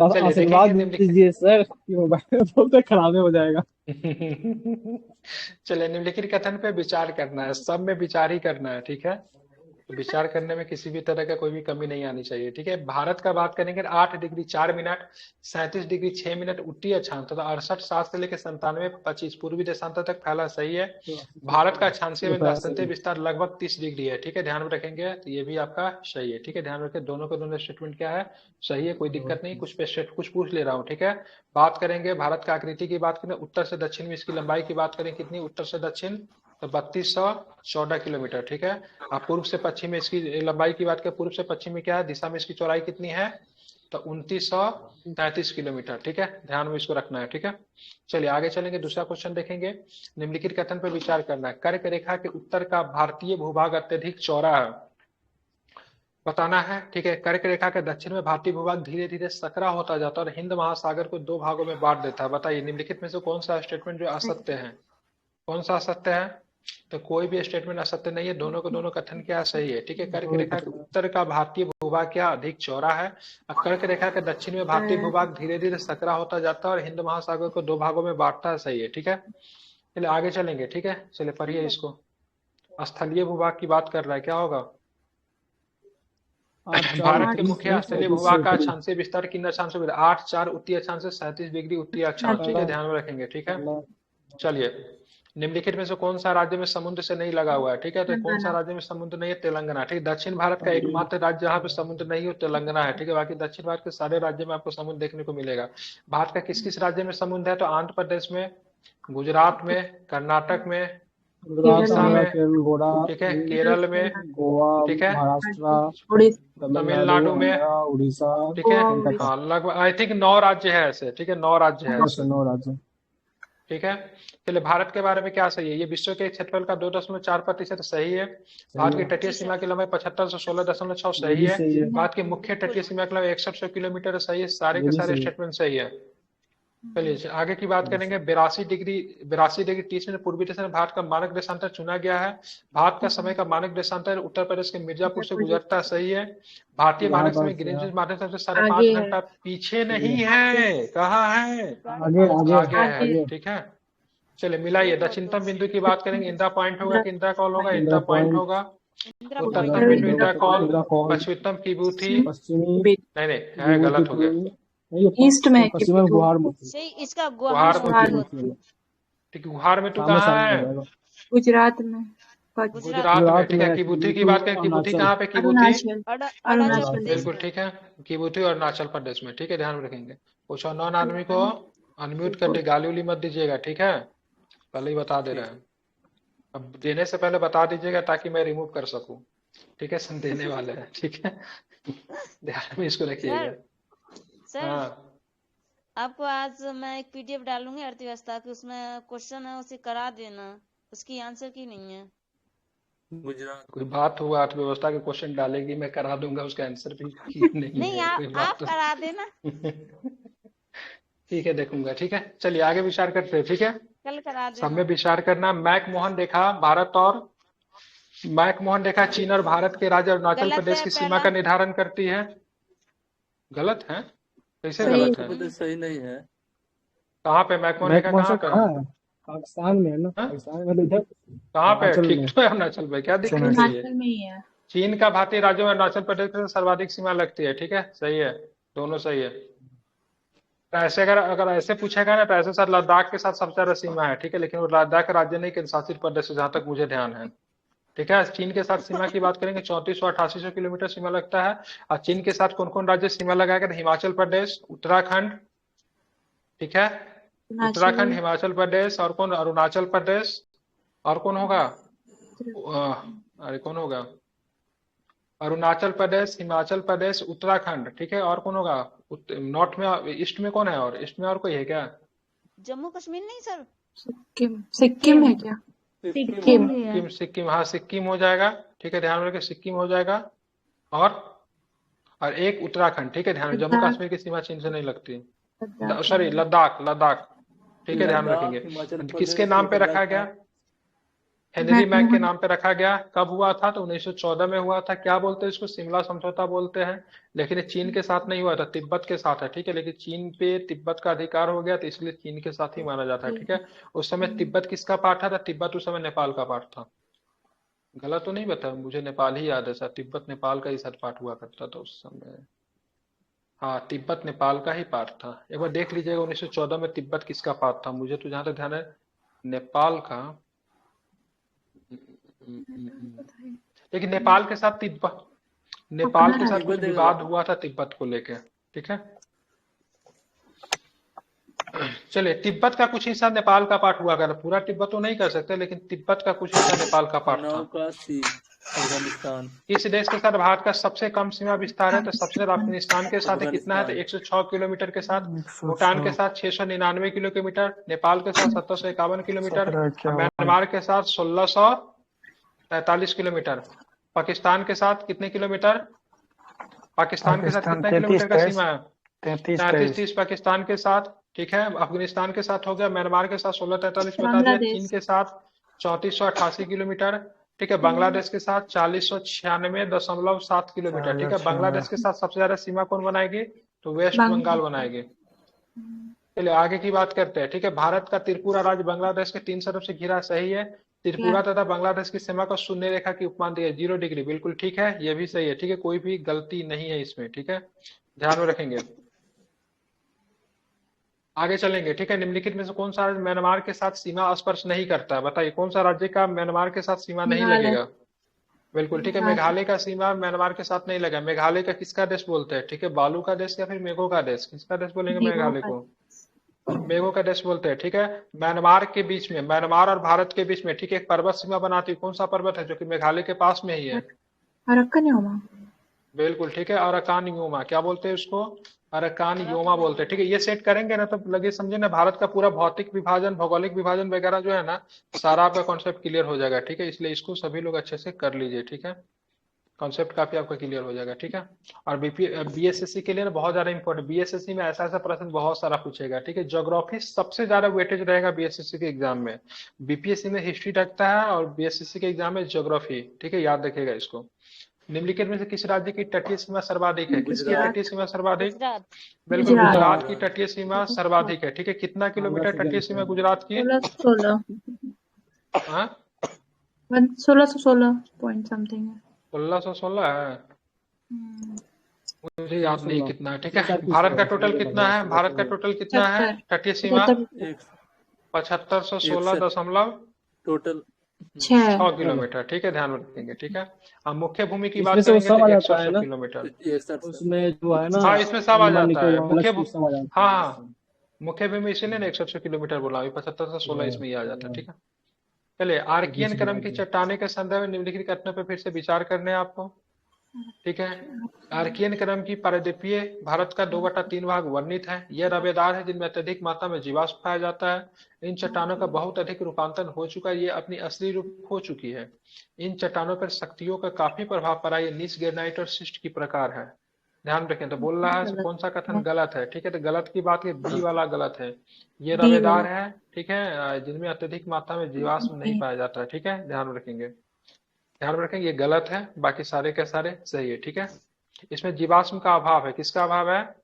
चलिए आशीर्वाद देखेंगे निम्नलिखित। दीजिए सर, ये मोबाइल तो खराब हो जाएगा। चलिए निम्नलिखित कथन पे विचार करना है, सब में विचार ही करना है, ठीक है। तो विचार करने में किसी भी तरह का कोई भी कमी नहीं आनी चाहिए, ठीक है। भारत का बात करेंगे, 8 डिग्री 4 मिनट 37 डिग्री 6 मिनट उत्तरी अक्षांश तथा 68 7 से लेकर 97 25 पूर्वी देशांतर तक फैला, सही है। भारत का अक्षांशीय ये में तो ऐसे दक्षिणांतीय ही। विस्तार लगभग 30 डिग्री है, ठीक है, ध्यान में रखेंगे, तो ये भी आपका सही है, ठीक है। ध्यान रखें, दोनों के दोनों स्टेटमेंट क्या है, सही है, कोई दिक्कत नहीं। कुछ पे स्टेट कुछ पूछ ले रहा हूँ, ठीक है। बात करेंगे भारत का आकृति की, बात करें उत्तर से दक्षिण में इसकी लंबाई की बात करें, कितनी उत्तर से दक्षिण, तो 3214 किलोमीटर, ठीक है। आप पूर्व से पश्चिम में इसकी लंबाई की बात करें, पूर्व से पश्चिम में क्या है दिशा में इसकी चौड़ाई कितनी है, तो 2933 किलोमीटर, ठीक है, ध्यान में इसको रखना है, ठीक है। चलिए आगे चलेंगे, दूसरा क्वेश्चन देखेंगे। निम्नलिखित कथन पर विचार करना है, कर्क रेखा के उत्तर का भारतीय भूभाग अत्यधिक चौड़ा है, बताना है, ठीक है। कर्क रेखा के दक्षिण में भारतीय भूभाग धीरे धीरे सकरा होता जाता है और हिंद महासागर को दो भागों में बांट देता है, बताइए निम्नलिखित में से कौन सा स्टेटमेंट जो असत्य है, कौन सा असत्य है। तो कोई भी स्टेटमेंट असत्य नहीं है, दोनों के दोनों कथन क्या सही है, ठीक है। कर्क दोनों रेखा के पता उत्तर का भारतीय भूभाग क्या अधिक चौड़ा है, और कर्क रेखा के दक्षिण में भारतीय है। भूभाग धीरे धीरे सकरा होता जाता है और हिंद महासागर को दो भागों में बांटता है, सही है, ठीक है। चलिए आगे चलेंगे, ठीक है, चलिए पढ़िए इसको। स्थलीय भूभाग की बात कर रहा है, क्या होगा। भारत के 8 4 मुख्य स्थलीय 37 भूभाग का उत्तरी। अक्षांशीय विस्तार किन अक्षांश में, 8 4 उत्तरी अक्षांश से 37 डिग्री उत्तरी अक्षांश, ठीक अच्छा। है, पहला ध्यान में रखेंगे, ठीक है। पहला चलिए, निम्नलिखित में से कौन सा राज्य में समुद्र से नहीं लगा हुआ है, ठीक है, तो कौन सा तेलंगाना। राज्य में समुद्र नहीं है, तेलंगाना, ठीक है। दक्षिण भारत का एकमात्र राज्य जहाँ पे समुद्र नहीं है तेलंगाना है, ठीक है, बाकी दक्षिण भारत के सारे राज्यों में आपको समुद्र देखने को मिलेगा। भारत का किस किस राज्य में समुद्र है, तो आंध्र प्रदेश में, गुजरात में, कर्नाटक में, गुजरात, केरल उड़ीसा में। आंध्र, में, केरल, गोवा, ठीक है, केरल, केरल में, गोवा, ठीक है, महाराष्ट्र, उड़ीसा। तमिलनाडु, तमिलनाडु में, आंध्र, उड़ीसा, ठीक है। गोवा, कोलकाता। हाँ लगभग आई थिंक 9 राज्य है ऐसे, ठीक है, 9 राज्य है यस, ऐसे, 9 राज्य। ठीक है। चलिए भारत के बारे में क्या सही है, ये विश्व के क्षेत्रफल का 2.4% सही है। सही भारत की है। तटीय सीमा की लंबाई 75 से 16.6 ये सही भी है। सही है। भारत की मुख्य तटीय सीमा की लंबाई 6100 किलोमीटर सही है, सारे ये के भी सारे सही है। स्टेटमेंट सही है। चलिए आगे की बात यस। करेंगे, 82 डिग्री 30 मिनट पूर्वी दिशा में भारत का मानक देशांतर चुना गया है। भारत का समय का मानक देशांतर उत्तर प्रदेश के मिर्जापुर से गुजरता है, सही है। भारतीय मानक समय इलाहाबाद से ग्रीनविच है। मानक समय से 5.5 आगे है। घंटा पीछे नहीं आगे है, कहाँ है, आगे आगे आगे है, आगे। आगे। ठीक है। चलिए मिलाइए, दक्षिणतम बिंदु की बात करेंगे, इंदिरा पॉइंट होगा इंदिरा कि इंदिरा कॉल होगा, point. Indira Indira point point. होगा। उत्तरतम उत्तर बिंदु इंदिरा इंदिरा कॉल, इंदिरा कॉल। पश्चिमतम कीबुथी, पश्चिम पश्चिमी बिट। नहीं नहीं है, विभूति गलत हो गया। पूर्वी, नहीं ये ईस्ट में है पश्चिम में केपीटू। गुहार मोती। इसका गुहार ईस्ट में बिहार मोती, में। तिब्बती है। ठीक है, गुहार में तू सामने कहाँ सामने हो है, जाएगा। गुजरात में। गुजरात गुजरात में, गुजरात ठीक में है। है किबुथी की किबुथु, बात करें, किबुथी अरुणाचल। कहाँ पे, किबुथी, अरुणाचल। अरुणाचल अरुणाचल अरुणाचल। प्रदेश बिल्कुल में। ठीक है, किबुथी और अरुणाचल प्रदेश में, ठीक है, ध्यान में रखेंगे। कुछ नॉन आदमी को अनम्यूट कर दे, गाली उली मत दीजिएगा, ठीक है, पहले ही बता दे रहे हैं। अब देने से पहले बता दीजिएगा ताकि मैं रिमूव कर सकूं, ठीक है, सन देने वाले हैं, ठीक है। ध्यान में इसको रखिएगा। सर सर हाँ आपको आज मैं एक पीडीएफ डालूंगी अर्थव्यवस्था की, उसमें क्वेश्चन है उसे करा देना, उसकी आंसर की नहीं है। गुजरात कोई बात हुआ, अर्थव्यवस्था के क्वेश्चन डालेगी, मैं करा दूंगा, उसका आंसर भी की नहीं नहीं है, कोई बात आप तो। करा देना, ठीक है, देखूंगा, ठीक है। चलिए आगे विचार करते हैं, ठीक है। कल करा सब देना। में विचार करना। मैकमोहन रेखा भारत और मैकमोहन रेखा चीन और भारत के राज्य अरुणाचल गलत प्रदेश है की सीमा पहला। का निर्धारण करती है, गलत है, कैसे सही। गलत उत्तर है, प्रदेश सही नहीं है। कहाँ पे मैकमोहन रेखा, मैकमोहन कहाँ से पे कहाँ है? पाकिस्तान में है ना, है, पाकिस्तान में तो इधर कहाँ पे, अरुणाचल ठीक में। तो है अरुणाचल में, क्या दिक्कत है ये। अरुणाचल में ही है। चीन का भारतीय राज्यों में अरुणाचल प्रदेश से सर्वाधिक सीमा लगती है, ठीक है, सही है, दोनों सही है। तो ऐसे अगर अगर ऐसे पूछेगा ना, तो ऐसे सर लद्दाख के साथ सबसे ज्यादा सीमा है, ठीक है, लेकिन वो लद्दाख राज्य नहीं, केंद्र शासित प्रदेश है, जहां तक मुझे ध्यान है, ठीक है। चीन के साथ सीमा की बात करेंगे, 3400 8800 किलोमीटर सीमा लगता है। और चीन के साथ कौन कौन राज्य सीमा लगाएगा, तो हिमाचल प्रदेश, उत्तराखंड, ठीक है, अरुणाचल। उत्तराखंड, हिमाचल प्रदेश, और कौन, अरुणाचल प्रदेश, और कौन होगा, अरे कौन होगा, अरुणाचल प्रदेश, हिमाचल प्रदेश, उत्तराखंड, ठीक है, और कौन होगा, नॉर्थ में, ईस्ट में कौन है, और ईस्ट में और कोई है क्या, जम्मू कश्मीर नहीं सर। सिक्किम। सिक्किम है क्या? सिक्किम सिक्किम। होगा। सिक्किम, सिक्किम, हाँ सिक्किम हो जाएगा, ठीक है, ध्यान में रखिए, सिक्किम हो जाएगा। और और एक उत्तराखंड, ठीक है, ध्यान में, जम्मू लद्दाख। कश्मीर की सीमा चीन से नहीं लगती, लद्दाख सॉरी, नहीं। लद्दाख, लद्दाख, ठीक है, ध्यान में लद्दाख, रखेंगे। हिमाचल किसके प्रदेश, नाम पे रखा गया, उत्तराखंड। हेनरी मैक के मैकमोहन। नाम पे रखा गया। कब हुआ था? तो 1914 में हुआ था। क्या बोलते हैं इसको? शिमला समझौता बोलते हैं। लेकिन ये चीन के साथ नहीं हुआ था, तिब्बत के साथ है, ठीक है। लेकिन चीन पे तिब्बत का अधिकार हो गया, तो इसलिए चीन के साथ ही माना जाता है, ठीक है। उस समय तिब्बत किसका पार्ट था? तिब्बत उस समय नेपाल का पार्ट था। गलत तो नहीं बता? मुझे नेपाल ही याद है सर, तिब्बत नेपाल का ही सर पार्ट हुआ करता था उस समय। हाँ, तिब्बत नेपाल का ही पार्ट था। एक बार देख लीजिएगा 1914 में तिब्बत किसका पार्ट था। मुझे तो जहां तक ध्यान है नेपाल का। लेकिन नेपाल के साथ तिब्बत, नेपाल अपना के साथ राज्य। कुछ तिब्बत देगा विवाद हुआ था तिब्बत को लेके, ठीक है। चलिए, तिब्बत का कुछ हिस्सा नेपाल का पार्ट हुआ कर, पूरा तिब्बत तो नहीं कर सकते, लेकिन तिब्बत का कुछ हिस्सा नेपाल का पार्ट था। नौकाशी अफगानिस्तान। किस देश के साथ भारत का सबसे कम सीमा विस्तार है? तो सबसे ज्यादा अफगानिस्तान के साथ है। कितना है? तो अफगानिस्तान 106 किलोमीटर के साथ। 106, भूटान के साथ 699 किलोमीटर, नेपाल के साथ 751 किलोमीटर, 1751, म्यांमार के साथ 1643 किलोमीटर। पाकिस्तान के साथ कितने किलोमीटर? पाकिस्तान के साथ पाकिस्तान कितना 33, किलोमीटर का 23, सीमा है? 33, 33 23, 30 पाकिस्तान के साथ, ठीक है। अफगानिस्तान के साथ हो गया। म्यांमार के साथ 1643 बता दिया। चीन बांग्लादेश। के साथ 3488 किलोमीटर, ठीक है। बांग्लादेश के साथ 4096.7 किलोमीटर, ठीक है। 4096। बांग्लादेश के साथ सबसे ज्यादा सीमा कौन बनाएगी? तो वेस्ट बंगाल बनाएगी। चलिए आगे की बात करते हैं, ठीक है। भारत का त्रिपुरा राज्य बांग्लादेश के 3 तरफ से घिरा, सही है। त्रिपुरा तथा बांग्लादेश की सीमा को शून्य रेखा की उपमान दी है, 0 डिग्री, बिल्कुल ठीक है, ये भी सही है, ठीक है। कोई भी गलती नहीं है इसमें, ठीक है, ध्यान में रखेंगे। आगे चलेंगे, ठीक है। निम्नलिखित में से कौन सा राज्य म्यांमार के साथ सीमा स्पर्श नहीं करता है? बताइए कौन सा राज्य का म्यांमार के साथ सीमा नहीं मेघालय। लगेगा? बिल्कुल ठीक है, मेघालय का सीमा म्यांमार के साथ नहीं लगा। मेघालय का किसका देश बोलते हैं? ठीक है, बालू का देश या फिर मेघों का देश? किसका देश बोलेंगे मेघों मेघालय का। को? मेघों का देश बोलते हैं, ठीक है। म्यांमार के बीच में, म्यांमार और भारत के बीच में, ठीक है, एक पर्वत सीमा बनाती है। कौन सा पर्वत है जो कि मेघालय के पास में ही है? अरक्कन योमा। बिल्कुल ठीक है, अराकान योमा। क्या बोलते हैं उसको? अराकान योमा बोलते हैं, ठीक है। ये सेट करेंगे ना तो लगे समझे ना, भारत का पूरा भौतिक विभाजन, भौगोलिक विभाजन वगैरह जो है ना, सारा आपका कॉन्सेप्ट क्लियर हो जाएगा, ठीक है। इसलिए इसको सभी लोग अच्छे से कर लीजिए, ठीक है। कॉन्सेप्ट काफी आपका क्लियर हो जाएगा, ठीक है। और बीएसएससी के लिए ना बहुत ज्यादा इंपॉर्टेंट, बीएसएससी में ऐसा ऐसा प्रश्न बहुत सारा पूछेगा, ठीक है। ज्योग्राफी सबसे ज्यादा वेटेज रहेगा बीएसएससी के एग्जाम में। बीपीएससी में हिस्ट्री रखता है और बीएसएससी के एग्जाम में ज्योग्राफी, ठीक है, याद रखिएगा इसको। निम्नलिखित में से किस राज्य की तटीय सीमा सर्वाधिक है? किसकी गुजरात। तटीय सीमा सर्वाधिक? गुजरात। बिल्कुल, गुजरात। गुजरात की तटीय सीमा सर्वाधिक है, ठीक है। कितना किलोमीटर तटीय सीमा गुजरात की? 1616 हाँ, 1616 पॉइंट समथिंग है। 1616 है, मुझे याद नहीं 16। कितना है, ठीक है। भारत का टोटल कितना है? भारत का टोटल कितना है 75। तटीय सीमा? 75। 7516.6 टोटल 6। किलोमीटर, ठीक है, ध्यान में रखेंगे, ठीक है। अब मुख्य भूमि की इसमें बात से वो करेंगे सब तो आ जाता है 180 ना, किलोमीटर। 61 उसमें जो है ना हाँ, इसमें सब आ अंडमान जाता है निकोबार मुख्य सब आ जाता है। हाँ हाँ, मुख्य भूमि इसीलिए ना 180 किलोमीटर बोला, अभी 75 से 16 इसमें ही आ जाता है, ठीक है। चलिए, आर्कियन क्रम की चट्टाने के संदर्भ में निम्नलिखित घटना पर फिर से विचार करने हैं आपको, ठीक है। आर्कियन क्रम की पारदीपीय भारत का 2/3 भाग वर्णित है। यह रवेदार है जिनमें अत्यधिक मात्रा में जीवाश्म पाया जाता है। इन चट्टानों का बहुत अधिक रूपांतरण हो चुका है, ये अपनी असली रूप खो चुकी है। इन चट्टानों पर शक्तियों का काफी प्रभाव पड़ा। ये नीस ग्रेनाइट और शिस्ट की प्रकार है। ध्यान रखें, तो बोल रहा है कौन सा कथन गलत है, ठीक है। तो गलत की बात, बी वाला गलत है। ये डी रवेदार वाला। है, ठीक है, जिनमें अत्यधिक मात्रा में जीवाश्म नहीं डी। पाया जाता है, ठीक है, ध्यान में रखेंगे। ध्यान में रखेंगे, ये गलत है, बाकी सारे के सारे सही है, ठीक है। इसमें जीवाश्म का अभाव है। किसका अभाव है?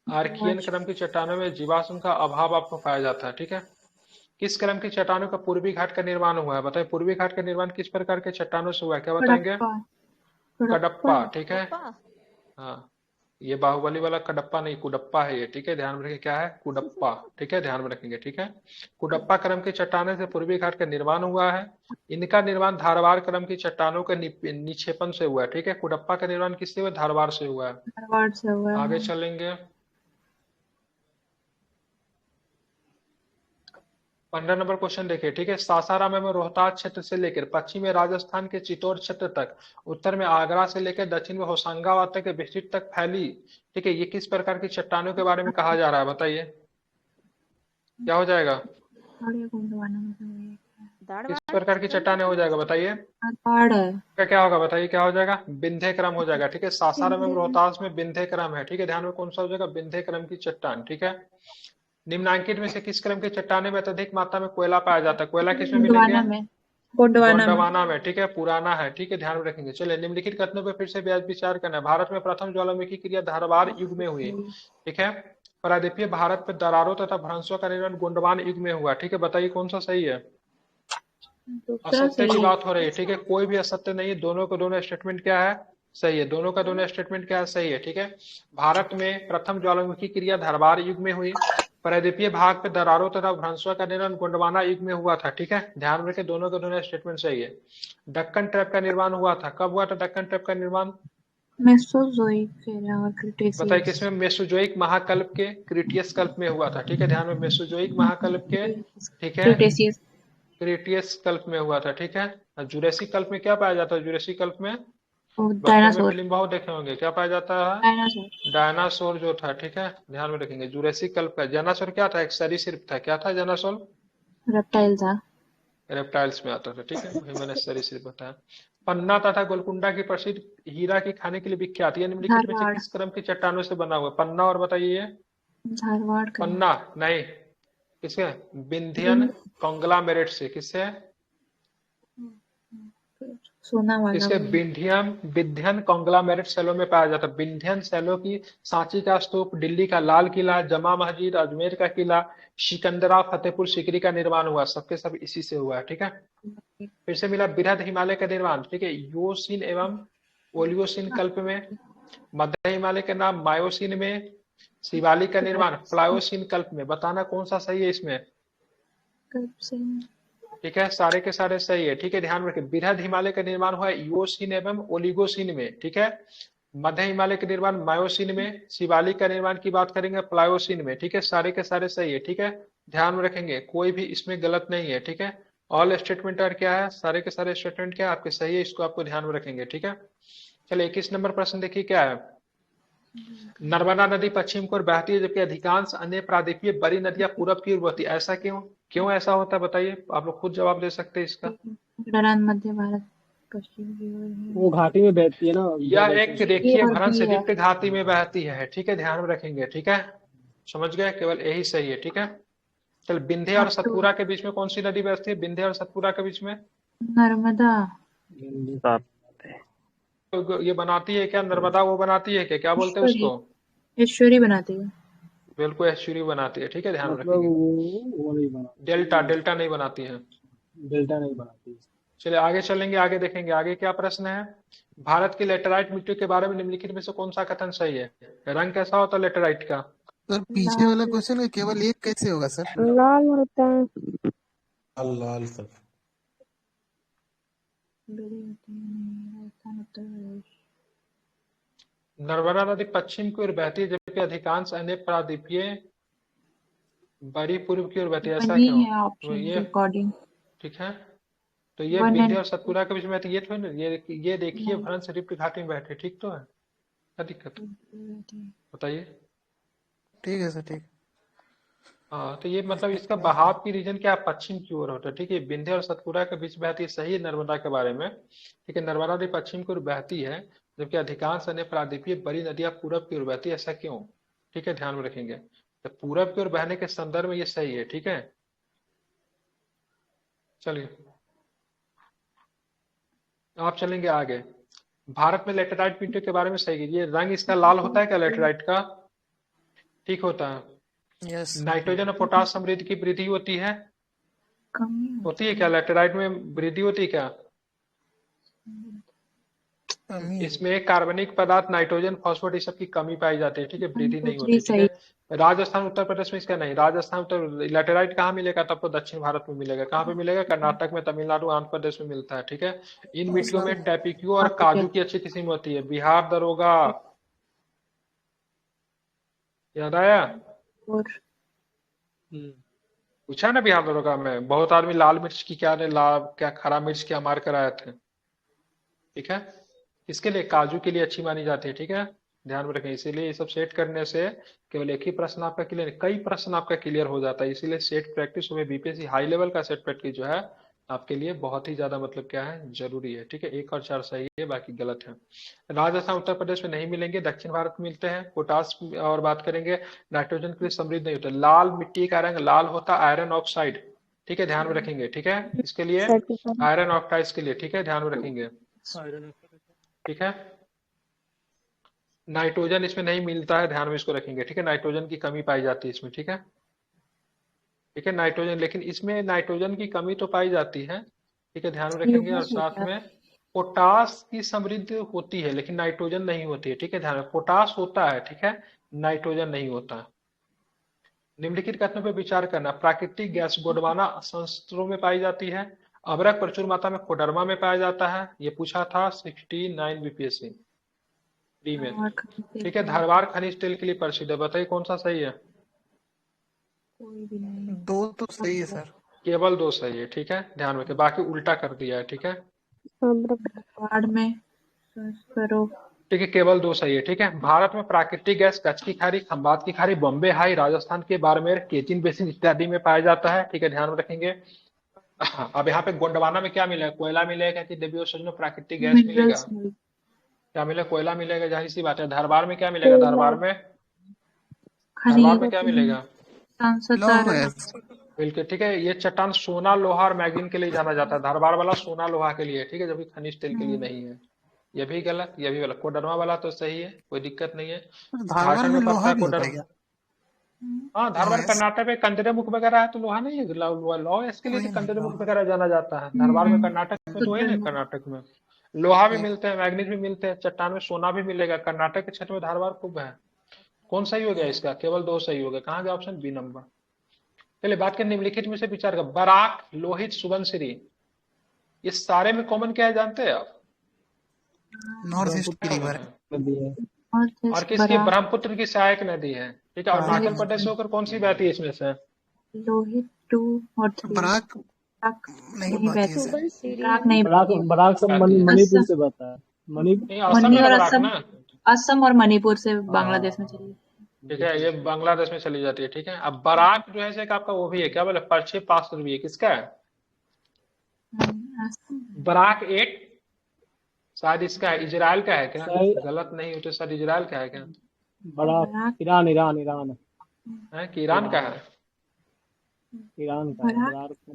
आर्कियन क्रम की चट्टानों में जीवाश्म का अभाव आपको पाया जाता है, ठीक है। किस क्रम की चट्टानों का पूर्वी घाट का निर्माण हुआ है? बताइए, पूर्वी घाट का निर्माण किस प्रकार के चट्टानों से हुआ है? क्या बताएंगे? कडप्पा। कडप्पा, ठीक है। पप्पा। हाँ, ये बाहुबली वाला कडप्पा नहीं, कुडप्पा है ये, ठीक है, ध्यान में रखें, क्या है? कुडप्पा, ठीक है, ध्यान में रखेंगे, ठीक है। कुडप्पा क्रम की चट्टानों से पूर्वी घाट का निर्माण हुआ है। इनका निर्माण धारवाड़ क्रम की चट्टानों के निक्षेपण से हुआ है, ठीक है। कुडप्पा का निर्माण किससे हुआ? धारवाड़ से हुआ है। धारवाड़ से हुआ है। आगे चलेंगे, 15 नंबर क्वेश्चन देखिए, ठीक है। सासाराम में रोहतास क्षेत्र से लेकर पश्चिम में राजस्थान के चित्तौड़ क्षेत्र तक, उत्तर में आगरा से लेकर दक्षिण में होशंगाबाद तक विस्तृत तक फैली, ठीक है। ये किस प्रकार की चट्टानों के बारे में कहा जा रहा है? बताइए क्या हो जाएगा? किस प्रकार की चट्टानें हो जाएगा? बताइए धारवाड़ है। क्या होगा? बताइए क्या हो जाएगा? विंध्य क्रम हो जाएगा, ठीक है। सासाराम एवं रोहतास में विंध्य क्रम है, ठीक है, ध्यान में, कौन सा हो जाएगा? विंध्य क्रम की चट्टान, ठीक है। निम्नांकित में से किस क्रम की चट्टाने में अत्यधिक मात्रा में कोयला पाया जाता है? कोयला किसमें मिलेंगे? गोंडवाना में। गोंडवाना में। गोंडवाना में, ठीक है, पुराना है, ठीक है, ध्यान में रखेंगे। चलिए, निम्नलिखित कथनों पर फिर से ब्याज विचार करना है। भारत में प्रथम ज्वालामुखी क्रिया धारवाड़ युग में हुई, ठीक है। प्रायद्वीपीय भारत में दरारों तथा भ्रंशों का निर्माण गोंडवाना युग में हुआ, ठीक है। बताइए कौन सा सही है? दूसरा असत्य की सही है। बात हो रही है, ठीक है, कोई भी असत्य नहीं है, दोनों का दोनों स्टेटमेंट क्या है? सही है, दोनों का दोनों स्टेटमेंट क्या है? सही है, ठीक है। भारत में प्रथम ज्वालामुखी क्रिया धारवाड़ युग में हुई, प्रायद्वीपीय भाग पे दरारों तथा भ्रंशों का निर्माण गोंडवाना युग में हुआ था, ठीक है। ध्यान रखें, दोनों का दोनों स्टेटमेंट सही है। दक्कन ट्रैप का निर्माण हुआ था, कब हुआ था दक्कन ट्रैप का निर्माण? मेसोजोइक एरा और बताइए क्रिटेशियस। किसमें? मेसोजोइक महाकल्प के क्रिटियस कल्प में हुआ था, ठीक है, ध्यान में, मेसोजोइक महाकल्प के, ठीक है, क्रिटेशियस। क्रिटियस कल्प में हुआ था, ठीक है। और जुरेसिक कल्प में क्या पाया जाता है? जुरेसिक कल्प में बचपन में डायनासोर। फिल्म बहुत देखे होंगे, क्या पाया जाता है? डायनासोर। डायनासोर जो था, ठीक है, ध्यान में रखेंगे। जुरेसिक कल्प का डायनासोर क्या था? एक सरीसृप था, क्या था डायनासोर? रेप्टाइल था। रेप्टाइल्स में आता था, ठीक है, वही मैंने सरीसृप बताया। पन्ना तथा गोलकुंडा की प्रसिद्ध हीरा की खाने के लिए विख्यात, ये निम्नलिखित में से धारवाड़। किस क्रम की चट्टानों से बना हुआ? पन्ना, और बताइए। धारवाड़ का है। पन्ना नहीं, किसके? विंध्यन बिन- कॉन्ग्लामेरेट से, किससे? सोना वाला इसके वो। विंध्यन कॉन्ग्लामेरेट शैलों में पाया जाता है। विंध्यन शैलों की सांची का स्तूप, दिल्ली का लाल किला, जमा मस्जिद, अजमेर का किला, सिकंदरा, फतेहपुर सीकरी का निर्माण हुआ, सबके सब इसी से हुआ है, ठीक है। फिर से मिला बृहद हिमालय का निर्माण, ठीक है, योसीन एवं ओलियोसिन कल्प में। मध्य हिमालय के नाम मायोसिन में। शिवालिक का निर्माण प्लायोसिन कल्प में। बताना कौन सा सही है इसमें? कब से? ठीक है, सारे के सारे सही है, ठीक है, ध्यान रखें। बृहद हिमालय का निर्माण हुआ है ईओसिन एवं ओलिगोसिन में, ठीक है। मध्य हिमालय का निर्माण मायोसिन में। शिवालिक का निर्माण की बात करेंगे प्लायोसिन में, ठीक है, सारे के सारे सही है, ठीक है। ध्यान में रखेंगे, कोई भी इसमें गलत नहीं है, ठीक है। ऑल स्टेटमेंट और क्या है? सारे के सारे स्टेटमेंट क्या है आपके सही है, इसको आपको ध्यान में रखेंगे, ठीक है। चलिए 21 नंबर प्रश्न देखिए क्या है। नर्मदा नदी पश्चिम की ओर बहती है, जबकि अधिकांश अन्य प्रायद्वीपीय बड़ी नदियां पूरब की ओर बहती है, ऐसा क्यों? क्यों ऐसा होता है बताइए, आप लोग खुद जवाब दे सकते हैं इसका। ढलान मध्य भारत पश्चिम की ओर है। वो घाटी में बहती है ना, यह जब एक ऐसे रेखीय ये भ्रंश होती है। रिक्त घाटी में बहती है, ठीक है, ध्यान में रखेंगे, ठीक है, समझ गए, केवल यही सही है, ठीक है। चल, विंध्य और अब तो सतपुरा के बीच में कौन सी नदी बहती है? विंध्य और सतपुरा के बीच में नर्मदा। तो ये बनाती है क्या नर्मदा? वो बनाती है क्या, क्या बोलते हैं ईश्वरी। उसको? ईश्वरी बनाती है। बिल्कुल एस्चुरी बनाती है, ठीक है, ध्यान में मतलब रखेंगे। वो नहीं डेल्टा, बनाती, डेल्टा नहीं बनाती है। डेल्टा नहीं बनाती। चलिए आगे चलेंगे, आगे देखेंगे आगे क्या प्रश्न है। भारत की लेटेराइट मिट्टी के बारे में निम्नलिखित में से कौन सा कथन सही है? रंग कैसा होता है लेटेराइट का? सर पीछे वाला क्वेश्चन में केवल एक कैसे होगा सर? लाल होता है। लाल लाल सर। बड़ी होती है। राजस्थान, उत्तर प्रदेश। नर्मदा नदी पश्चिम की ओर बहती है, जबकि अधिकांश अन्य प्रायद्वीपीय बड़ी पूर्व की ओर बहती है, ऐसा बनी क्यों? है तो ऑप्शन ये के अकॉर्डिंग। ठीक है, तो ये वन विंध्य एंड और सतपुरा के बीच में, तो ये थोड़ी ना, ये देखिए भ्रंश रिक्त घाटी में बैठे, ठीक तो है, क्या दिक्कत है? बताइए। ठीक है सर, ठीक। हाँ, तो ये मतलब इसका बहाव की रीजन क्या है? पश्चिम की ओर होता है, ठीक है। विंध्य और सतपुरा के बीच बहती है, सही है नर्मदा के बारे में, ठीक है। नर्मदा नदी पश्चिम की ओर बहती है, जबकि अधिकांश अन्य प्रायद्वीपीय बड़ी नदियां पूरब की ओर बहती है, ऐसा क्यों? ठीक है, ध्यान में रखेंगे, तो पूरब की ओर बहने के संदर्भ में ये सही है, ठीक है। चलिए आप चलेंगे आगे। भारत में लेटेराइट मिट्टी के बारे में सही है, ये रंग इसका लाल होता है क्या लेटेराइट का? ठीक होता है। यस। नाइट्रोजन और पोटास समृद्धि की वृद्धि होती है, कमी होती है क्या? लेटेराइट में वृद्धि होती है क्या? इसमें कार्बनिक पदार्थ नाइट्रोजन, फॉस्फोरस, इस सब की कमी पाई जाती है, ठीक है, वृद्धि नहीं होती, ठीक सही। है। राजस्थान उत्तर प्रदेश में इसका नहीं, राजस्थान उत्तर लेटेराइट कहाँ मिलेगा? तब तो दक्षिण भारत में मिलेगा, कहाँ पे मिलेगा? कर्नाटक में, तमिलनाडु, आंध्र प्रदेश में मिलता है, ठीक है। इन मिट्टियों में टैपिक्यू और काजू की अच्छी किस्म होती है। बिहार दरोगा, याद आया? और पूछा ना बिहार दरोगा में, बहुत आदमी लाल मिर्च की क्या क्या खरा मिर्च क्या मार कर आए थे, ठीक है। इसके लिए काजू के लिए अच्छी मानी जाती है, ठीक है, ध्यान में रखें। इसीलिए ये सब सेट करने से केवल एक ही प्रश्न आपका क्लियर, कई प्रश्न आपका क्लियर हो जाता है, इसीलिए सेट प्रैक्टिस में बीपीएससी हाई लेवल का सेट प्रैक्टिस जो है आपके लिए बहुत ही ज्यादा मतलब क्या है, जरूरी है, ठीक है। 1 और 4 सही है, बाकी गलत है। राजस्थान उत्तर प्रदेश में नहीं मिलेंगे, दक्षिण भारत में मिलते हैं। पोटास और बात करेंगे, नाइट्रोजन के लिए समृद्ध नहीं होता। लाल मिट्टी का रंग लाल होता आयरन ऑक्साइड, ठीक है, ध्यान में रखेंगे। ठीक है, इसके लिए आयरन ऑक्साइड के लिए, ठीक है, ध्यान में रखेंगे। आयरन ठीक है, नाइट्रोजन इसमें नहीं मिलता है, ध्यान में इसको रखेंगे। ठीक है, नाइट्रोजन की कमी पाई जाती है इसमें। ठीक है, ठीक है, नाइट्रोजन, लेकिन इसमें नाइट्रोजन की कमी तो पाई जाती है। ठीक है, ध्यान में रखेंगे। और साथ में पोटास की समृद्धि होती है, लेकिन नाइट्रोजन नहीं होती है। ठीक है, ध्यान में, पोटास होता है, ठीक है, नाइट्रोजन नहीं होता है। निम्नलिखित कथनों पर विचार करना। प्राकृतिक गैस गोंडवाना संयंत्रों में पाई जाती है। अभ्रक प्रचुर मात्रा में कोडरमा में पाया जाता है। ये पूछा था 69 बीपीएससी प्री में। ठीक है, धारवाड़ खनिज तेल के लिए प्रसिद्ध है। बताइए कौन सा सही है? कोई भी नहीं। 2 तो सही है सर। केवल 2 सही है। ठीक है, ध्यान रखें, बाकी उल्टा कर दिया है। ठीक है, धारवाड़ में सर्च करो। ठीक है, केवल 2 सही है। ठीक है, भारत में प्राकृतिक गैस कच्छ की खाड़ी, खंबात की खाड़ी, बॉम्बे हाई, राजस्थान के बाड़मेर, केचिन बेसिन इत्यादि में पाया जाता है। ठीक है, ध्यान में रखेंगे। अब यहाँ पे गोंडवाना में क्या मिलेगा? कोयला मिलेगा कि देवी में प्राकृतिक गैस मिलेगा? मिनरल्स मिल क्या मिलेगा? कोयला मिलेगा, जाहिर सी बात है। धारवाड़ में क्या मिलेगा? धारवाड़ में खनिज क्या मिलेगा? सांसद गैस। बिल्कुल, ठीक है। ये चट्टान सोना, लोहा और मैग्नीज के लिए जाना जाता है। धारवाड़ वाला सोना लोहा के लिए, ठीक है, जबकि खनिज तेल के लिए नहीं है। ये भी गलत, ये भी गलत। कोडरमा वाला तो सही है, कोई दिक्कत नहीं है। धारवाड़ झारखंड में में लोहा पड़ता है भी होता है कोडरमा। क्या? हाँ, धारवाड़ Yes. कर्नाटक में कंदरेमुख वगैरह है तो लोहा नहीं है। लौ इसके लिए वही तो ना, कंदरेमुख लोहा। वगैरह जाना जाता है। धारवाड़ में, कर्नाटक में तो है ना, कर्नाटक में लोहा भी मिलते हैं, मैग्नीज भी मिलते हैं, चट्टान में सोना भी मिलेगा। कर्नाटक के क्षेत्र में धारवाड़ खूब है। कौन सही हो गया इसका? केवल 2 सही हो गया। कहाँ गया ऑप्शन? B number. चलिए बात करें निम्नलिखित में से विचार कर। बराक, लोहित, सुबनसिरी, ये सारे में कॉमन क्या है जानते हैं आप? नॉर्थ ईस्ट की रिवर है। नदी है। और किसकी? ब्रह्मपुत्र की सहायक नदी है। ठीक है, और हिमाचल प्रदेश से होकर कौन सी बहती है इसमें से? लोहित 2 और 3। बराक नहीं बची है सर। बराक नहीं बराक सब मणिपुर से बहता है। नहीं, असम में बराक ना। असम और मणिपुर से बांग्लादेश में चली। ठीक है, ये बांग्लादेश में चली जाती है। ठीक है, अब बराक जो है आपका वो भी है, क्या बोले, पश्चिम पात्र भी है। किसका है? बराक 8 शायद इसका है, इजराइल का है क्या? गलत नहीं हो तो शायद इजराइल का है क्या? बराक ईरान है कि ईरान का है? ईरान का है।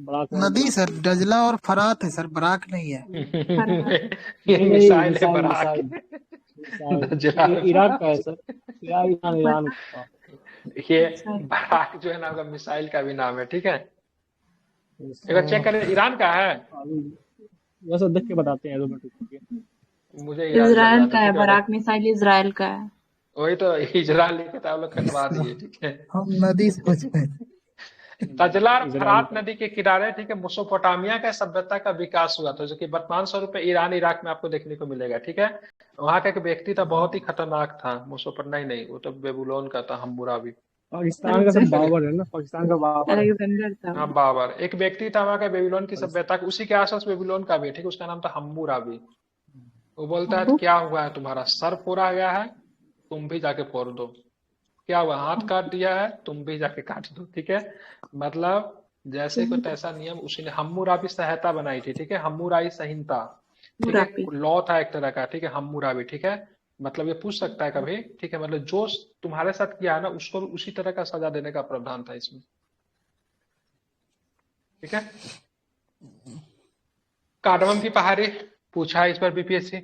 बराक नदी सर डजला और फरात है सर, बराक नहीं है। ये मिसाइल है बराक। इराक का है सर। ईरान का। ये बराक जो है ना, मिसाइल का भी नाम है। ठीक है, एक बार चेक करें, ईरान का है। वैसे देख के बताते हैं। मुझे इजराइल का है, बराक मिसाइल इजराइल का है। वही तो, इजराइल लिखे थे, आप लोग कटवा दिए। ठीक है, हम नदी सोच रहे थे। दजला और फरात नदी के किनारे, ठीक है, मेसोपोटामिया का सभ्यता का विकास हुआ था, जो कि वर्तमान स्वरूप में ईरान, इराक में आपको देखने को मिलेगा। ठीक है, वहां का एक व्यक्ति था, बहुत ही खतरनाक था। मेसोपोटामिया नहीं, वो तो बेबीलोन का था, हम्मुराबी। पाकिस्तान का सब बाबर है ना, पाकिस्तान का बाबर। हाँ, बाबर एक व्यक्ति था वहां का, बेबीलोन की सभ्यता, उसी के आसपास बेबीलोन का भी, ठीक है, उसका नाम था हम्मुराबी। वो बोलता है क्या हुआ है तुम्हारा? सर फोड़ा गया है, तुम भी जाके फोड़ दो। क्या हुआ? हाथ काट दिया है, तुम भी जाके काट दो। ठीक है, मतलब जैसे को तैसा नियम उसी ने। हम्मुराबी संहिता बनाई थी। ठीक है, हम्मुराबी संहिता, ठीक है, लॉ था एक तरह का। ठीक है, हम्मुराबी, ठीक है, मतलब ये पूछ सकता है कभी। ठीक है, मतलब जो तुम्हारे साथ किया है ना, उसको भी उसी तरह का सजा देने का प्रावधान था इसमें। ठीक है, कार्डमम की पहाड़ी पूछा है इस पर बीपीएससी।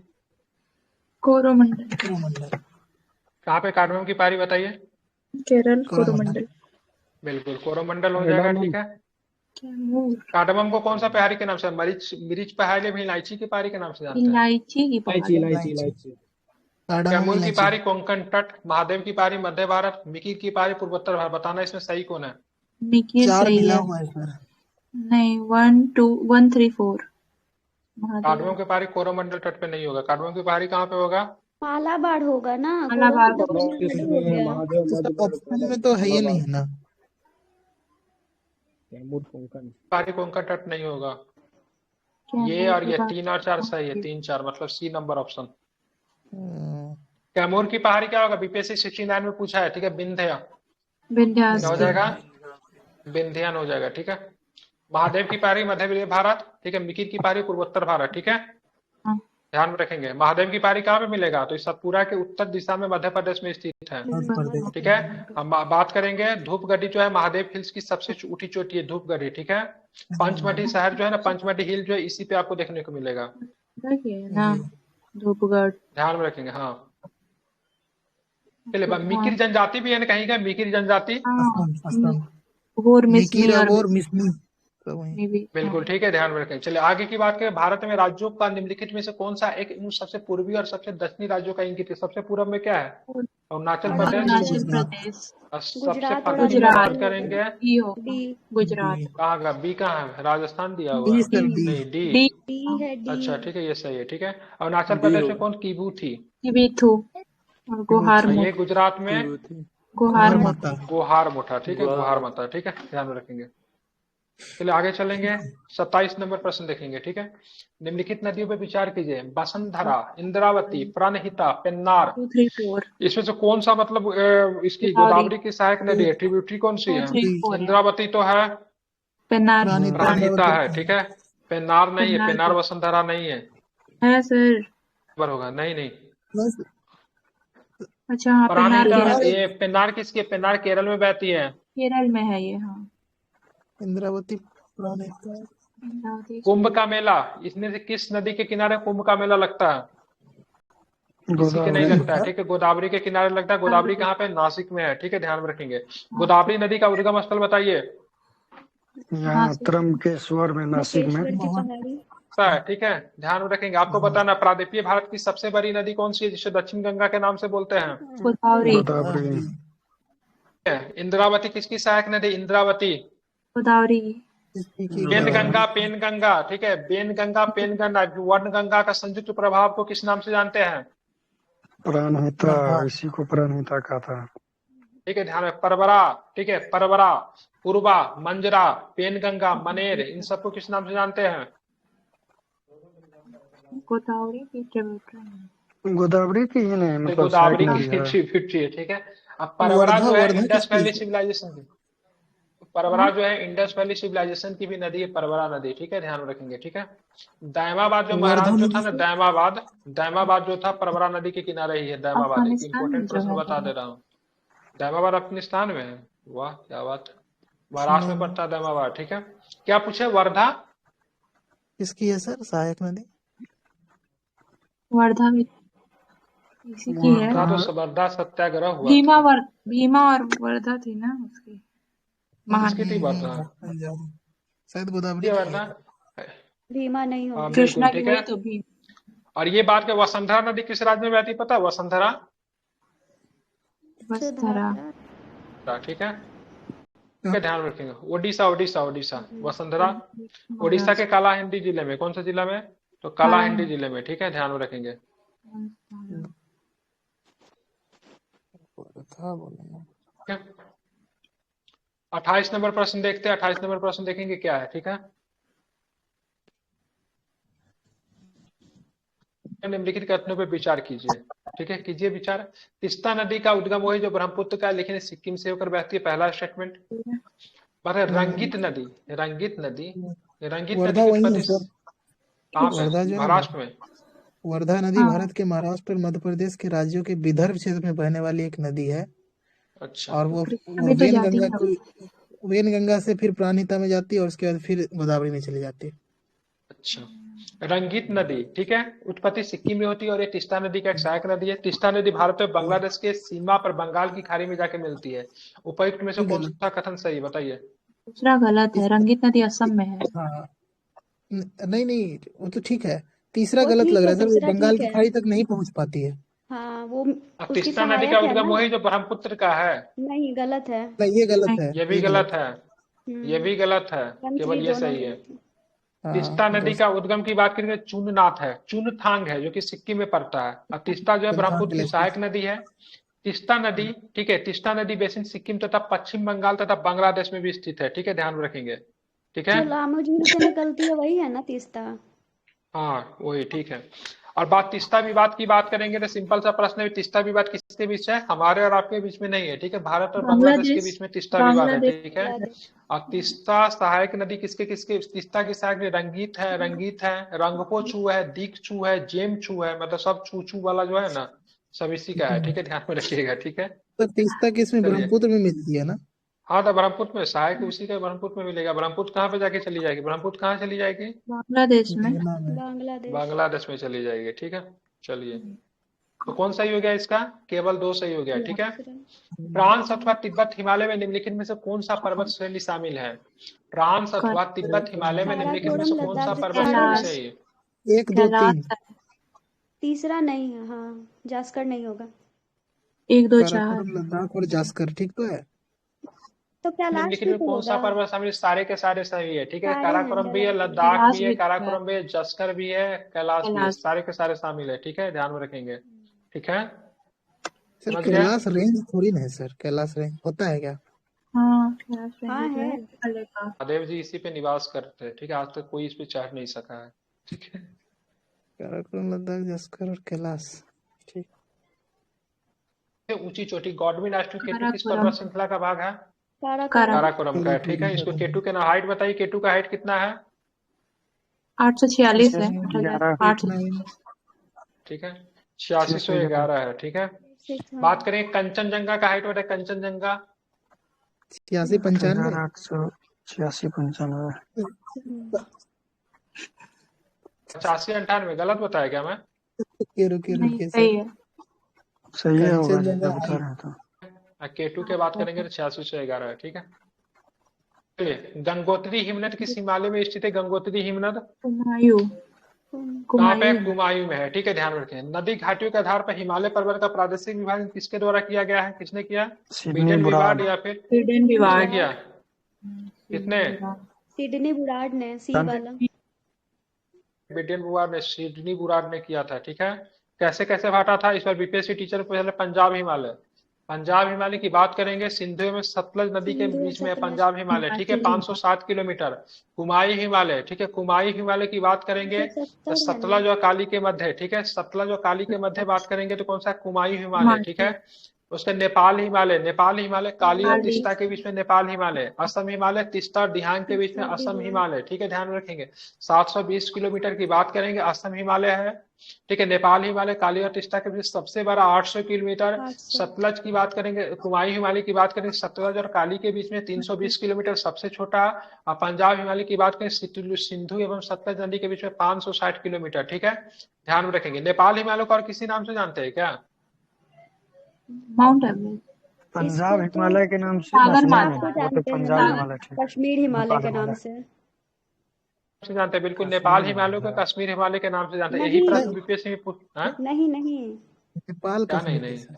कोरोमंडल। कहाँ पे कार्डमम की पहाड़ी बताइए? केरल, कोरोमंडल। बिल्कुल, कोरोमंडल हो जाएगा। ठीक है, कार्डमम को कौन सा पहाड़ी के नाम से? मिरिच पहाड़ी भी इलायची की पहाड़ी के नाम से जानते हैं। इलायची की पहाड़ी। कैमूर की पहाड़ी कोंकण तट, महादेव की पहाड़ी मध्य भारत, मिकिर की पहाड़ी पूर्वोत्तर भारत। बताना इसमें सही कौन है? मिकिर सही है। नहीं, 1 2 1 3 4। कार्डमम की पहाड़ी कोरोमंडल तट पे नहीं होगा। कार्डमम की पहाड़ी कहाँ पे होगा? मालाबार होगा ना। मालाबार में तो है ही नहीं है ना। पहाड़ी कोंकण तट नहीं होगा। ये और ये 3 और 4 सही है। 3 4 मतलब सी नंबर ऑप्शन। कैमूर की पहाड़ी क्या होगा? बीपीएससी 69 में पूछा है। ठीक है, विंध्याचल हो जाएगा, विंध्यान हो जाएगा। ठीक है, महादेव की पहाड़ी मध्य भारत, ठीक है, मिकिर की पहाड़ी पूर्वोत्तर भारत। ठीक है, ध्यान में रखेंगे। महादेव की पारी कहाँ पे मिलेगा? तो इस सतपुरा के उत्तर दिशा में मध्य प्रदेश में स्थित है। मध्य प्रदेश। ठीक है, हम बात करेंगे धूपगढ़ी जो है महादेव हिल्स की सबसे ऊंची चोटी है धूपगढ़ी। ठीक है, पंचमढ़ी शहर जो है ना, पंचमढ़ी हिल जो है इसी पे आपको देखने को मिलेगा। देखिए ना धूपगढ़। ध्यान में रखेंगे। हाँ, चलिए मिकिर जनजाति भी है ना कहीं का, मिकिर जनजाति। और मिकिर और मिसमी तो वही। बिल्कुल ठीक है, ध्यान में रखें। चलिए आगे की बात करें। भारत में राज्यों का निम्नलिखित में से कौन सा एक इन सबसे पूर्वी और सबसे दक्षिणी राज्यों का इंगित है? सबसे पूर्व में क्या है? अरुणाचल प्रदेश। और सबसे गुजरात और पश्चिम में बात करेंगे गुजरात। कहाँ का? बी कहाँ है? राजस्थान दिया हुआ डी है। Sir D. नहीं, डी। डी है, डी। अच्छा ठीक है, ये सही है। ठीक है, अरुणाचल प्रदेश में कौन? किबू थी। किबिथु और गोहार ये गुजरात में गोहार माता। गोहार मोटा। ठीक है, गोहार माता। ठीक है, ध्यान में रखेंगे। चलिए आगे चलेंगे। 27 नंबर प्रश्न देखेंगे। ठीक है, निम्नलिखित नदियों पर विचार कीजिए। वसुंधरा, इंद्रावती, प्राणहिता, पेन्नार। 2 3 4 इसमें से कौन सा मतलब इसकी गोदावरी की सहायक नदी है? ट्रिब्यूटरी कौन सी है? 2 3 4 इंद्रावती तो है, पेन्नार प्राणहिता है। ठीक है, पेन्नार नहीं है, पेन्नार वसुंधरा नहीं है। है सर। बराबर होगा। नहीं नहीं, अच्छा हाँ, पेन्नार प्राणहिता केरल ये पेन्नार किसकी है? पेन्नार केरल में बहती है। केरल में है ये। हाँ, इंद्रावती प्राणहिता। इंद्रावती। कुंभ का मेला इसमें से किस नदी के किनारे कुंभ का मेला लगता है? किसी के नहीं लगता है। ठीक है, गोदावरी के किनारे लगता है। गोदावरी कहाँ पे? नासिक में है। ठीक है, ध्यान में रखेंगे। गोदावरी नदी का उद्गम स्थल बताइए। यहाँ त्रंबकेश्वर में, नासिक में। मुक्तेश्वर की पहाड़ी। है। ठीक है, ध्यान में रखेंगे। आपको बताना प्रायद्वीपीय भारत की सबसे बड़ी नदी कौन सी है जिसे दक्षिण गंगा के नाम से बोलते हैं? गोदावरी। इंद्रावती किसकी सहायक नदी? इंद्रावती। गोदावरी। पेनगंगा, पेनगंगा। ठीक है, पेनगंगा, पेनगंगा। वर्णगंगा का संयुक्त प्रभाव को किस नाम से जानते हैं? प्राणहिता, इसी को प्राणहिता कहा था। ठीक है, ध्यान में। परवरा। ठीक है, परवरा, पूर्वा, मंजरा, पेनगंगा, मनेर, इन सबको किस नाम से जानते हैं? गोदावरी की ट्रिब्यूटरी। गोदावरी की ही नहीं, मतलब गोदावरी सहायक की नदी है। ट्रिब्यूटरी है। ठीक है, अब परवरा जो है वर्धा इंडस किसकी वैली है? सिविलाइजेशन की। परवरा जो है इंडस वैली सिविलाइजेशन की भी नदी है, परवरा नदी। ठीक है, ध्यान में रखेंगे। ठीक है, दायमाबाद जो महाराष्ट्र जो था ना, दायमाबाद जो था परवरा नदी के किनारे ही है। दायमाबाद एक इंपॉर्टेंट प्रश्न बता दे रहा हूँ। दायमाबाद अफगानिस्तान में है। वाह क्या बात। महाराष्ट्र में पड़ता है दायमाबाद। ठीक है, क्या पूछे? वर्धा किसकी है सर सहायक नदी? वर्धा भी इसी की है। तो वर्धा सत्याग्रह हुआ। भीमा और वर्धा थी ना उसकी। किसकी थी वर्धा? शायद गोदावरी की वर्धा। भीमा नहीं हाँ, होगी। कृष्णा बिल्कुल की ठीक वही है। तो भीम। और ये बात के वसुंधरा नदी किस राज्य में बहती पता है? वसुंधरा। वसुंधरा। ठीक है, ध्यान रखेंगे। ओडिशा, ओडिशा, ओडिशा। वसुंधरा ओडिशा के कालाहांडी जिले में। कौन सा जिला में? तो कालाहांडी जिले में। ठीक है, ध्यान में रखेंगे। 28 नंबर प्रश्न देखते हैं। 28 नंबर प्रश्न देखेंगे क्या है। ठीक है, निम्नलिखित कथनों पर विचार कीजिए। ठीक है, कीजिए विचार। तीस्ता नदी का उद्गम वही जो ब्रह्मपुत्र का, लेकिन सिक्किम से होकर बहती है। पहला स्टेटमेंट। रंगित नदी, रंगित नदी, रंगित नदी वर्धा की वही है उत्पत्ति सर। कहाँ पे? वर्धा जो है महाराष्ट्र में। वर्धा नदी भारत के महाराष्ट्र और मध्य प्रदेश के राज्यों के विदर्भ क्षेत्र में बहने वाली एक नदी है। अच्छा, और वो अभी तो जाती है। वेनगंगा से फिर प्राणहिता में जाती है और उसके बाद फिर गोदावरी में चली जाती है। अच्छा, रंगित नदी। ठीक है, उत्पत्ति सिक्किम में होती है और ये तीस्ता नदी का एक सहायक नदी है। तीस्ता नदी भारत और बांग्लादेश के सीमा पर बंगाल की खाड़ी में जाके मिलती है। उपयुक्त में से कौन सा कथन सही बताइए? दूसरा गलत है। रंगित नदी असम में है। हाँ नहीं वो तो ठीक है। तीसरा वो गलत ठीक लग रहा है, है सर। वो तीसरा बंगाल ठीक की है। खाड़ी तक नहीं पहुंच पाती है। हाँ, वो उसकी तीस्ता नदी सहायक का है उद्गम ना। वही जो ब्रह्मपुत्र का है। नहीं, गलत है। नहीं ये गलत है। ये भी गलत है, ये भी गलत है। केवल ये दोनों सही है। गलत है। तीस्ता नदी का उद्गम की बात करेंगे, चुननाथ है, चुनथांग है जो कि सिक्किम में पड़ता है। और तीस्ता जो है ब्रह्मपुत्र की सहायक नदी है। तीस्ता नदी, ठीक है, तीस्ता नदी बेसिन सिक्किम तथा पश्चिम बंगाल तथा बांग्लादेश में भी स्थित है। ठीक है, ध्यान में रखेंगे। ठीक है, जो लामू झील से निकलती है वही है ना तीस्ता? हाँ वही। ठीक है, और बात तीस्ता विवाद की बात करेंगे तो सिंपल सा प्रश्न है, तीस्ता विवाद किसके बीच है? हमारे और आपके बीच में नहीं है। ठीक है, भारत और बांग्लादेश के बीच में तीस्ता विवाद है। ठीक है, और तीस्ता सहायक नदी किसके किसके, तीस्ता की सहायक नदी रंगीत है, रंगपो छू है, दीक छू है, जेम छू है, मतलब सब छू छू वाला जो है ना, सब इसी का है, ठीक है, ध्यान में रखिएगा, ठीक है। तो तीस्ता किसमें, चलिए, ब्रह्मपुत्र में मिलती है ना? हाँ तो ब्रह्मपुत्र में सहायक उसी का ब्रह्मपुत्र में मिलेगा। ब्रह्मपुत्र कहाँ पे जाके चली जाएगी, ब्रह्मपुत्र कहाँ चली जाएगी, बांग्लादेश में। मेघना में। बांग्लादेश। बांग्लादेश में चली जाएगी, ठीक है। चलिए, तो कौन सही हो गया इसका, केवल 2 सही हो गया, ठीक है। फ्रांस अथवा तिब्बत हिमालय में निम्नलिखित में से कौन सा पर्वत श्रेणी शामिल है, फ्रांस अथवा तिब्बत हिमालय में निम्नलिखित में से कौन सा पर्वत श्रेणी कैलाश। सही है। 1 2 3 कैलाश। तीसरा नहीं है, हाँ जास्कर नहीं होगा। 1 2 4। काराकोरम, लद्दाख और जास्कर, ठीक तो है। तो कैलाश निम्नलिखित भी में तो कौन सा होगा। पर्वत शामिल, सारे के सारे सही है, ठीक है। सारे हैं, काराकोरम भी है, जगह लद्दाख कैलाश भी है, भी तो है। काराकोरम भी है, जस्कर भी है, कैलाश भी है, कैलाश। सारे के सारे शामिल है, ठीक है, ध्यान में रखेंगे, ठीक है। सर समझ गए, कैलाश रेंज थोड़ी ना है सर, कैलाश रेंज होता है क्या? हाँ कैलाश हाँ रेंज जो है। है हिमालय का। महादेव जी इसी पे निवास करते हैं, ठीक है, आज तक कोई इस पे चढ़ नहीं सका है, ठीक है। काराकोरम, लद्दाख, जास्कर और कैलाश, ठीक। ऊंची चोटी गॉडविन आस्टू केटू किस काराकोरम। पर्वत श्रृंखला का भाग है, काराकोरम। काराकोरम का है, ठीक है। इसको केटू के ना हाइट बताइए, केटू का हाइट कितना है, 846 है, 11 8 ठीक है, 8611 है, ठीक है। बात करें कंचनजंगा का हाइट बताए, कंचनजंगा 86 95। 8,886 95। 85 98 गलत बताया क्या मैं, रुकिए नहीं रुकिए सही सर, है। सही है, होगा कंचनजंगा जब बता रहे हैं तो। केटू के बात करेंगे तो 8611 है, ठीक है। चलिए, गंगोत्री हिमनद किस हिमालय में स्थित है, गंगोत्री हिमनद कुमायूं। कहाँ पे है, कुमायूं। कुमायूं में है, ठीक है, ध्यान रखें। नदी घाटियों के आधार पर हिमालय पर्वत का प्रादेशिक विभाजन किसके द्वारा किया गया है, किसने किया, सिडनी बीटन विवाड बुराड। या फिर स्वीडन किसने विवाद। किया, कितने, सिडनी बुराड ने, सी सन- वाला। बीटन विवाड ने, सिडनी बुराड ने किया था, ठीक है। कैसे कैसे बांटा था, इस बार बीपीएससी टीचर पहले पंजाब हिमालय, पंजाब हिमालय की बात करेंगे, सिंधु में सतलज नदी के सिंधु बीच में है सतलज। पंजाब हिमालय, ठीक है, 560 किलोमीटर। कुमाई हिमालय, ठीक है, कुमाई हिमालय की बात करेंगे तो 170 है ना। सतलज और काली के मध्य है, ठीक है, सतलज और काली के मध्य बात करेंगे तो कौन सा है, कुमाई हिमालय, ठीक है। उसके नेपाल हिमालय, नेपाल हिमालय काली और नेपाली। तीस्ता के बीच में नेपाल हिमालय, असम हिमालय तीस्ता और दिहांग के बीच में असम हिमालय, ठीक है, ध्यान में रखेंगे। 720 किलोमीटर की बात करेंगे, असम हिमालय है, ठीक है। नेपाल हिमालय काली और तीस्ता के बीच सबसे बड़ा 800 किलोमीटर। 800। सतलज की बात करेंगे, कुमाई हिमालय की बात करेंगे, सतलज और काली के बीच में 320 किलोमीटर सबसे छोटा। और पंजाब हिमालय की बात करें, सिंधु एवं सतलज नदी के बीच में 560 किलोमीटर, ठीक है, ध्यान में रखेंगे। नेपाल हिमालय को और किसी नाम से जानते हैं क्या, माउंट एवरेस्ट। पंजाब इसको तो हिमालय के नाम से, सागर नहीं मालवा। नहीं, को वो तो जानते हैं पंजाब ना, हिमालय, ठीक। कश्मीर हिमालय के नाम से। से जानते हैं, बिल्कुल, नेपाल हिमालय को कश्मीर हिमालय के नाम से जानते हैं, यही नहीं। प्रश्न बीपीएससी में हाँ? नहीं नहीं, नेपाल क्या नहीं कश्मीर नहीं, कैसा?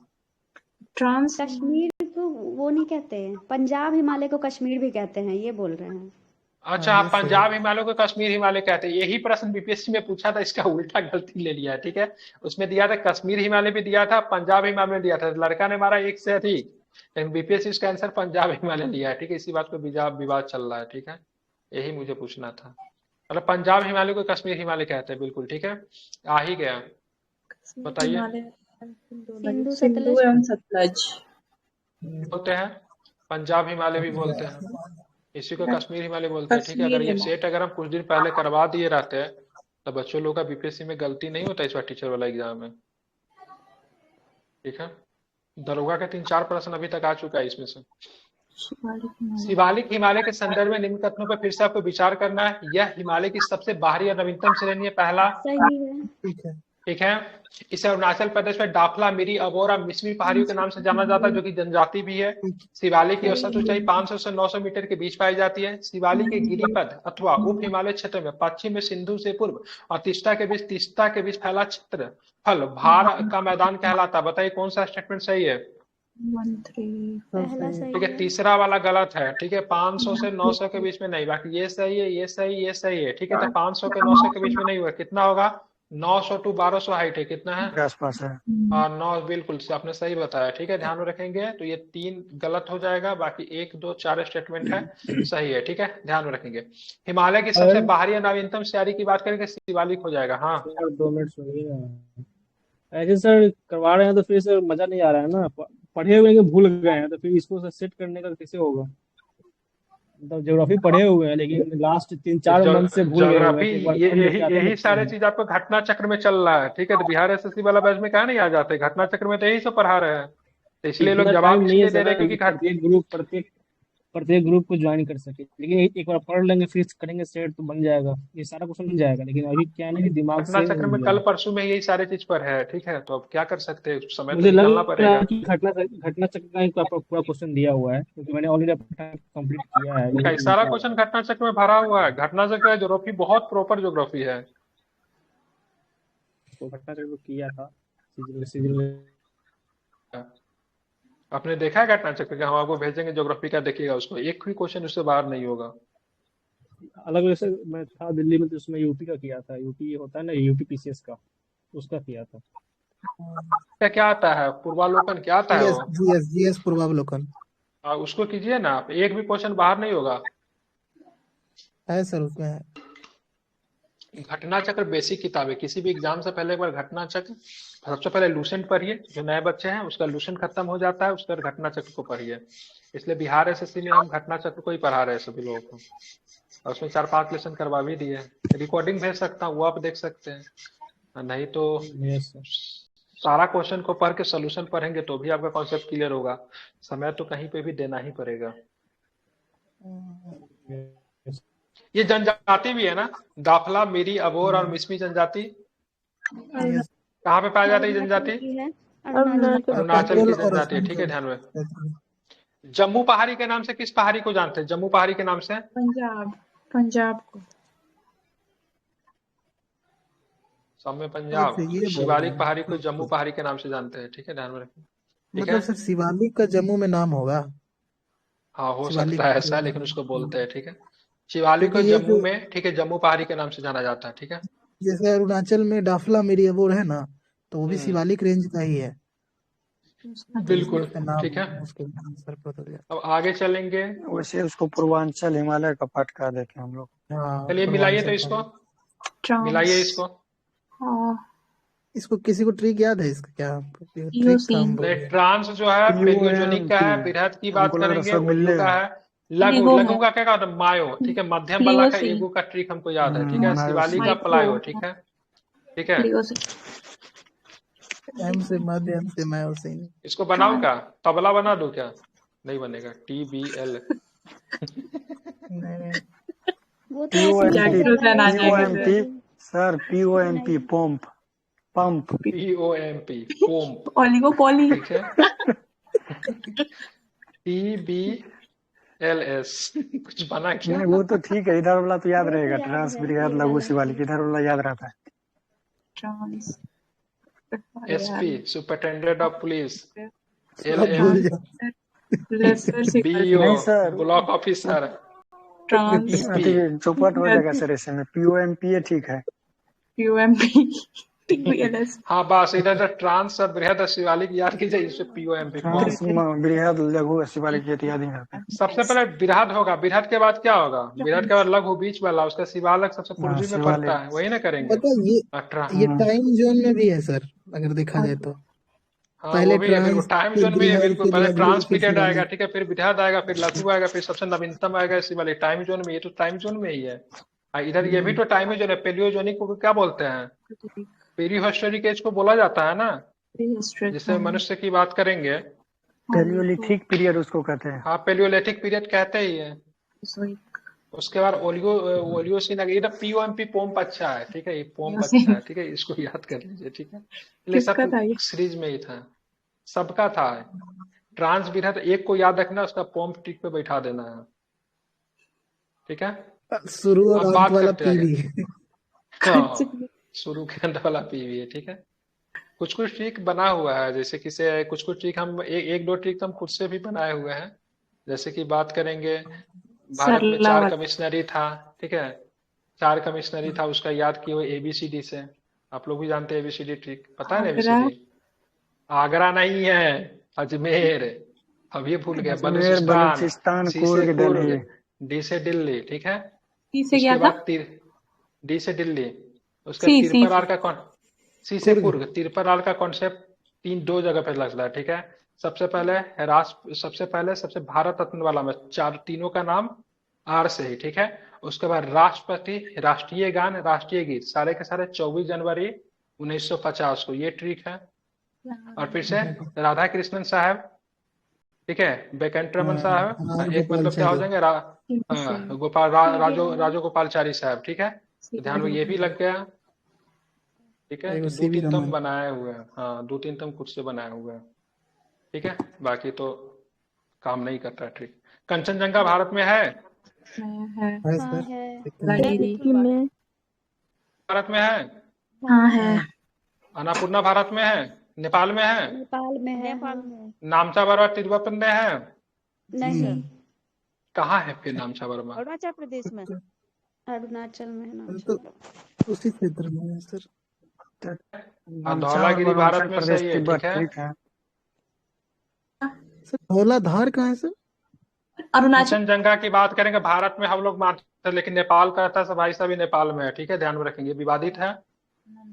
ट्रांस कश्मीर को वो नहीं कहते हैं, पंजाब हिमालय को कश्मीर भी कहते हैं, ये बोल रहे हैं। अच्छा, हाँ, आप ये सही पंजाब है। हिमालय को कश्मीर हिमालय कहते हैं, यही प्रश्न बीपीएससी में पूछा था, इसका उल्टा गलती ले लिया है, ठीक है। उसमें दिया था कश्मीर हिमालय भी दिया था, पंजाब हिमालय में दिया था, लड़का ने मारा एक से अधिक, लेकिन बीपीएससी इसका आंसर पंजाब हिमालय दिया है, ठीक है। इसी बात को विवाद चल रहा है, ठीक है, यही मुझे पूछना था। मतलब पंजाब हिमालय को कश्मीर हिमालय कहते हैं, बिल्कुल, ठीक है, आ ही गया, बताइए। सिंधु सिंधु एवं सतलज। बोलते हैं पंजाब हिमालय भी बोलते हैं, इसी को कश्मीर हिमालय बोलते हैं, ठीक है। अगर ये सेट अगर हम कुछ दिन पहले करवा दिए रहते हैं तो बच्चों लोग का बीपीएससी में गलती नहीं होता इस बार टीचर वाला एग्जाम में, ठीक है। दरोगा के 3-4 प्रश्न अभी तक आ चुका है इसमें से। शिवालिक हिमालय के संदर्भ में निम्न कथनों पर फिर से आपको विचार करना है। यह हिमालय की सबसे बाहरी और नवीनतम श्रेणी है, पहला, सही है। ठीक है। ठीक है। इसे अरुणाचल प्रदेश में डाफला, मिरी, अबोरा, मिसमी पहाड़ियों के नाम से जाना जाता है, जो कि जनजाति भी है। शिवालिक की औसत ऊंचाई 500 से 900 मीटर के बीच पाई जाती है। शिवालिक के गिरिपथ अथवा उप हिमालय क्षेत्र में पश्चिम में सिंधु से पूर्व और तीस्ता के बीच फैला क्षेत्र फल भार का मैदान कहलाता है। बताइए कौन सा स्टेटमेंट सही है? पहला सही ठीक है, है। तीसरा वाला गलत है, ठीक है। 500 से 900 के बीच में नहीं, बाकी ये सही है, ये सही, ये सही है, ठीक है। तो 500 के 900 के बीच में नहीं हुआ, कितना होगा? 900 टू 1200 हाइट है, कितना है? के आसपास है। हाँ 9, बिल्कुल आपने सही बताया, ठीक है। ध्यान में रखेंगे तो ये 3 गलत हो जाएगा, बाकी 1 2 4 स्टेटमेंट है सही है, ठीक है। ध्यान में रखेंगे। हिमालय की सबसे बाहरी और नवीनतम श्रेणी की बात करेंगे, शिवालिक हो जाएगा। हाँ सर 2 मिनट सुनिए ना, ऐसे सर करवा रहे हैं तो फिर सर मजा नहीं आ रहा है ना, पढ़े हुए हैं कि भूल गए हैं, तो फिर इसको सेट करने का कैसे होगा? मतलब ज्योग्राफी पढ़े हुए हैं लेकिन लास्ट 3-4 मंथ से भूल गए हुए ज्योग्राफी, हैं कि एक बार ये पढ़ यही लेते आते यही लिखते सारे हैं। चीज आपको घटना चक्र में चल रहा है, ठीक है। तो बिहार एसएससी वाला बैच में कहा नहीं आ जाते, घटना चक्र में तो यही सब पढ़ा रहे हैं। तो इसलिए लोग इतना जवाब टाइम नहीं है इसलिए दे सर रहे हैं कि क्योंकि प्रत्येक ग्रुप को ज्वाइन कर सके, लेकिन एक बार पढ़ लेंगे फिर करेंगे सेट तो बन जाएगा, ये सारा क्वेश्चन बन जाएगा, लेकिन अभी क्या है ना कि दिमाग घटना से चक्र उड़ में गया कल है। परसों में यही सारे चीज पर है, ठीक है। तो अब क्या कर सकते हैं, समय तो मुझे लग निकालना रहा पड़ेगा। है कि घटना चक्र का ही पूरा क्वेश्चन दिया हुआ है, क्योंकि मैंने ऑलरेडी अपना कंप्लीट किया है, यही कई तो सारा बचा हुआ क्वेश्चन घटना चक्र में भरा हुआ है। घटना चक्र ज्योग्राफी बहुत प्रॉपर ज्योग्राफी है। है। तो घटना चक्र किया था सिविल आपने देखा है घटना चक्र का? हम आपको भेजेंगे ज्योग्राफी का, देखिएगा उसको, एक भी क्वेश्चन उससे बाहर नहीं होगा। अलग अलग से। मैं था दिल्ली में तो उसमें यूपी का किया था, यूपी होता है ना यूपी पीसीएस का, उसका किया था। क्या क्या आता है, पूर्वालोकन क्या आता है जीएस वो? जीएस जीएस पूर्वावलोकन उसको कीजिए ना आप, एक भी क्वेश्चन बाहर नहीं होगा। है सर, उसमें है। घटना चक्र बेसिक किताब है, किसी भी एग्जाम से पहले एक बार घटना चक्र सबसे पहले लूसेंट पढ़िए, जो नए बच्चे हैं उसका लूसेंट खत्म हो जाता है, उसके बाद घटना चक्र को पढ़िए। इसलिए बिहार एसएससी में हम घटना चक्र को ही पढ़ा रहे हैं सभी लोगों को, और उसमें 4-5 लेसन करवा भी दिए। रिकॉर्डिंग भेज सकता हूँ, वो आप देख सकते हैं। नहीं तो यस सर। सारा क्वेश्चन को पढ़ के सोल्यूशन पढ़ेंगे तो भी आपका कॉन्सेप्ट क्लियर होगा। समय तो कहीं पे भी देना ही पड़ेगा। यस। ये जनजाति भी है ना, दाफला, मिरी, अबोर और मिसमी जनजाति यस। कहाँ पे पाया जाता है ये अरुणाचल जनजाति? की है, अरुणाचल अरुणाचल की पेट्रोल और जनजाति है, असम ठीक है, ध्यान में। क्षेत्र। जम्मू पहाड़ी के नाम से किस पहाड़ी को जानते हैं? जम्मू पहाड़ी के नाम से पंजाब, पंजाब को। सब में अच्छा, पंजाब। ये बोल रहे शिवालिक हैं। पहाड़ी को जम्मू पहाड़ी के नाम से जानते हैं, ठीक है, ध्यान में रखें। ठीक मतलब है, सर शिवालिक का जम्मू में नाम होगा। हाँ हो शिवालिक सकता है ऐसा, लेकिन जो- उसको बोलते हैं, ठीक है। शिवालिक क्योंकि को ये जम्मू जो में, ठीक है, जम्मू पहाड़ी के नाम से जाना जाता है, ठीक है। जैसे अरुणाचल में डाफला मेरी अबोर है ना, तो वो भी हम्म, शिवालिक रेंज का ही है। तो इसलिए बिल्कुल, उसका नाम ठीक है। उसके सर पर बदल गया। अब आगे चलेंगे। वैसे उसको पूर्वांचल हिमालय का पाठ कहा देते हैं हम लोग। हाँ, चलिए मिलाइए तो पूर्वांचल इसको, का। मिलाइए ट्रांस, इसको। इसको किसी को ट्रिक याद है इसका क्या? ट्रिक का ईओसी, हम बोल नहीं, रहे हैं। ट्रांस जो है पेलियोजोनिक का POMP है, बृहद की बात हमको लग रहा करेंगे, सब ओलियो मिलने का हैं। है, लघु, लिगो लघु है, का क्या कहते हैं, मायो, ठीक है, मध्यम वाला का लिगोसी, एगो का ट्रिक हमको याद है, ठीक है, शिवाली का माइक्रो, प्लायो, ठीक है, ठीक है। लिगोसी, एम से मध्य, एम से मैं और सिंह। इसको बनाऊं क्या, तबला बना दूं क्या? नहीं बनेगा, TBL। नहीं, वो तो ऐसे ही POMP चलेगा, जाना ऐसे जाएगा ही सर। POMP चलेगा। Sir POMP pump pump POMP pomp, oligopoly, ठीक है। TBLS कुछ बना क्या? नहीं वो तो ठीक है, इधर वाला तो याद वो तो रहेगा, याद ट्रांस है, बृहद ये लघु वाला शिवालिक, इधर वाला याद रहता है। ट्रांस, अरे यार, SP सुपरिटेंडेंट ऑफ पुलिस, सब LM भूल जाओ। लेसर सिकल, BO नहीं sir, block officer, trans, EP अति चौपट हो जाएगा सर, ऐसे में POMP ये ठीक है। यूएमपी, TBLS, हाँ बस इधर से ट्रांस और बृहद और शिवालिक याद कीजिए, इससे POMP ट्रांस पोम्प। बृहद लघु शिवालिक ये तो याद ही रहता है। सबसे पहले बृहद होगा, बृहद के बाद क्या होगा? बृहद के बाद लघु बीच वाला, उसका शिवालक सबसे हाँ पूर्वी में पड़ता शिवालिक। है, वही ना करेंगे। पता है, ये हाँ टाइम जोन में भी है सर, अगर देखा जाए तो। हाँ वो पहले भी है, बिल्कुल ट्रांस, टाइम फिर जोन भी है, बृहद, बिल्कुल। फिर पहले लघु, ट्रांस फिर पीरियड आएगा, शिवालिक। ठीक है, फिर बृहद आएगा, फिर लघु आएगा, फिर सबसे नवीनतम आएगा शिवालिक। टाइम जोन में, ये तो टाइम जोन में ही है। इधर ये भी तो टाइम ही जोन है। पेलियोजोनिक को क्या बोलते हैं? पेरिहिस्टोरिक एज को बोला जाता है ना, जिससे मनुष्य की बात करेंगे। पैलियोलिथिक पीरियड उसको कहते हैं। हाँ पेलियोलिथिक पीरियड कहते ही है। उसके बाद ओलियोसिन आ गया। ये तो POMP पोम्प अच्छा है, ठीक है, ये पोम्प अच्छा है, ठीक है, इसको याद कर लीजिए, ठीक है। ये सब किसका था ये? सीरीज में ही था, सबका था। ट्रांस बृहद एक को याद रखना, उसका पोम्प टिक पे बैठा देना है, ठीक है। शुरू और अब अंत बात वाला करते हैं पी आगे। भी। हाँ, शुरू के अंत वाला PV है, ठीक है। कुछ कुछ ट्रिक बना हुआ है, जैसे कि से कुछ कुछ ट्रिक हम एक दो ट्रिक हम खुद से भी बनाए हुए हैं। जैसे कि बात करेंगे, भारत में सरला 4 वाला। कमिश्नरी था, ठीक है, 4 कमिश्नरी था, उसका याद किए हुए ABCD से। आप लोग भी जानते हैं ABCD ट्रिक, पता है ना आगरा, ABCD? आगरा नहीं है, अजमेर। अब ये भूल गए। अजमेर, बलूचिस्तान, बलूचिस्तान, C से कुर्ग, कुर्ग, दिल्ली। D से दिल्ली, ठीक है। सी से उसके क्या था? बाद D से दिल्ली। उसका सी तिरपरार का कौन, C से कुर्ग। कुर्ग। तिरपरार का कॉन्सेप्ट दो जगह पे लगता है, ठीक है। सबसे पहले सबसे भारत रत्न वाला में, तीनों का नाम आर से ही, ठीक है। उसके बाद राष्ट्रपति, राष्ट्रीय गान, राष्ट्रीय गीत, सारे के सारे 24 जनवरी 1950 को, ये ट्रिक है। और फिर से राधा कृष्णन साहब, ठीक है, बेकंट रमन साहब, एक मतलब क्या हो जाएंगे गोपाल राजो गोपालचारी साहब, ठीक है। तो ध्यान में ये भी लग गया, ठीक है। तो दो तीन तम बनाए हुए हैं, हाँ 2-3 तम खुद से बनाए हुए हैं, ठीक है। बाकी तो काम नहीं करता ट्रिक। कंचनजंगा भारत में है? हाँ है। भारत में है? हाँ है। अन्नपूर्णा भारत में है? नेपाल में है? नेपाल में है। नेपाल हाँ। में नामचा बरवा तिरुपति में है? नहीं, कहाँ है फिर नामचा बर्मा? अरुणाचल प्रदेश में। अरुणाचल में है नाम। तो उसी क्षेत्र में है सर। और धौलागिरी भारत में सही है, ठीक है। सर धौलाधार कहाँ है सर? अरुणाचल। कंचनजंगा की बात करेंगे भारत में हम लोग मानते हैं, लेकिन नेपाल का था सब भाई साहब नेपाल में है, ठीक है, ध्यान में रखेंगे, विवादित है।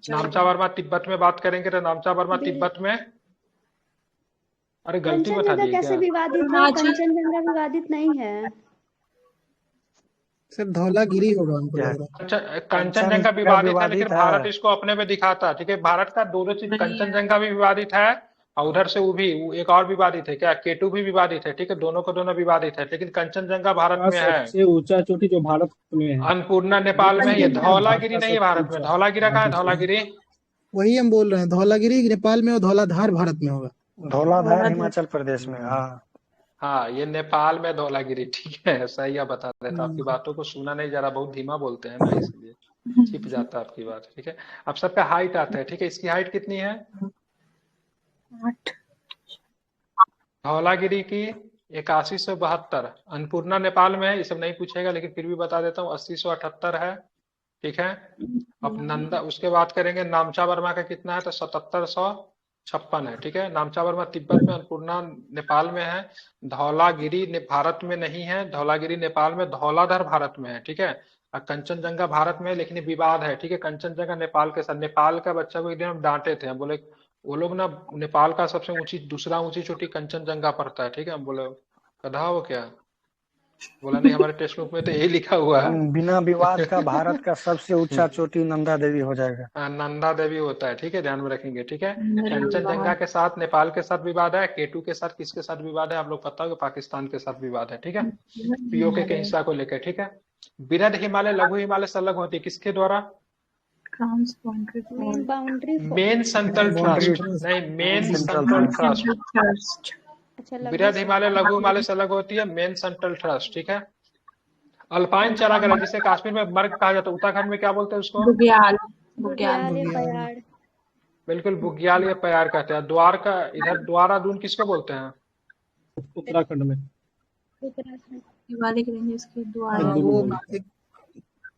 नामचा वर्मा तिब्बत में बात करेंगे तो नामचा वर्मा तिब्बत में, अरे गलती बता कंचनजंगा दी कैसे क्या? विवादित है? कंचनजंगा विवादित नहीं है सर धौलागिरी होगा हमको लग रहा है। कंचनजंगा विवादित है, लेकिन भारत इसको अपने में दिखाता है, ठीक है। भारत का दोनों चीज, कंचनजंगा भी विवादित है और उधर से वो भी एक और विवादित है, क्या केटू भी विवादित है, ठीक है। दोनों को दोनों विवादित है, लेकिन कंचनजंगा भारत में है। सबसे ऊंचा चोटी जो भारत में है, अन्नपूर्णा नेपाल में, ये धौलागिरी नहीं है भारत में। धौलागिरा कहाँ है? धौलागिरी वही हम बोल रहे हैं, धौलागिरी नेपाल में और धौलाधार भारत में होगा। धौलाधार हिमाचल प्रदेश में, हाँ। हाँ, ये नेपाल में धौलागिरी, ठीक है, सही आप बता रहे थे। आपकी बातों को सुना नहीं जा रहा, बहुत धीमा बोलते हैं ना, इसलिए छिप जाता है आपकी बात, ठीक है। अब सबका हाइट आता है, ठीक है। इसकी हाइट कितनी है? 8। धौलागिरी की 8172। अन्नपूर्णा नेपाल में है, ये सब नहीं पूछेगा, लेकिन फिर भी बता देता हूँ, 8078 है, ठीक है। अब नंदा, उसके बात करेंगे नामचा वर्मा का कितना है, तो 7756 है, ठीक है। नामचा वर्मा तिब्बत में, अन्नपूर्णा नेपाल में है, धौलागिरी भारत में नहीं है, धौलागिरी नेपाल में, धौलाधर भारत में है, ठीक है। और कंचनजंगा भारत में है, लेकिन ये विवाद है, ठीक है। कंचनजंगा नेपाल के साथ, नेपाल का बच्चा को एक दिन हम डांटे थे, हम बोले वो लोग ना नेपाल का सबसे ऊंची, दूसरा ऊंची चोटी कंचनजंगा पड़ता है, ठीक है। हम बोले गधा हो क्या? बोला नहीं, हमारे टेक्स्ट बुक में तो यही लिखा हुआ है। बिना विवाद का भारत का सबसे ऊंचा चोटी नंदा देवी हो जाएगा। नंदा देवी होता है, ठीक है, ध्यान में रखेंगे, ठीक है। कंचनजंगा के साथ नेपाल के साथ विवाद है, केटू के साथ किसके साथ विवाद है आप लोग पता होगा, पाकिस्तान के साथ विवाद है, ठीक है, पीओके के हिस्सा को लेकर, ठीक है। बृहद हिमालय लघु हिमालय से अलग होती है किसके द्वारा? Main boundary main central trust, नहीं मेन सेंट्रल ट्रस्ट। अच्छा, बृहद हिमालय लघु हिमालय से अलग होती है मेन सेंट्रल ट्रस्ट, ठीक है। अल्पाइन चरागाह, जिसे कश्मीर में मर्ग कहा जाता है, उत्तराखंड में क्या बोलते हैं उसको? बुग्याल। बुग्याल या पयाड़। बिल्कुल, बुग्याल या पयार कहते हैं। द्वारका, इधर द्वारादून किसको बोलते हैं? उत्तराखंड में। उत्तराखंड। हिमालय के रेंजेस के द्वार। वो एक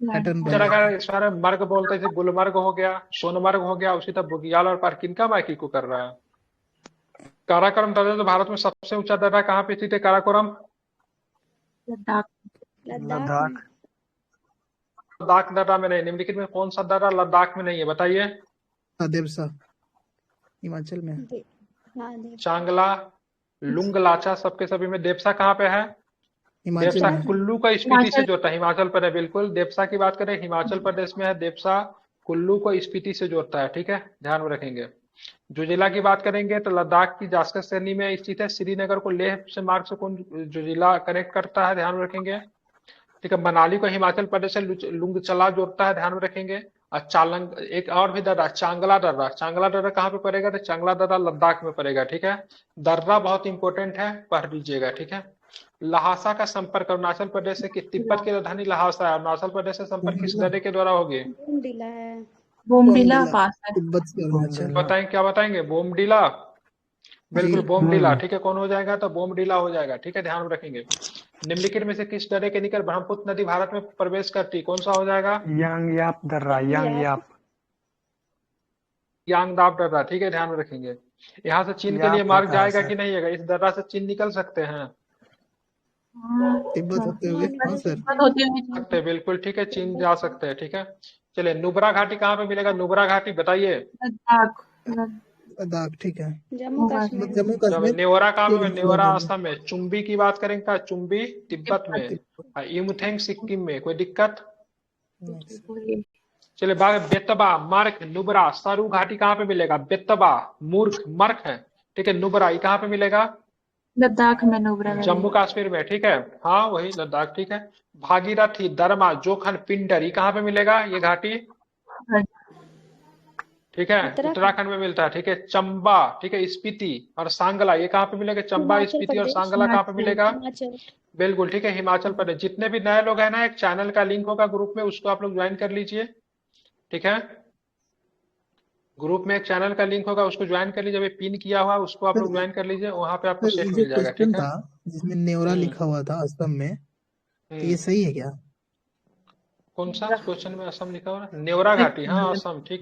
पैटर्न बना। चरागाह इस बारे में मर्ग बोलते थे, गुलमर्ग हो गया, सोनमर्ग हो गया, उसी तरह बुग्याल और पार किनका माइकी को कर रहा है। काराकोरम दर्रा, तो भारत में सबसे ऊंचा दर्रा कहाँ पे स्थित है? काराकोरम लद्दाख। लद्दाख। लद्दाख दर्रा में नहीं। निम्नलिखित में कौन सा दर्रा लद्दाख में नहीं है, बताइए? देवसा हिमाचल में। हाँ, चांगला, लुंगलाचा, सबके सभी में। देवसा कहाँ पे है? देवसा कुल्लू का स्पीति से जोड़ता है, हिमाचल पर है, बिल्कुल। देवसा की बात करें, हिमाचल प्रदेश में है देवसा, कुल्लू को स्पीति से जोड़ता है, ठीक है, ध्यान में रखेंगे। जोजिला की बात करेंगे तो लद्दाख की जास्कर श्रेणी में स्थित है। श्रीनगर को लेह से मार्ग से कौन जोजिला कनेक्ट करता है, ध्यान में रखेंगे, ठीक है। मनाली को हिमाचल प्रदेश से लुंगचला जोड़ता है, ध्यान में रखेंगे। और चालंग, एक और भी दर्रा, चांगला दर्रा। चांगला दर्रा कहाँ पे पड़ेगा? तो चांगला दर्रा लद्दाख में पड़ेगा, ठीक है। दर्रा बहुत इंपॉर्टेंट है, पढ़ लीजिएगा, ठीक है। लहासा का संपर्क अरुणाचल प्रदेश से, तिब्बत की राजधानी लहासा है, अरुणाचल प्रदेश से संपर्क किस दर्रे के द्वारा होगी? बोमडिला है। बोमडिला पास है। तिब्बत से अरुणाचल। बताएं, क्या बताएंगे? बोमडिला, बिल्कुल बोमडिला, ठीक है। कौन हो जाएगा? तो बोमडिला हो जाएगा, ठीक है, ध्यान में रखेंगे। निम्नलिखित में से किस दर्रे के निकट ब्रह्मपुत्र नदी भारत में प्रवेश करती, कौन सा हो जाएगा? यांगयाप दर्रा, यांगयाप। यांगदाब दर्रा, ठीक है, ध्यान में रखेंगे। यहाँ से चीन के लिए मार्ग जाएगा कि नहीं है? इस दर्रा से चीन निकल सकते हैं? तिब्बत होते हुए, हाँ सर। सकते, बिल्कुल, ठीक है, चीन जा सकते हैं, ठीक है। चलिए, नुब्रा घाटी कहाँ पे मिलेगा? नुब्रा घाटी बताइए। लद्दाख। लद्दाख, ठीक है। जम्मू कश्मीर। जम्मू जब कश्मीर नेवरा कहाँ ये पे, लिखा नेवरा हुआ है। असम में, चुम्बी की बात करेंगे का चुम्बी तिब्बत में, और इमुथेंग सिक्किम में, कोई दिक्कत? चलिए बात, बेतबा, मर्क, नुब्रा, सरू घाटी कहाँ पे मिलेगा? बेतबा, मूर्ख, मर्क है, ठीक है। नुब्रा ये कहाँ पे मिलेगा? लद्दाख में नुब्रा वैली। जम्मू कश्मीर में, ठीक है। हाँ वही लद्दाख, ठीक है। भागीरथी, दरमा, जोखन, पिंडर ये कहाँ पे मिलेगा ये घाटी? ठीक है, उत्तराखंड में मिलता है, ठीक है। चंबा, ठीक है, स्पीति और सांगला ये कहाँ पे मिलेगा? चंबा, हिमाचल स्पीति और प्रदेश। सांगला कहाँ पे मिलेगा? हिमाचल। बिल्कुल, ठीक है, हिमाचल प्रदेश। जितने भी नए लोग हैं ना, एक चैनल का लिंक होगा ग्रुप में, उसको आप लोग ज्वाइन कर लीजिए, ठीक है। ग्रुप में एक चैनल का लिंक होगा, उसको ज्वाइन कर लीजिए, अभी पिन किया हुआ है, उसको आप लोग ज्वाइन कर लीजिए, वहां पे आपको सर ये सेट जो मिल जाएगा, क्वेश्चन ठीक है। था जिसमें नेवरा लिखा हुआ था असम में, तो ये सही है क्या? कौन सा क्वेश्चन में असम लिखा हुआ है? नेवरा घाटी, हाँ असम, ठीक,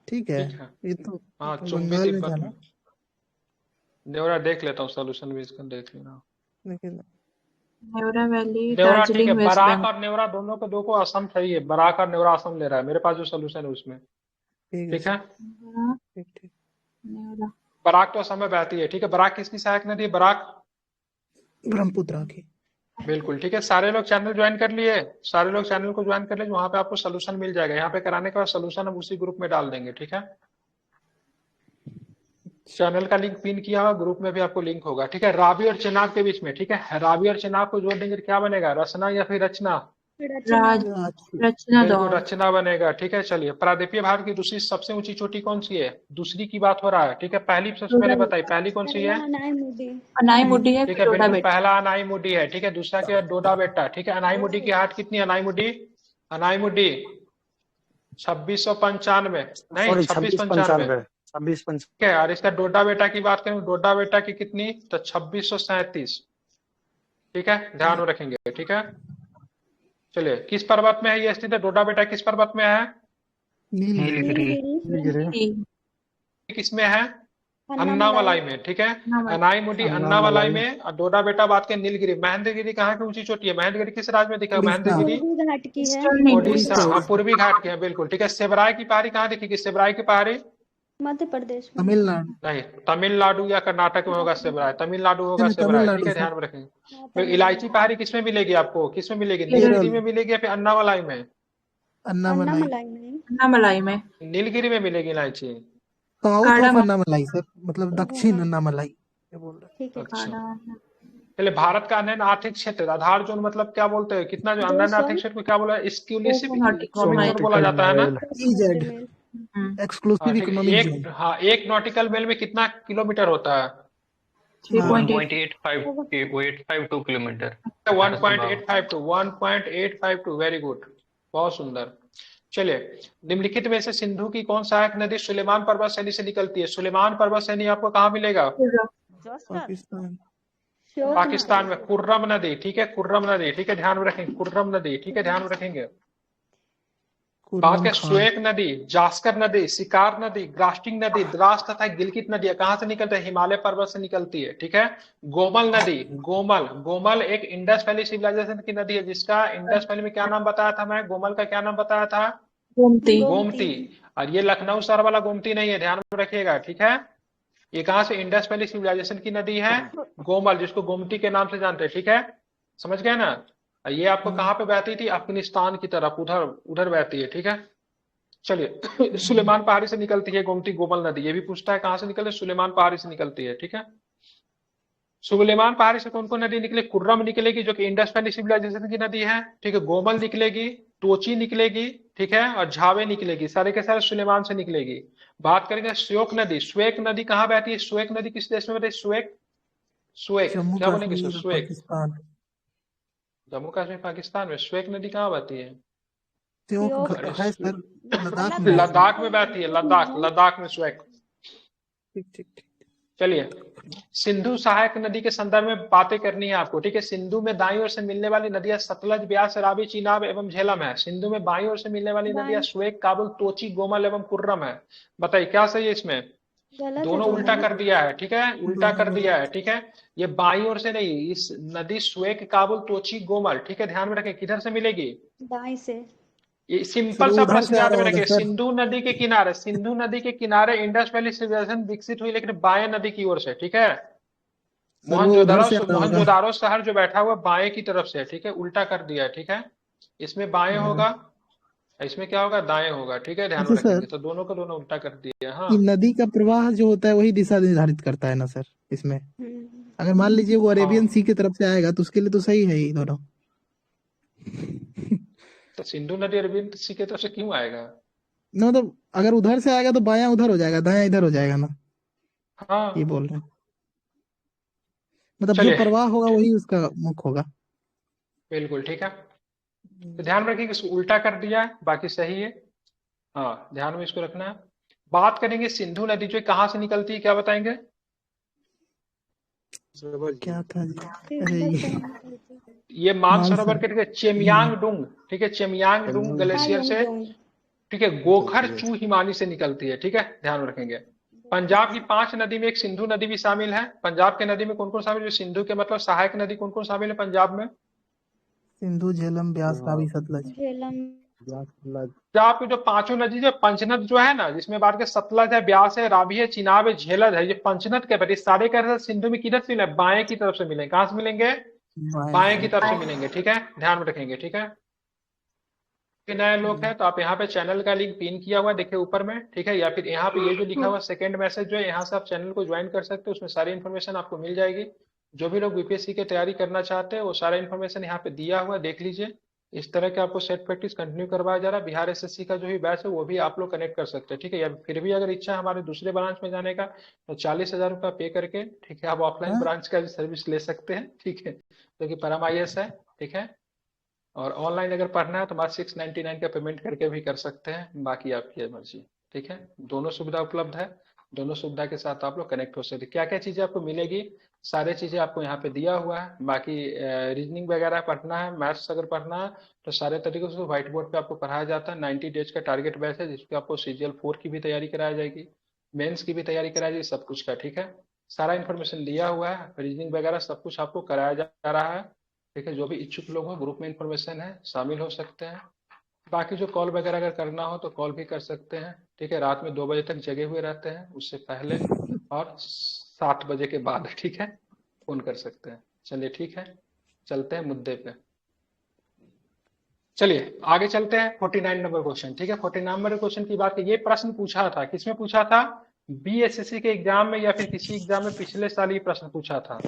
ठीक है। ठीक है। ये तो हाँ चुम्बी बंगाल में तिब्बत था में। ना, नेवरा देख लेता हूँ, सोल्यूशन भी इसका देख लेना। लेकिन नेवरा वैली नेवरा, ठीक है। दार्जिलिंग वेस्ट बराक बंगाल। और नेवरा दोनों को दो को असम सही है, बराक और नेवरा असम ले रहा है मेरे पास जो सोल्यूशन है उसमें, ठीक ठीक है। ठीक ठीक। नेवरा बराक तो असम में बहती है, ठीक है। बराक किसकी सहायक नदी है? बराक, ब्रह्मपुत्र की। बिल्कुल, ठीक है। सारे लोग चैनल ज्वाइन कर लिए, सारे लोग चैनल को ज्वाइन कर लिए, वहां पे आपको सोल्यूशन मिल जाएगा। यहाँ पे कराने के बाद सोल्यूशन हम उसी ग्रुप में डाल देंगे, ठीक है। चैनल का लिंक पिन किया हुआ, ग्रुप में भी आपको लिंक होगा, ठीक है। रावी और चेनाब के बीच में, ठीक है, रावी और चेनाब को जोड़ देंगे तो क्या बनेगा? रचना या फिर रचना? राज रचना बिल्कुल दौड़। रचना बनेगा, ठीक है। चलिए, प्रायद्वीपीय भारत की दूसरी सबसे ऊंची चोटी कौन सी है? दूसरी की बात हो रहा है, ठीक है। पहली सबसे पहले बताइए, पहली कौन सी है? अनाईमुडी है, ठीक फिर है, डोडा बिल्कुल, बेटा। पहला अनाईमुडी है, ठीक है। दूसरा क्या है? डोडा बेटा, ठीक है। अनाईमुडी की हाइट कितनी है? अनाईमुडी, अनाईमुडी 2695, नहीं सॉरी 2695, 2695 ठीक है। और इसका डोडा बेटा की बात करें, डोडा बेटा की कितनी? तो 2637, ठीक है, ध्यान में रखेंगे, ठीक है। चलिए, किस पर्वत में है ये स्थित है? डोडा बेटा किस पर्वत में है? नीलगिरी। किसमें है? अन्नामलाई में, ठीक है। अनाईमुडी अन्नामलाई में, और डोडा बेटा बात के नीलगिरी। महेंद्रगिरी कहाँ की ऊंची चोटी है? महेंद्रगिरी किस राज्य में दिखा है? महेंद्रगिरी घाट की है। ओडिशा, पूर्वी घाट की है, बिल्कुल, ठीक है। सेबराई की पहाड़ी कहाँ दिखेगी? सेबराई की पहाड़ी मध्य प्रदेश में। तमिलनाडु। नहीं, तमिलनाडु या कर्नाटक में होगा सेबराई, तमिलनाडु होगा सेबराई, ठीक है, ध्यान में रखेंगे। तो इलायची पहाड़ी किसमें मिलेगी आपको? किसमें मिलेगी? नीलगिरी में मिलेगी या फिर अन्नामलाई में? अन्नामलाई में। नीलगिरी में मिलेगी इलायची। साउथ ऑफ अन्नामलाई सर, मतलब दक्षिण अन्नामलाई ये बोल रहे हैं। अच्छा, चलिए, भारत का अन्य आर्थिक क्षेत्र, आधार जोन मतलब क्या बोलते हैं? कितना जो अन्य आर्थिक क्षेत्र को क्या बोला? एक्सक्लूसिव इकोनॉमिक जोन बोला जाता है ना। EZ exclusive economic zone. हाँ, एक नॉटिकल मेल में कितना किलोमीटर होता है? 1.852 किलोमीटर। 1.852, वेरी गुड, बहुत सुंदर। चलिए, निम्नलिखित में से सिंधु की कौन सहायक नदी सुलेमान पर्वत श्रेणी से निकलती है? सुलेमान पर्वत श्रेणी आपको कहाँ मिलेगा? पाकिस्तान में। कुर्रम नदी, ठीक है, कुर्रम नदी, ठीक है, ध्यान में रखेंगे, कुर्रम नदी, ठीक है, ध्यान में रखेंगे। बात के स्वेक नदी, जास्कर नदी, शिकार नदी, ग्रास्टिंग नदी, द्रास तथा गिलगित नदी कहाँ से निकलती है? हिमालय पर्वत से निकलती है, ठीक है। गोमल नदी, गोमल एक इंडस वैली सिविलाइजेशन की नदी है, जिसका इंडस वैली में क्या नाम बताया था मैं? गोमल का क्या नाम बताया था? गोमती। और ये लखनऊ शहर वाला गोमती नहीं है, ध्यान में रखिएगा, ठीक है। ये कहाँ से? इंडस वैली सिविलाइजेशन की नदी है गोमल, जिसको गोमती के नाम से जानते हैं, ठीक है, समझ गए ना। ये आपको कहाँ पे बहती थी? अफगानिस्तान की तरफ, उधर बहती है, ठीक है। चलिए, सुलेमान पहाड़ी से निकलती है गोमती गोमल नदी। ये भी पूछता है कहाँ से निकलती है? सुलेमान पहाड़ी से निकलती है, ठीक है। सुलेमान पहाड़ी से कौन कौन नदी निकले? कुर्रम निकलेगी जो कि इंडस वैली सिविलाइजेशन की नदी है, ठीक है। गोमल निकलेगी, टोची निकलेगी, ठीक है, और झावे निकलेगी, सारे के सारे सुलेमान से निकलेगी। बात करेंगे श्वेक नदी। श्वेक नदी कहाँ बहती है? श्वेक नदी किस देश में बहती है? श्वेक क्या बोलेंगे? श्वेक जम्मू कश्मीर पाकिस्तान में। श्वेक नदी कहाँ बहती है? लद्दाख में बहती है, लद्दाख में श्वेक। ठीक। चलिए, सिंधु सहायक नदी के संदर्भ में बातें करनी है आपको, ठीक है। सिंधु में दाईं ओर से मिलने वाली नदियां सतलज, ब्यास, रावी, चिनाब एवं झेलम है। सिंधु में बाईं ओर से मिलने वाली नदियां श्वेक, काबुल, तोची, गोमल एवं कुर्रम है। बताइए क्या सही है इसमें? दोनों उल्टा कर दिया है, ठीक है, उल्टा कर दिया है, ठीक है। ये बाईं ओर से नहीं, इस नदी श्वेक, काबुल, तोची, गोमल, ठीक है, ध्यान में रखें, किधर से मिलेगी? दाईं से। ये सर सिंपल वो सा उधर प्रश्न से आ याद रहा में होगा रखिए। सर। सिंधु नदी के किनारे इंडस वैली सिविलाइजेशन विकसित हुई, लेकिन बाएं नदी की ओर से, ठीक है। सर वो उधर से आ रहा होगा। मोहनजोदारो शहर जो बैठा हुआ बाएं की तरफ से है, ठीक है, उल्टा कर दिया है, ठीक है। इसमें बाएं होगा, इसमें क्या होगा, दाएं होगा, ठीक है, ध्यान अच्छा में रखेंगे। सर, तो दोनों को दोनों उल्टा कर दिया। हाँ ये नदी का प्रवाह जो होता है वही दिशा निर्धारित करता है ना सर इसमें। अगर मान लीजिए वो अरेबियन हाँ, सी की तरफ से आएगा तो उसके लिए तो सही है ही दोनों। तो सिंधु नदी अरविंद सी की तरफ से क्यों आएगा? ना तो अगर उधर से आएगा तो बायां उधर हो जाएगा, दायां इधर हो जाएगा ना, ये हाँ, बोल रहे हैं। मतलब जो चलिए, प्रवाह होगा वही उसका मुख होगा। बिल्कुल ठीक है। तो ध्यान में रखिए कि इसको उल्टा कर दिया है, बाकी सही है। हाँ, ध्यान में इसको रखना है। बात करेंगे सिंधु नदी जो कहाँ से निकलती है, क्या बताएंगे? क्या था जी? अरे ये मानसरोवर के, ठीक है, चेमयांग हम्म, डुंग, ठीक है, चेमयांग डुंग ग्लेशियर से, ठीक है, गोखर चू हिमानी से निकलती है, ठीक है, ध्यान में रखेंगे। पंजाब की 5 नदी में एक सिंधु नदी भी शामिल है। पंजाब के नदी में कौन कौन शामिल है? सिंधु के मतलब सहायक नदी कौन कौन शामिल है पंजाब में? सिंधु, झेलम, ब्यास, रावी, सतलज। पंजाब की जो 5 नदी जो पंचनद जो है ना, जिसमें बात के सतलज है, ब्यास है, रावी है, चिनाब है, झेलम है, ये पंचनद के पति सारे कह रहे सिंधु में किधर से मिले? बाएं की तरफ से मिलेंगे। कहां से मिलेंगे? बाएं की तरफ से मिलेंगे, ठीक है, ध्यान में रखेंगे, ठीक है। नए लोग हैं तो आप यहाँ पे चैनल का लिंक पिन किया हुआ है, देखिए ऊपर में, ठीक है, या फिर यहाँ पे ये जो लिखा हुआ सेकंड मैसेज जो है, यहाँ से आप चैनल को ज्वाइन कर सकते हो, उसमें सारी इन्फॉर्मेशन आपको मिल जाएगी। जो भी लोग बीपीएससी की तैयारी करना चाहते हैं वो सारा इन्फॉर्मेशन यहाँ पे दिया हुआ है, देख लीजिए। इस तरह के आपको सेट प्रैक्टिस कंटिन्यू करवाया जा रहा है। बिहार एसएससी का जो भी बैच है वो भी आप लोग कनेक्ट कर सकते हैं, ठीक है। या फिर भी अगर इच्छा है हमारे दूसरे ब्रांच में जाने का, तो 40,000 रुपया पे करके, ठीक है, आप ऑफलाइन ब्रांच का भी सर्विस ले सकते हैं, ठीक है, जो कि परम IAS है, ठीक है। और ऑनलाइन अगर पढ़ना है तो बात 699 का पेमेंट करके भी कर सकते हैं, बाकी आपकी मर्जी, ठीक है। दोनों सुविधा उपलब्ध है, दोनों सुविधा के साथ आप लोग कनेक्ट हो सकते हैं। क्या क्या चीजें आपको मिलेगी, सारे चीजें आपको यहाँ पे दिया हुआ है। बाकी रीजनिंग वगैरह पढ़ना है, मैथ्स अगर पढ़ना है तो सारे तरीके से व्हाइट बोर्ड पे आपको पढ़ाया जाता है। 90 डेज का टारगेट बैच है, जिसपे आपको CGL 4 की भी तैयारी कराई जाएगी, मेंस की भी तैयारी कराई जाएगी, सब कुछ का, ठीक है। सारा इन्फॉर्मेशन दिया हुआ है, रीजनिंग वगैरह सब कुछ आपको कराया जा रहा है, ठीक है। जो भी इच्छुक लोग हो, ग्रुप में इन्फॉर्मेशन है, शामिल हो सकते हैं। बाकी जो कॉल वगैरह अगर करना हो तो कॉल भी कर सकते हैं, ठीक है। रात में 2 बजे तक जगे हुए रहते हैं, उससे पहले और 7 बजे के बाद, ठीक है, फोन कर सकते हैं। चलिए ठीक है, चलते हैं मुद्दे पे। चलिए आगे चलते हैं। 49 नंबर क्वेश्चन, ठीक है। 49 नंबर क्वेश्चन की बात, ये प्रश्न पूछा था, किसमें पूछा था? BSSC के एग्जाम में या फिर किसी एग्जाम में पिछले साल ये प्रश्न पूछा था।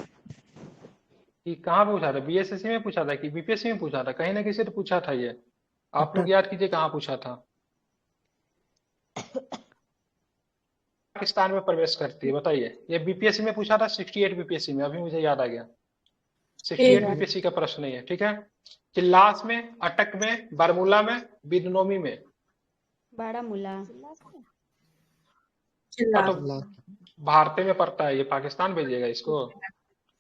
कि कहाँ पूछा था? BSSC में पूछा था कि BPSC में पूछा था? कहीं ना किसी तो पूछा था ये, आप लोग याद कीजिए कहाँ पूछा था। पाकिस्तान में प्रवेश करती है, बताइए। ये BPSC में पूछा था, 68 BPSC में, अभी मुझे याद आ गया। 68 BPSC का प्रश्न नहीं है, ठीक है। चिल्लास में, अटक में, बारमूला में, बिदनोमी में। बारामूला। तो भारतीय में पड़ता है, ये पाकिस्तान भेजिएगा इसको।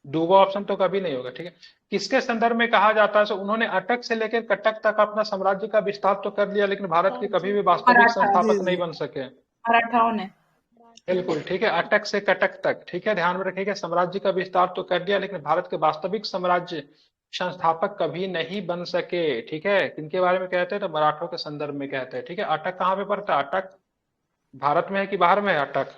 दूसरा ऑप्शन तो कभी नहीं होगा, ठीक है। किसके संदर्भ में कहा जाता है? उन्होंने अटक से लेकर कटक तक अपना साम्राज्य का विस्तार तो कर लिया, लेकिन भारत के कभी भी वास्तविक संस्थापक नहीं बन सके। मराठाओं ने। बिल्कुल ठीक है, अटक से कटक तक, ठीक है, ध्यान में रखिएगा। साम्राज्य का विस्तार तो कर दिया, लेकिन भारत के वास्तविक साम्राज्य संस्थापक कभी नहीं बन सके, ठीक है। किनके बारे में कहते हैं? तो मराठों के संदर्भ में कहते हैं, ठीक है। अटक कहाँ पे पड़ता है? अटक भारत में है कि बाहर में है? अटक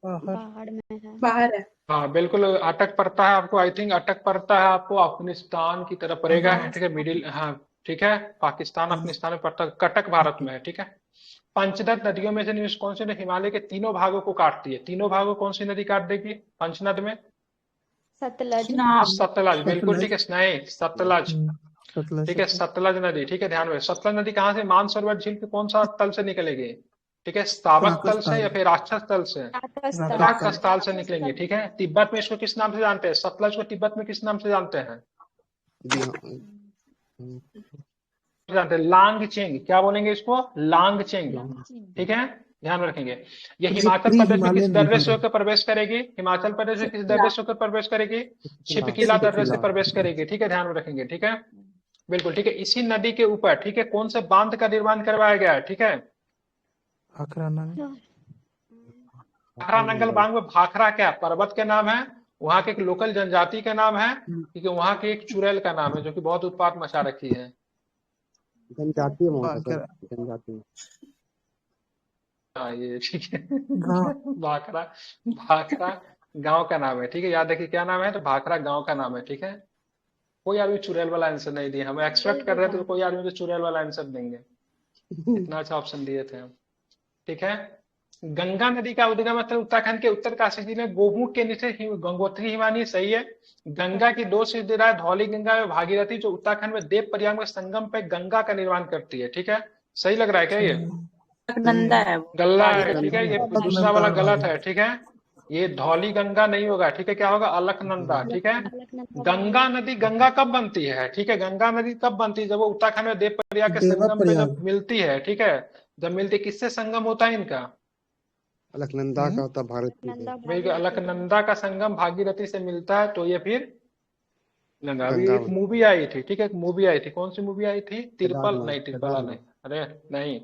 बाहर में है। बाहर है। हाँ बिल्कुल, अटक पड़ता है आपको, आई थिंक अटक पड़ता है आपको अफगानिस्तान की तरफ पड़ेगा, ठीक है, मिडिल, हाँ ठीक है, पाकिस्तान अफगानिस्तान में पड़ता है। कटक भारत में है, ठीक है। पंचनद नदियों में से निम्न कौन सी हिमालय के तीनों भागों को काटती है? तीनों भागों कौन सी नदी काट देगी पंचनद में? सतलज। सतलज, बिल्कुल ठीक है, नहीं सतलज, ठीक है, सतलज नदी, ठीक है, ध्यान में। सतलज नदी कहाँ से? मानसरोवर झील के कौन सा तल से निकलेगी? ठीक है, स्थावक तल से या फिर राक्षस तल से? राक्षस तल से निकलेंगे, ठीक है। तिब्बत में इसको किस नाम से जानते हैं? सतलज को तिब्बत में किस नाम से जानते हैं? जानते हैं, लांगचेंग। क्या बोलेंगे इसको? लांगचेंग, ठीक है, ध्यान में रखेंगे। ये हिमाचल प्रदेश में किस दर्रे से होकर प्रवेश करेगी? हिमाचल प्रदेश में किस दर्रे से होकर प्रवेश करेगी? छिपकिला दर्रे से प्रवेश करेगी, ठीक है, ध्यान में रखेंगे, ठीक है, बिल्कुल ठीक है। इसी नदी के ऊपर, ठीक है, कौन से बांध का निर्माण करवाया गया है? ठीक है, भाखरा नंगल बांध में भाखरा क्या पर्वत के नाम है? वहां के एक लोकल जनजाति का नाम है, क्योंकि वहां के एक चुड़ैल का नाम है जो कि बहुत उत्पात मचा रखी है। जनजातीय में होता सर, भाखरा जनजातीय में। हाँ ये ठीक है। गाँव भाखरा, भाखरा गांव का नाम है, ठीक है, याद रखिए क्या नाम है, तो भाखरा गांव का नाम है, ठीक है। कोई आदमी चुड़ैल वाला आंसर नहीं दिए, हम एक्सपेक्ट कर रहे थे तो कोई आदमी तो चुड़ैल वाला आंसर देंगे, इतना अच्छा ऑप्शन दिए थे हम, ठीक है। गंगा नदी का उद्गम स्थल उत्तराखंड के उत्तरकाशी जिले में गोमुख के नीचे गंगोत्री हिमानी, सही है। गंगा की दो सिद्धराय धौली गंगा और भागीरथी जो उत्तराखंड में देव प्रयाग में संगम पे गंगा का निर्माण करती है, ठीक है। सही लग रहा है क्या ये? अलकनंदा है वो, गल्ला है, भागीरथी ठीक है, ये अलकनंदा दूसरा वाला और गलत है, भागीरथी। ठीक है। ये धौली गंगा नहीं होगा, ठीक है, क्या होगा? अलकनंदा, ठीक है। अलकनंदा गंगा भागीरथी। नदी, गंगा कब बनती है, ठीक है, गंगा नदी कब बनती है? जब वो उत्तराखंड में देव प्रयाग के देवा संगम पे प्रयाग जब मिलती है, ठीक है। जब मिलती है, किससे संगम होता है इनका? अलकनंदा का होता भारत की है। अलकनंदा बिल्कुल, भागीरथी। अलकनंदा का संगम भागीरथी से मिलता है, तो ये फिर गंगा। अभी गंगा एक मूवी आई थी, ठीक है, एक मूवी आई थी, कौन सी मूवी आई थी? तिरपल केदारनाथ, नहीं, तिरपला नहीं, केदारनाथ। अरे नहीं,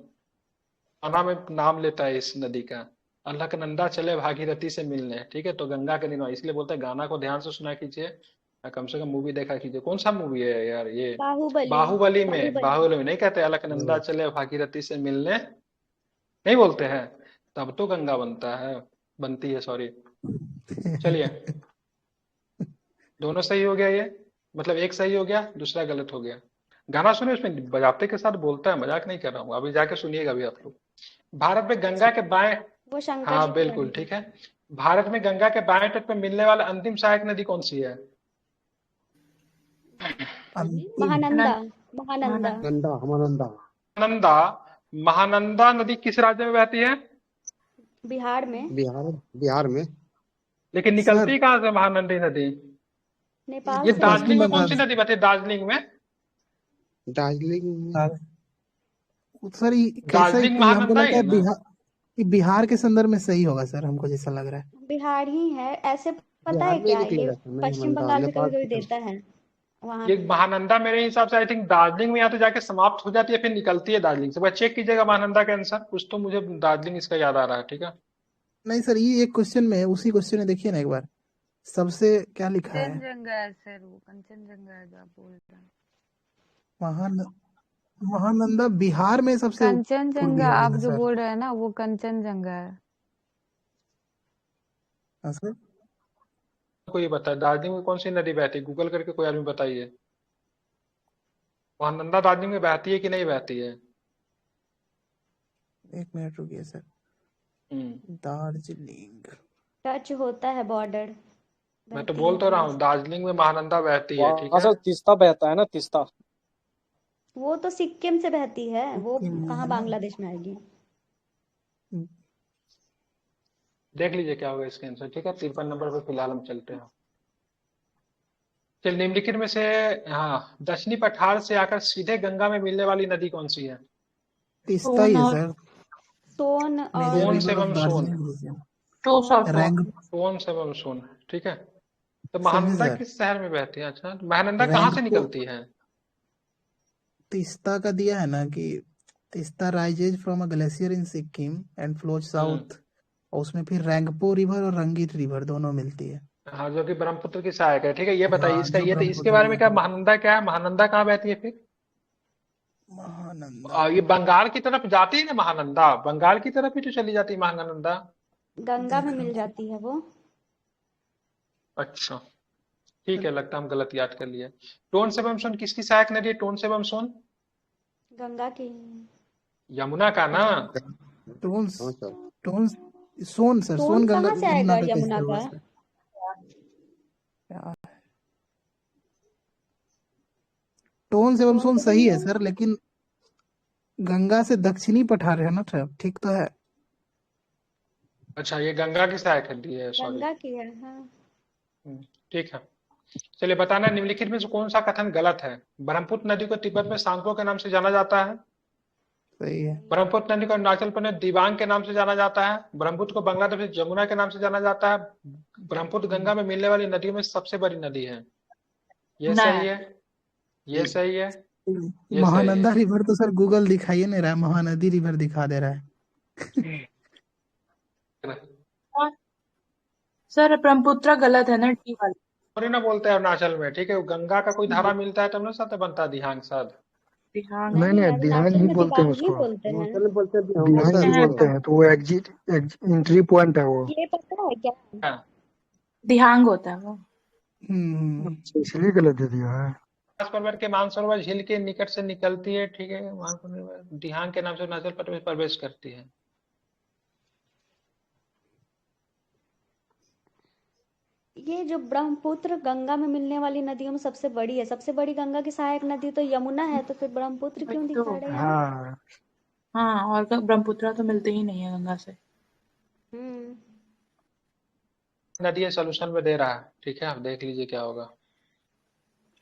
आना में नाम लेता है इस नदी का। अलकनंदा चले भागीरथी से मिलने, ठीक है, तो गंगा के दिन, इसलिए बोलते हैं गाना को ध्यान से सुना कीजिए, कम से कम मूवी देखा कीजिए। कौन सा मूवी है यार ये? बाहुबली। बाहुबली में, बाहुबली। बाहुबली में नहीं कहते अलकनंदा चले भागीरथी से मिलने, नहीं बोलते हैं? तब तो गंगा बनता है, बनती है, सॉरी। चलिए, दोनों सही हो गया, ये मतलब एक सही हो गया, दूसरा गलत हो गया। गाना सुने, उसमें बजाते के साथ बोलता है, मजाक नहीं कर रहा हूँ, अभी जाके सुनिएगा अभी आप लोग। भारत में गंगा के बाएं, वो शंकर जी हाँ की बिल्कुल वाणी। ठीक है। भारत में गंगा के बाएं तट पे मिलने वाला अंतिम सहायक नदी कौन सी है? अंतिम महानंदा। महानंदा। नंदा, हमानंदा। महानंदा, महानंदा नदी किस राज्य में बहती है? बिहार में। बिहार, बिहार में। लेकिन सर निकलती कहाँ से महानंदी नदी? नेपाल ये से। दार्जिलिंग पश्चिम में कौन बंगाल सी नदी बहती है? दार्जिलिंग में, दार्जिलिंग में। सर ये कैसा दार्जिलिंग ये हमको महानंदा ही लगता है है ना? बिहार के संदर्भ में सही होगा सर, हमको जैसा लग रहा है। बिहार ही है ऐसे, पता बिहार है में ही क्या, ये निकलेगा सर, नहीं पश्चिम मनता, बंगाल से नेपाल कभी कभी से। देता है वहां ये पे। महानंदा मेरे हिसाब से आई थिंक दार्जिलिंग में या तो जाके समाप्त हो जाती है, फिर निकलती है दार्जिलिंग से। बस चेक कीजिएगा महानंदा के आंसर, कुछ तो मुझे दार्जिलिंग इसका याद आ रहा है, ठीक है। नहीं सर, ये एक क्वेश्चन में है, उसी क्वेश्चन में देखिए ना एक बार, सबसे क्या लिखा है? कंचनजंगा है सर, वो कंचनजंगा है जो आप बोल रहे हैं। महान महानंदा बिहार में सबसे पूर्वी कंचनजंगा होगी आप ना जो सर? बोल रहे हैं ना, वो कंचनजंगा है। हाँ सर। कोई बताए दार्जिलिंग में कौन सी नदी बहती है? गूगल करके कोई आदमी बताइए, महानंदा दार्जिलिंग में बहती है कि नहीं बहती है? एक मिनट रुकिए सर। दार्जिलिंग टच होता है बॉर्डर। मैं तो बोल तो रहा हूँ दार्जिलिंग में महानंदा बहती है, ठीक वहां है। से तीस्ता बहता है ना, तीस्ता। वो तो सिक्किम से बहती है, वो सिक्किम में कहाँ है ना? बांग्लादेश में आएगी। देख लीजिए क्या होगा इसका आंसर, ठीक है। 53 नंबर पर फिलहाल हम चलते हैं। चल, निम्नलिखित में से, हाँ, दक्षिणी पठार से आकर सीधे गंगा में मिलने वाली नदी कौन सी है? तीस्ता ही है और सर। सोन और सोन मेजर से रिवर ऑफ एवं सोन, दार्जिलिंग रीजन। टोस और रैंक सोन से एवं सोन, ठीक है। तो समझे महानंदा सर? किस शहर में बहती है? अच्छा, तो महानंदा कहाँ से रैंक को निकलती है? तीस्ता का दिया है ना कि Teesta rises from a glacier in Sikkim and flows south, और उसमें फिर रैंगपो रिवर और रंगीत रिवर दोनों मिलती है। हाँ, जो कि ब्रह्मपुत्र की सहायक है, ठीक है। ये बताइए हाँ, इसका, जो ये तो इसके ब्रह्मपुत्र बारे में क्या, रिवर। महानंदा क्या है? महानंदा कहाँ बहती है फिर? महानंदा ये बंगाल की तरफ जाती है ना महानंदा, बंगाल की तरफ ही तो चली जाती है महानंदा। गंगा में देख रहा मिल हूँ। जाती है वो। अच्छा, ठीक है, लगता है हम गलत याद कर लिए। टोन से एवं सोन किसकी सहायक नदी है? टोन से एवं सोन गंगा की। यमुना का ना? टोन्स हाँ सर। टोन्स सोन सर, सोन सोन गंगा कहाँ से आएगा यमुना का कैसे यमुना होगा का? सर? क्या? टोन्स एवं सोन सही है सर, लेकिन गंगा से दक्षिणी पठार है ना सर, ठीक तो है। अच्छा, ये गंगा की सहायक नदी है, सॉरी। गंगा की है, हाँ। ठीक है, चलिए बताना, निम्नलिखित में से कौन सा कथन गलत है? ब्रह्मपुत्र नदी को तिब्बत में सांगपो के नाम से जाना जाता है। सही है। ब्रह्मपुत्र नदी को अरुणाचल प्रदेश दिबांग के नाम से जाना जाता है। ब्रह्मपुत्र को बांग्लादेश में जमुना के नाम से जाना जाता है। ब्रह्मपुत्र गंगा में मिलने वाली नदियों में सबसे बड़ी नदी है। ये सही है, ये सही है, ये सही है। महानंदा रिवर तो सर गूगल दिखाई नहीं रहा है, महानदी रिवर दिखा दे रहा है। सर ब्रह्मपुत्र गलत है ना, टी वाला। थोड़ी ना बोलते हैं अरुणाचल में, ठीक है। गंगा का कोई धारा मिलता है तब ना साथ बनता है दिहांग साध। दिहांग नहीं नहीं, दिहांग अरुणाचल ही में बोलते हैं दिबांग ही उसको, बोलते हैं। हिमाचल में बोलते हैं दिहांग होता ही है बोलते हैं, तो वो एग्जिट एंट्री पॉइंट है वो। ये पता है क्या? दिहांग होता है वो। अच्छा, इसलिए गलत दे दिया है। कैलाश पर्वत के मानसरोवर झील के निकट से निकलती है, ठीक है, वहां पर दिहांग के नाम से अरुणाचल प्रदेश में प्रवेश करती है। ये जो ब्रह्मपुत्र गंगा में मिलने वाली नदियों में सबसे बड़ी है, सबसे बड़ी गंगा की सहायक नदी तो यमुना है, तो फिर ब्रह्मपुत्र क्यों वही तो। दिखा रहे हैं यहाँ? हाँ, हाँ, और ब्रह्मपुत्र तो मिलते ही नहीं है गंगा से। हम्म नदी सोल्यूशन में दे रहा है, ठीक है, आप देख लीजिए क्या होगा।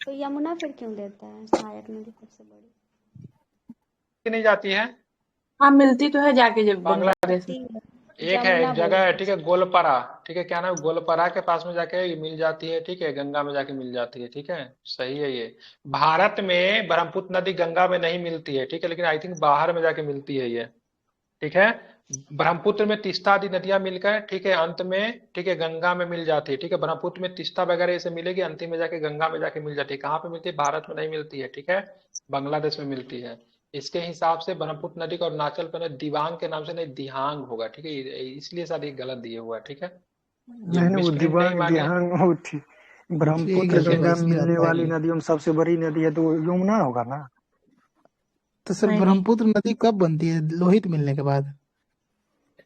तो यमुना फिर क्यों देता है सहायक नदी सबसे बड़ी? कि नहीं जाती है हाँ, मिलती तो है जाके जब बांग्लादेश बांग्लादेश में। एक है, जमुना एक जगह है, बोलते ठीक है, गोलपारा, ठीक है, क्या नाम है, गोलपारा के पास में जाके ये मिल जाती है, ठीक है, गंगा में जाके मिल जाती है, ठीक है, सही है ये। भारत में ब्रह्मपुत्र नदी गंगा में नहीं मिलती है, ठीक है, लेकिन आई थिंक बाहर में जाके मिलती है ये, ठीक है। ब्रह्मपुत्र में तीस्ता आदि नदियां मिलकर, ठीक है, अंत में, ठीक है, गंगा में मिल जाती है, ठीक है, ब्रह्मपुत्र में तीस्ता वगैरह इसे मिलेगी, अंतिम में जाके गंगा में जाके मिल जाती है। कहाँ पे मिलती है? भारत में नहीं मिलती है, ठीक है, बांग्लादेश में मिलती है। इसके हिसाब से ब्रह्मपुत्र नदी को अरुणाचल प्रदेश दिबांग के नाम से नहीं दिहांग होगा, ठीक है, इसलिए शायद ये गलत दिए हुआ है, ठीक है, ये नहीं नहीं, वो मिसप्रिंट नहीं मानिए। दिहांग वो थी। यही ब्रह्मपुत्र गलत है, गंगा में इसलिए मिलने आता है वाली ये। नदियों में सबसे बड़ी नदी है तो वो यमुना होगा ना। तो सर नहीं नहीं, ब्रह्मपुत्र नदी कब बनती है? लोहित मिलने के बाद?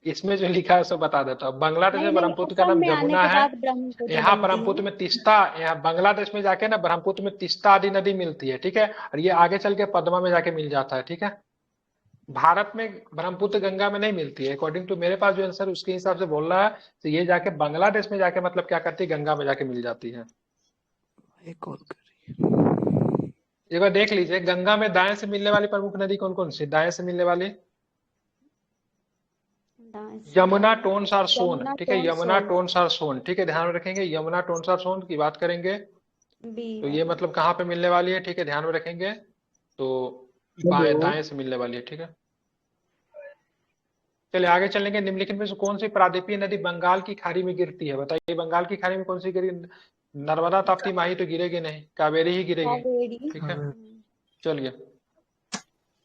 इसमें जो लिखा है उसको बता देता हूँ। बांग्लादेश नहीं में नहीं, ब्रह्मपुत्र का असम नाम में आने जमुना के है। बाद ब्रह्मपुत्र यहाँ बनती ब्रह्मपुत्र है। में तीस्ता, यहाँ बांग्लादेश में जाके ना ब्रह्मपुत्र में तीस्ता आदि नदी मिलती है, ठीक है, और ये आगे चल के पद्मा में जाके मिल जाता है, ठीक है। भारत में ब्रह्मपुत्र गंगा में नहीं मिलती है, अकॉर्डिंग टू मेरे पास जो आंसर उसके हिसाब से बोल रहा है, तो ये जाके बांग्लादेश में जाके मतलब क्या करती है, गंगा में जाके मिल जाती है। एक कॉल कर रही है। एक बार देख लीजिए, गंगा में दाएं से मिलने वाली प्रमुख नदी कौन कौन सी? दाएं से मिलने वाली यमुना, टोन्स और सोन, यमुना, ठीक है, टोन्स, यमुना, सोन। टोन्स और सोन, ठीक है, ध्यान में रखेंगे। यमुना, टोन्स और सोन की बात करेंगे बी तो ये मतलब कहाँ पे मिलने वाली है, ठीक है, ध्यान में रखेंगे, तो बाएं दाएं से मिलने वाली है, ठीक है। चलिए आगे चलेंगे। निम्नलिखित में से कौन सी प्रादेशिक नदी बंगाल की खाड़ी में गिरती है? बताइए, बंगाल की खाड़ी में कौन सी गिरी? नर्मदा, ताप्ती, माही तो गिरेगी नहीं, कावेरी ही गिरेगी, कावेरी। ठीक है। चलिए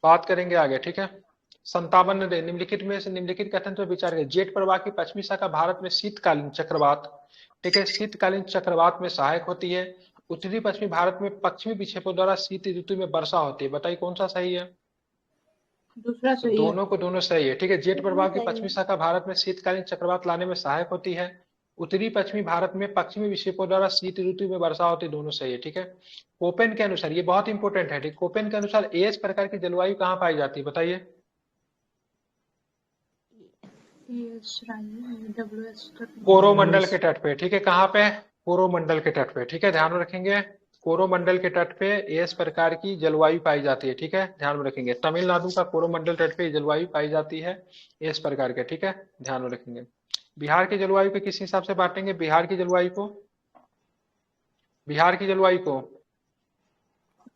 बात करेंगे आगे, ठीक है। 57 नदी निम्नलिखित में से निम्नलिखित कथन पर विचार करें। जेठ प्रवाह की पश्चिमी शाखा भारत में शीतकालीन चक्रवात, ठीक है, शीतकालीन चक्रवात में सहायक होती है। उत्तरी पश्चिमी भारत में पश्चिमी विक्षेपों द्वारा शीत ऋतु में वर्षा होती है। बताइए कौन सा सही है? दूसरा तो सही है। दोनों को दोनों सही है, ठीक है। जेठ प्रवाह की सही पश्चिमी है। शाखा भारत में शीतकालीन चक्रवात लाने में सहायक होती है। उत्तरी पश्चिमी भारत में पश्चिमी विक्षेपों द्वारा शीत ऋतु में वर्षा होती है, दोनों सही है, ठीक है। कोपेन के अनुसार, ये बहुत इंपॉर्टेंट है, ठीक, कोपेन के अनुसार एस प्रकार की जलवायु कहाँ पाई जाती है? बताइए। कोरोमंडल के तट पे, ठीक है, कहाँ पे? कोरोमंडल के तट पे, ठीक है, ध्यान में रखेंगे। कोरोमंडल के तट पे इस प्रकार की जलवायु पाई जाती है, ठीक है, ध्यान में रखेंगे। तमिलनाडु का कोरोमंडल तट पे जलवायु पाई जाती है इस प्रकार के, ठीक है, ध्यान में रखेंगे। बिहार की जलवायु को किस हिसाब से बांटेंगे? बिहार की जलवायु को, बिहार की जलवायु को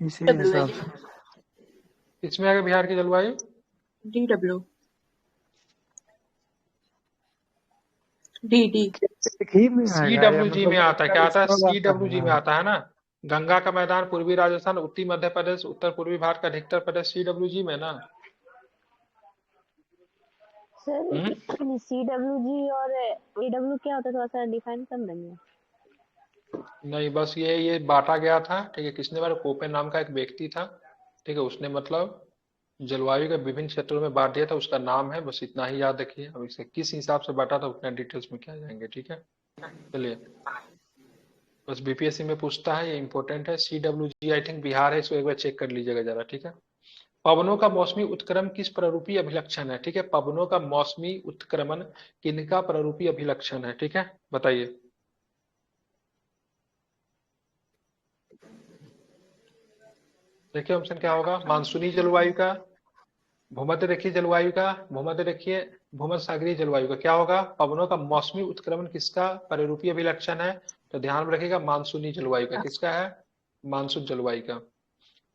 इसी हिसाब से किसमें आएगा बिहार की जलवायु? DW डी ही में आएगा या CWG में मतलब आता है, क्या आता है? सब आता CWG है में ना। आता है ना। गंगा का मैदान पूर्वी राजस्थान, उत्तरी मध्य प्रदेश, उत्तर पूर्वी भारत का अधिकतर प्रदेश CWG में ना। सर CWG और AW क्या होता है, थोड़ा सा डिफाइन कर देंगे? नहीं, बस ये बांटा गया था, ठीक है, किसने बार? कोपेन नाम का एक व्यक्ति था, ठीक है, उसने मतलब जलवायु के विभिन्न क्षेत्रों में बांट दिया था, उसका नाम है, बस इतना ही याद रखिए। अब इसे किस हिसाब से बांटा था उतना डिटेल्स में क्या जाएंगे, ठीक है। चलिए, बस बीपीएससी में पूछता है, ये इंपॉर्टेंट है। CWG आई थिंक बिहार है, इसको एक बार चेक कर लीजिएगा जरा, ठीक है। पवनों का मौसमी उत्क्रमण किस प्ररूपी अभिलक्षण है? ठीक है, पवनों का मौसमी उत्क्रमण किनका प्ररूपी अभिलक्षण है? ठीक है, बताइए। देखिए ऑप्शन क्या होगा? मानसूनी जलवायु का, भूमध्य रेखीय जलवायु का, भूमध्य रेखीय भूमध्य सागरीय जलवायु का। क्या होगा? पवनों का मौसमी उत्क्रमण किसका प्ररूपी अभिलक्षण है? तो ध्यान में रखिएगा, मानसूनी जलवायु का। किसका है? मानसून जलवायु का।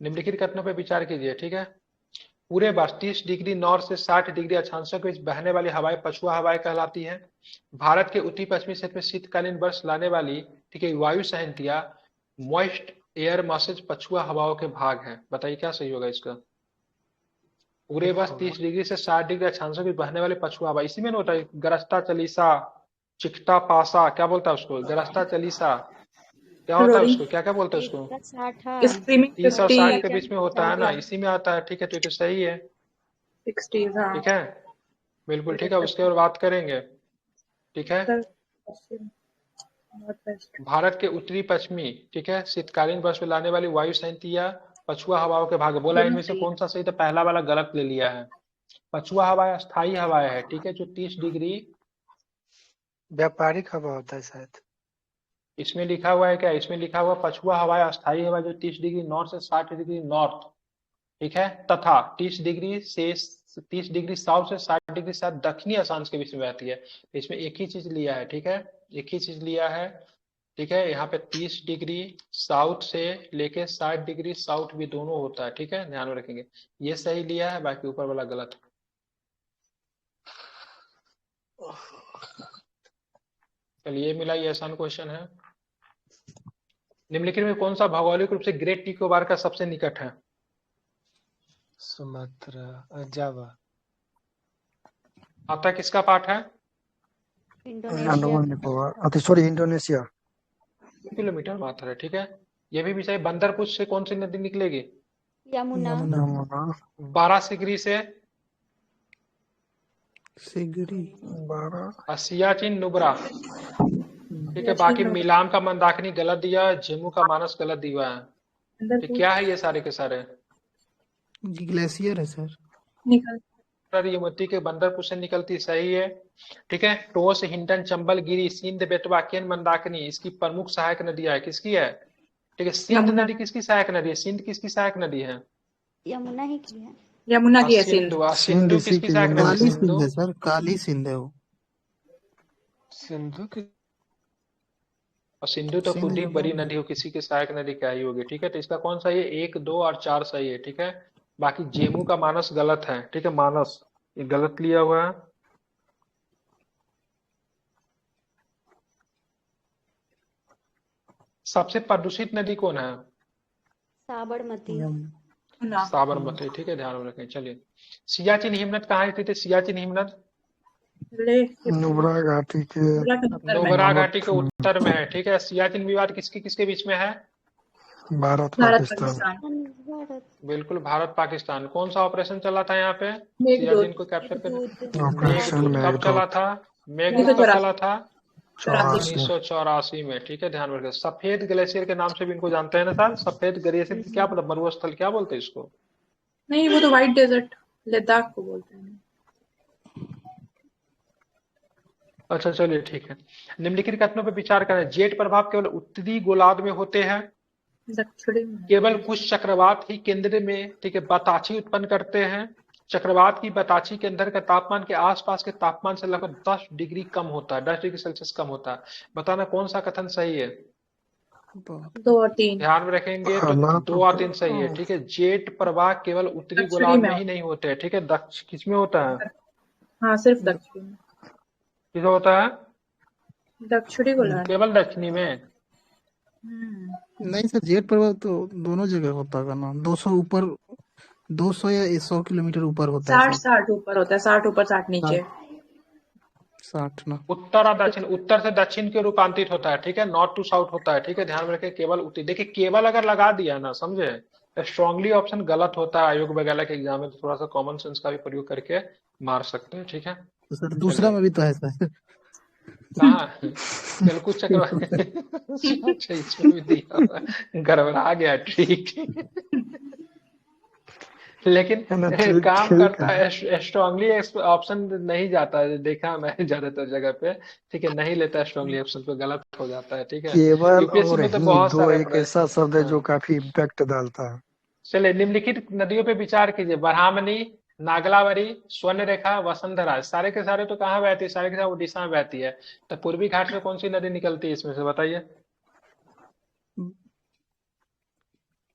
निम्नलिखित कथनों पर विचार कीजिए, ठीक है। पूरे 32 डिग्री नॉर्थ से 60 डिग्री अक्षांशों के बीच बहने वाली हवाएं पछुआ हवाएं कहलाती हैं। भारत के उत्तरी पश्चिमी क्षेत्र में शीतकालीन वर्ष लाने वाली, ठीक है, वायु सहनतिया मॉइस्ट एयर मासेज पछुआ हवाओं के भाग है। बताइए क्या सही होगा इसका। पूरे बस 30 डिग्री से 60 डिग्री अक्षांशों की बहने वाली पछुआ हवा, इसी में ना होता है गरस्ता चलीसा, चिकटा पासा, क्या बोलता है उसको, गरस्ता चलीसा, क्या होता है रोलिंग उसको, क्या क्या बोलते हैं उसको, 60 स्ट्रीमिंग 30 और 50 60 के बीच में होता है ना, इसी में आता है। ठीक है, तो ये तो सही है। 60 हाँ ठीक है, बिल्कुल ठीक है, उसके और बात करेंगे। ठीक है, उत्तर पश्चिम नॉर्थ वेस्ट। भारत के उत्तरी पश्चिमी, ठीक है, शीतकालीन वर्ष में लाने वाली वायु संयंत्रियां पछुआ हवाओं के भाग है। बोला इनमें से कौन सा सही, तो पहला वाला गलत ले लिया है। पछुआ हवाएं अस्थायी हवाएं है, ठीक है, जो 30 डिग्री, व्यापारिक हवा होता है शायद। इसमें लिखा हुआ है क्या, इसमें लिखा हुआ पछुआ हवाएं अस्थायी हवा जो 30 डिग्री नॉर्थ से 60 डिग्री नॉर्थ, ठीक है, तथा 30 डिग्री साउथ से 60 डिग्री साउथ दक्षिणी अक्षांश के बीच में बहती है। इसमें एक ही चीज लिया है, ठीक है, एक ही चीज लिया है। ठीक है, यहाँ पे 30 डिग्री साउथ से लेके 60 डिग्री साउथ भी दोनों होता है। ठीक है, ध्यान में रखेंगे, ये सही लिया है, बाकी ऊपर वाला गलत है। चलिए, मिला, ये आसान क्वेश्चन है। निम्नलिखित में कौन सा भौगोलिक रूप से ग्रेट निकोबार का सबसे निकट है। सुमात्रा, जावा, आता किसका पार्ट है, Indonesia Andaman Nicobar, sorry Indonesia. Kilometre में आता है। ठीक है, ये भी सही। बंदरपुर से कौन सी नदी निकलेगी, यमुना यमुना। 12 सिगरी से सिगरी 12 सियाचिन नुब्रा। ठीक है, बाकी मिलाम का मंदाकिनी गलत दिया है, झेमू का मानस गलत दिया है। तो क्या है ये सारे के सारे, ग्लेशियर है सर। निकल यमुना के बंदरपुर से निकलती, सही है। ठीक है, टोस, हिंडन, चंबल, गिरी, सिंध, बेतवा, केन, मंदाकिनी इसकी प्रमुख सहायक नदियां है। किसकी है, ठीक है, सिंध नदी किसकी सहायक नदी है, सिंध किसकी सहायक नदी है, यमुना ही की है। यमुना की है सिंधु। सिंधु, सिंधु किसकी सहायक नदी है, काली सिंधु, सिंध है सर, काली सिंध है वो। सिंधु की, और सिंधु तो खुद ही सिंध बड़ी नदी हो, किसी की सहायक नदी क्या ही होगी। ठीक है, तो इसका कौन सा ये 1, 2 और 4 सही है। ठीक है, बाकी जेमू का मानस गलत है। ठीक है, मानस ये गलत लिया हुआ है। सबसे प्रदूषित नदी कौन है, साबरमती साबरमती। ठीक है, ध्यान में रखें। चलिए, सियाचिन हिमनद कहाँ स्थित है, सियाचिन हिमनद नुब्रा घाटी के, नुब्रा घाटी के उत्तर में है। ठीक है, सियाचिन विवाद किसके किसके बीच में है, भारत पाकिस्तान। बिल्कुल, भारत पाकिस्तान। कौन सा ऑपरेशन चला था यहाँ पे, सियाचिन को कैप्चर करने, ऑपरेशन कब चला था, मेघदूत कब चला था, 1984 में। ठीक है, ध्यान रखें। सफेद ग्लेशियर के नाम से भी इनको जानते हैं ना सर, सफेद ग्लेशियर क्या मतलब, मरुस्थल क्या बोलते हैं इसको, नहीं वो तो व्हाइट डेजर्ट लद्दाख को बोलते हैं। अच्छा चलिए, ठीक है। निम्नलिखित कथनों पर विचार करें। जेट प्रभाव केवल उत्तरी गोलार्ध में होते हैं, दक्षिणी में केवल कुछ चक्रवात ही केंद्र में, ठीक है, बताची उत्पन्न करते हैं। चक्रवात की बताची के अंदर का तापमान के आसपास के तापमान से लगभग 10 डिग्री कम होता है, 10 डिग्री सेल्सियस कम होता है। बताना कौन सा कथन सही है, 2 और 3 ध्यान में रखेंगे तो 2 और 3 सही है। ठीक है, जेट प्रवाह केवल उत्तरी दक्षिणी गोलार्ध में में ही नहीं होते हैं। ठीक है, किस में होता है, हाँ सिर्फ दक्षिणी में, किस में होता है, दक्षिणी गोलार्ध। केवल दक्षिणी में। नहीं सर, जेट प्रभाव तो दोनों जगह होता है ना। 200 ऊपर, 200 या 100 किलोमीटर ऊपर होता है। 60 ऊपर होता है, 60 ऊपर 60 नीचे। 60 ना। उत्तर और दक्षिण, उत्तर से दक्षिण के रूपांतरित होता है। ठीक है, नॉर्थ टू साउथ होता है। ठीक है, ध्यान में रखें, केवल उत्तरी। देखिए, केवल अगर लगा दिया ना, समझे, स्ट्रांगली ऑप्शन गलत होता है। आयोग वगैरह के एग्जाम में तो थोड़ा सा कॉमन सेंस का भी प्रयोग करके मार सकते हैं। ठीक है, तो सर दूसरा में भी तो है सर। कहाँ बिल्कुल चक्रवात अच्छा, इसमें भी दिया हुआ है। गड़बड़ा गया, ठीक लेकिन काम करता है, स्ट्रांगली ऑप्शन नहीं जाता है, देखा मैं ज्यादातर जगह पे। ठीक है, नहीं लेता स्ट्रांगली ऑप्शन पे, गलत हो जाता है। ठीक है, केवल यूपीएससी और में तो ही बहुत दो सारे एक ऐसा शब्द है जो काफी इम्पैक्ट डालता है। चलिए, निम्नलिखित नदियों पे विचार कीजिए। ब्रह्मणी, नागलावरी, स्वर्ण रेखा, वसुंधरा, सारे के सारे तो कहाँ बहती है, सारे के सारे उड़ीसा में बहती है। तो पूर्वी घाट से कौन सी नदी निकलती है इसमें से, बताइए।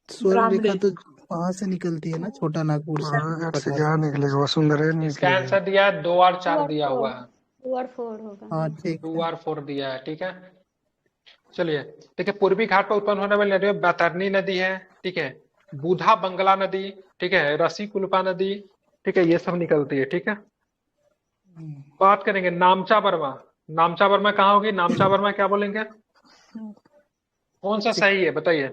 स्वर्ण रेखा तो वहां से निकलती है ना, छोटा नागपुर से। क्या निकलेगा, वसुंधरा इसका आंसर दिया 2 और 4 दिया हुआ है, 2 और 4 होगा। हाँ ठीक 2 और 4 दिया है। ठीक है, चलिए ठीक है, पूर्वी घाट पर उत्पन्न होने वाली नदियों में बैतरनी नदी है, ठीक है, बूढ़ा बंगला नदी, ठीक है, रसी कुल्पा नदी, ठीक है, ये सब निकलती है, ठीक है। बात करेंगे नामचा वर्मा। नामचा वर्मा कहाँ होगी? नामचा वर्मा क्या बोलेंगे? कौन सा सही है बताइए?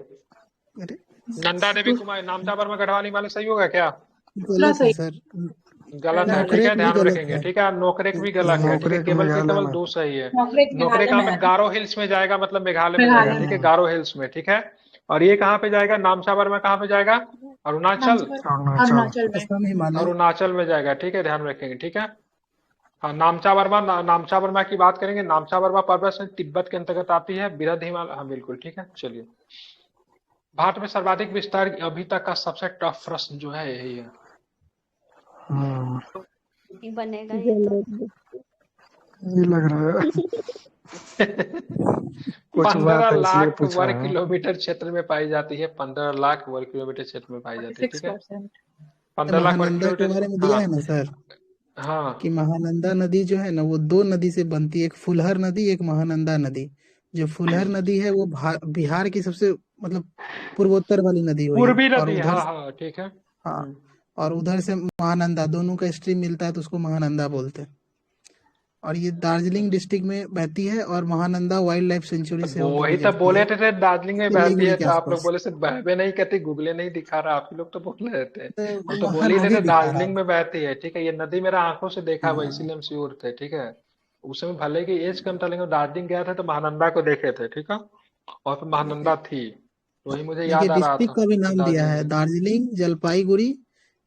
अरे नंदा देवी कुमारी, नामचा वर्मा गढ़वाली वाले सही होगा क्या? गलत है सर, गलत है, ठीक है, नोकरेक भी ध्यान में गलत रखेंगे, है। ठीक है, नोकरेक भी गलत है, ठीक है, नोकरेक केवल से मेघालय केवल में। 2 सही है। नोकरेक नोकरेक कहाँ पे? गारो हिल्स में जाएगा, मतलब मेघालय में जाएगा, ठीक है, गारो हिल्स में, ठीक है। और ये कहाँ पे जाएगा? नामचा वर्मा कहाँ पे जाएगा? अरुणाचल, अरुणाचल में। असम हिमालय। अरुणाचल में जाएगा, ठीक है, ध्यान रखेंगे, ठीक है। हाँ, नामचा वर्मा, नामचा वर्मा की बात करेंगे। नामचा वर्मा पर्वत से तिब्बत के अंतर्गत आती है, बृहद हिमालय, हाँ बिल्कुल, ठीक है। चलिए, भारत में सर्वाधिक विस्तार अभी तक का सबसे टफ प्रश्न जो है यही है। नहीं बनेगा ये तो। ये लग रहा है कुछ हुआ 15 था इसलिए लाख पूछा वर्ग है। किलोमीटर क्षेत्र में पाई जाती है, 15 लाख वर्ग किलोमीटर क्षेत्र में पाई जाती है, ठीक है। 6%। 15 लाख वर्ग महानंदा के बारे में किलोमीटर, दिया हाँ है ना सर, हाँ, कि महानंदा नदी जो है ना वो 2 नदी से बनती है, एक फुलहर नदी, एक महानंदा नदी। जो फुलहर नदी है वो बिहार की सबसे मतलब पूर्वोत्तर वाली नदी हुई, पूर्वी और नदी, उधर हाँ हाँ, ठीक है। हाँ, और उधर से महानंदा, दोनों का स्ट्रीम मिलता है तो उसको महानंदा बोलते हैं। और ये दार्जिलिंग डिस्ट्रिक्ट में बहती है, और महानंदा वाइल्ड लाइफ सेंचुरी से होकर वही तो गुजरती बोले है थे दार्जिलिंग में बहती सिलीगुड़ी है, के तो आप लोग आसपास। बोले से बहबे नहीं करती, गूगले नहीं दिखा रहा, आप ही लोग तो बोल रहे थे। हम तो वहाँ बोल ही रहे नदी थे दिखा रहा दार्जिलिंग में बहती है, ठीक है, ये नदी मेरा आंखों से देखा हुआ, हाँ। इसीलिए हम श्योर थे, ठीक है। उस समय भले की एज कम था, लेकिन दार्जिलिंग गया था तो महानंदा को देखे थे, ठीक है, और फिर महानंदा थी, तो वही मुझे देखिए याद आ रहा डिस्ट्रिक्ट था का भी नाम दिया दार्जिलिंग है, में। दार्जिलिंग, जलपाईगुड़ी,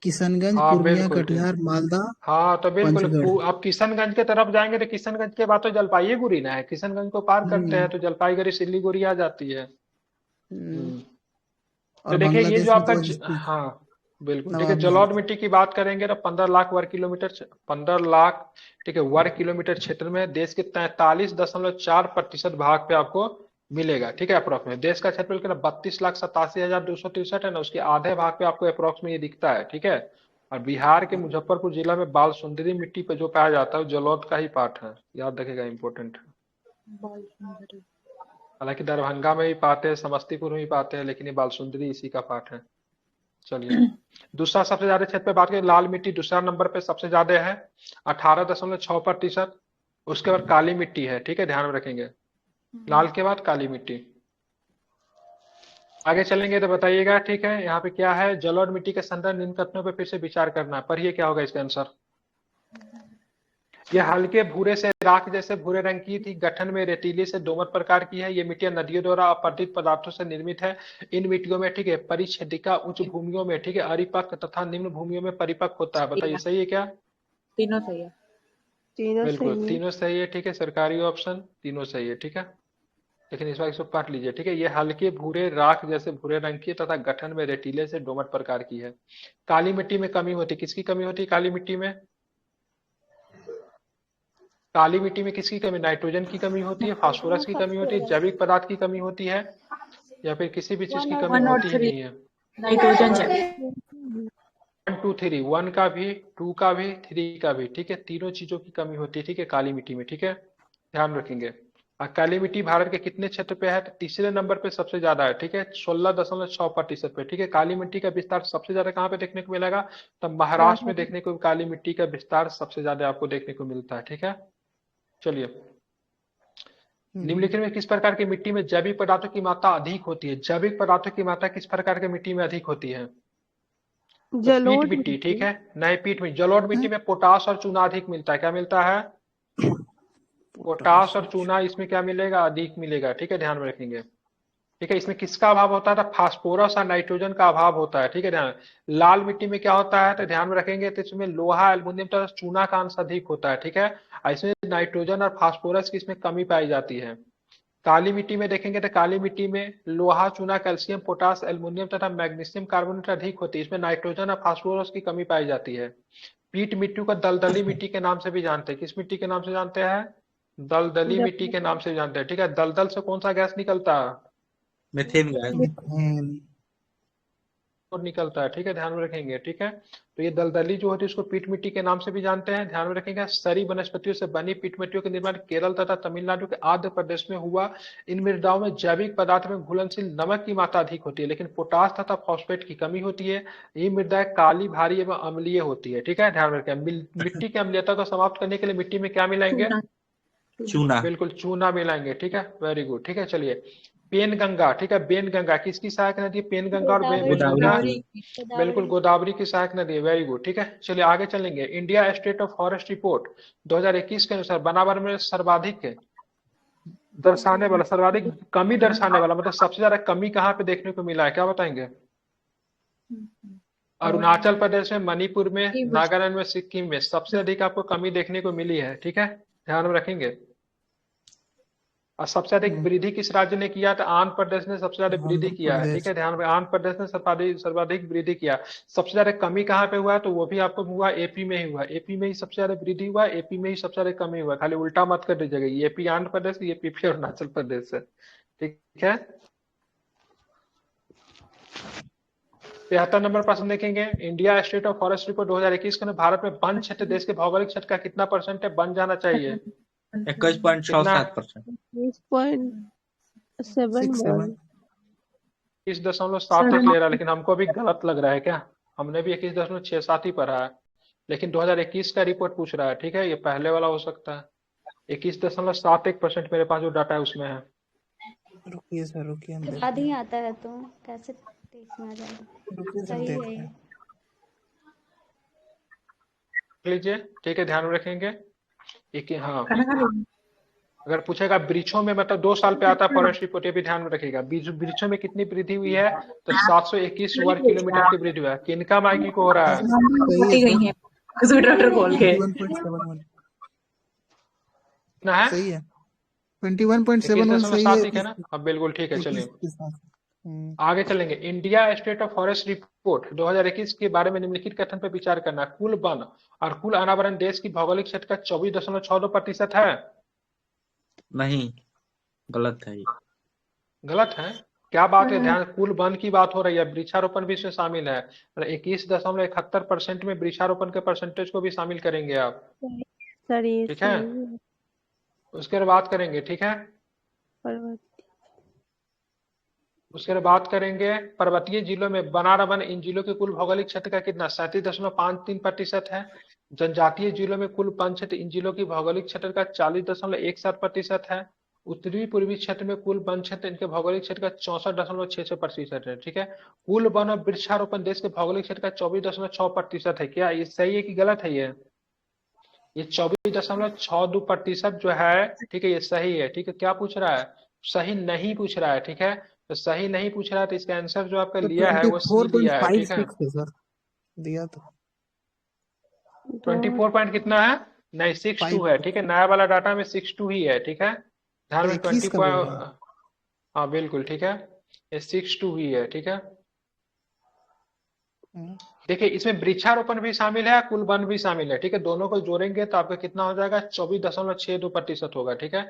किशनगंज, हाँ पूर्णिया, बिल्कुल ठीक, कटिहार, मालदा, हाँ तो बिल्कुल पंचगढ़। आप किशनगंज के तरफ जाएंगे तो किशनगंज के बाद तो जलपाईगुड़ी ना है, किशनगंज को पार करते हैं हम्म तो जलपाईगुड़ी सिलीगुड़ी आ जाती है। हम्म। तो और देखिए ये जो बांग्लादेश में आपका तो डिस्ट्रिक्ट हाँ बिल्कुल ठीक है, नवाबगंज। जलौढ़ मिट्टी की बात करेंगे तो 15 लाख वर्ग किलोमीटर, 15 लाख, ठीक है, वर्ग किलोमीटर क्षेत्र में देश के 43.4% भाग पे आपको मिलेगा, ठीक है, अप्रोक्स में। देश का क्षेत्रफल कितना? 32,87,263 है ना, उसके आधे भाग पे आपको अप्रोक्स में ये दिखता है, ठीक है। और बिहार के मुजफ्फरपुर जिला में बाल सुंदरी मिट्टी पे जो पाया जाता है वो जलौढ़ का ही पार्ट है, याद रखेगा, इंपॉर्टेंट है। हालांकि दरभंगा में भी पाते हैं, समस्तीपुर में भी पाते हैं, लेकिन ये बाल सुंदरी इसी का पार्ट है। चलिए, दूसरा सबसे ज्यादा क्षेत्र पे बात करें, लाल मिट्टी दूसरा नंबर पे सबसे ज्यादा है, 18.6%। उसके बाद काली मिट्टी है, ठीक है, ध्यान में रखेंगे, लाल के बाद काली मिट्टी। आगे चलेंगे तो बताइएगा, ठीक है, यहाँ पे क्या है, जलोढ़ मिट्टी के संदर्भ निम्न कथनों पे फिर से विचार करना है, पढ़िए क्या होगा इसका आंसर। यह हल्के भूरे से राख जैसे भूरे रंग की थी, गठन में रेतीली से दोमट प्रकार की है, ये मिट्टियां नदियों द्वारा अपरदित पदार्थों से निर्मित है। इन मिट्टियों में, ठीक है, परिच्छेदिका उच्च भूमियों में, ठीक है, अरिपक्व तथा निम्न भूमियों में परिपक्व होता है। बताइए सही है क्या? तीनों सही है। बिल्कुल तीनों सही है, ठीक है, सरकारी ऑप्शन तीनों सही है, ठीक है। लेकिन इस बार इसको पढ़ लीजिए, ठीक है, ये हल्के भूरे राख जैसे भूरे रंग की तथा गठन में रेतीले से दोमट प्रकार की है। काली मिट्टी में कमी होती, किसकी कमी होती है काली मिट्टी में? काली मिट्टी में किसकी कमी? नाइट्रोजन की कमी होती है, फास्फोरस की कमी होती है, जैविक पदार्थ की कमी होती है, या फिर किसी भी चीज की कमी 1 और होती ही 3 नहीं है। नाइट्रोजन है। 1 2 3, 1 का भी, 2 का भी, 3 का भी, ठीक है, तीनों चीजों की कमी होती है, ठीक है, काली मिट्टी में, ठीक है, ध्यान रखेंगे। और काली मिट्टी भारत के कितने क्षेत्र पे है? तो तीसरे नंबर पे सबसे ज्यादा है, ठीक है, 16.6% पे, ठीक है। काली मिट्टी का विस्तार सबसे ज्यादा कहाँ पे देखने को मिलेगा? तो महाराष्ट्र में देखने को काली मिट्टी का विस्तार सबसे ज्यादा आपको देखने को मिलता है, ठीक है। चलिए, निम्नलिखित में किस प्रकार की मिट्टी में जैविक पदार्थों की मात्रा अधिक होती है? जैविक पदार्थों की मात्रा किस प्रकार की मिट्टी में अधिक होती है? तो पीट मिट्टी, ठीक है, नहीं पीट मिट्टी, जलोढ़ मिट्टी में पोटास और चूना अधिक मिलता है। क्या मिलता है? पोटास और चूना इसमें क्या मिलेगा? अधिक मिलेगा, ठीक है, ध्यान में रखेंगे, ठीक है। इसमें किसका अभाव होता है? फास्फोरस और नाइट्रोजन का अभाव होता है, ठीक है, ध्यान। लाल मिट्टी में क्या होता है? तो ध्यान में रखेंगे, तो इसमें लोहा, एल्युमिनियम तथा चूना का अंश अधिक होता है, ठीक है। इसमें नाइट्रोजन और फास्फोरस की इसमें कमी पाई जाती है। काली मिट्टी में देखेंगे तो काली मिट्टी में लोहा, चूना, कैल्शियम, पोटास, एल्युमिनियम तथा मैग्नीशियम कार्बोनेट अधिक होती है, इसमें नाइट्रोजन और फास्फोरस की कमी पाई जाती है। पीट मिट्टी को दलदली मिट्टी के नाम से भी जानते हैं। किस मिट्टी के नाम से जानते हैं? दलदली मिट्टी के नाम से जानते हैं, ठीक है। दलदल से कौन सा गैस निकलता है? Methane gas. मीथेन। निकलता है, ठीक है, ध्यान में रखेंगे, ठीक है। तो ये दलदली जो होती है उसको पीट मिट्टी के नाम से भी जानते हैं, ध्यान में रखेंगे। सरी वनस्पतियों से बनी पीट मिट्टियों का निर्माण केरल तथा तमिलनाडु के आंध्र प्रदेश में हुआ। इन मृदाओं में जैविक पदार्थ में घुलनशील नमक की मात्रा अधिक होती है, लेकिन पोटास तथा फॉस्फेट की कमी होती है। ये मृदाएं काली, भारी एवं अम्लीय होती है, ठीक है, ध्यान में रखें। मिट्टी की अम्लीयता को समाप्त करने के लिए मिट्टी में क्या मिलाएंगे? चूना। बिल्कुल चूना मिलाएंगे, ठीक है, वेरी गुड, ठीक है। चलिए, पेनगंगा, ठीक है, पेनगंगा किसकी सहायक नदी है? पेनगंगा और गोदावरी की। बिल्कुल गोदावरी की सहायक नदी है, वेरी गुड, ठीक है। चलिए आगे चलेंगे। India state of forest report 2021 के अनुसार बनावर में सर्वाधिक दर्शाने वाला, सर्वाधिक कमी दर्शाने वाला, मतलब सबसे ज्यादा कमी कहाँ पे देखने को मिला है, क्या बताएंगे? अरुणाचल प्रदेश में, मणिपुर में, नागालैंड में, सिक्किम में सबसे अधिक आपको कमी देखने को मिली है, ठीक है, ध्यान में रखेंगे। और सबसे अधिक वृद्धि किस राज्य ने किया? तो आंध्र प्रदेश ने सबसे ज्यादा वृद्धि किया है, ठीक है, ध्यान में। आंध्र प्रदेश ने सर्वाधिक वृद्धि किया। सबसे ज्यादा कमी कहाँ पे हुआ? तो वो भी आपको हुआ एपी में ही हुआ, एपी में ही सबसे ज्यादा वृद्धि हुआ, एपी में ही सबसे ज्यादा कमी हुआ। खाली उल्टा मत कर दीजिएगा, एपी आंध्र प्रदेश, ये पीपी अरुणाचल प्रदेश है, ठीक है। 73 नंबर प्रश्न देखेंगे। India state of forest report 2021 के भारत में वन क्षेत्र देश के भौगोलिक क्षेत्र का कितना % है बन जाना चाहिए? 21.67%। 21.7 ले रहा है, लेकिन हमको भी गलत लग रहा है क्या? हमने भी 21.67 ही पढ़ा है, लेकिन 2021 का रिपोर्ट पूछ रहा है, ठीक है, ये पहले वाला हो सकता है। 21.71% मेरे पास जो डाटा है उसमें है। रुकिए सर, रुकिए, याद ही आता है तो कैसे 23 में आ जाएगा? सही है ये। लीजिए, ठीक है, ध्यान में रखेंगे। एक हाँ, अगर पूछेगा वृक्षों में, मतलब 2 साल पे आता है फॉरेस्ट रिपोर्ट, ये भी ध्यान में रखिएगा। वृक्षों में कितनी वृद्धि हुई है? तो 721 वर्ग किलोमीटर की वृद्धि हुआ है। किनका माइकी को हो रहा है? कितना है? सही है, 21.71 सही है ना? हाँ बिल्कुल ठीक है। चलिए आगे चलेंगे। India state of forest report 2021 के बारे में निम्नलिखित कथन पर विचार करना। कुल वन और कुल अनावरण देश की भौगोलिक क्षेत्र का 24.62% है। नहीं, गलत है ये। गलत है? क्या बात है? ध्यान, कुल वन की बात हो रही है, वृक्षारोपण भी इसमें शामिल है। 21.71% में वृक्षारोपण के परसेंटेज को भी शामिल करेंगे आप, ठीक है, उसके बाद बात करेंगे, ठीक है। उसके बाद बात करेंगे पर्वतीय जिलों में वनारवन, इन जिलों के कुल भौगोलिक क्षेत्र का कितना? 37.53% है। जनजातीय जिलों में कुल वन क्षेत्र, इन जिलों की भौगोलिक क्षेत्र का 40.17% है। उत्तरी पूर्वी क्षेत्र में कुल वन क्षेत्र, इनके भौगोलिक क्षेत्र का 64.66% है, ठीक है। कुल वन और वृक्षारोपण देश के भौगोलिक क्षेत्र का 24.6% है। क्या ये सही है कि गलत है? ये 24.62% जो है, ठीक है, ये सही है, ठीक है। क्या पूछ रहा है? सही नहीं पूछ रहा है, ठीक है। तो सही नहीं पूछ रहा है, तो इसका आंसर जो आपका लिया है वो सी लिया है, ठीक है। दिया तो 24 पॉइंट कितना है? नहीं, 62 है, ठीक है। नया वाला डाटा में 62 ही है, ठीक है, ध्यान में। 20 हाँ बिल्कुल ठीक है, ये 62 ही है, ठीक है। देखिए, इसमें वृक्षारोपण भी शामिल है, कुल वन भी शामिल है, ठीक है। दोनों को जोड़ेंगे तो आपका कितना हो जाएगा? 24.62% होगा, ठीक है।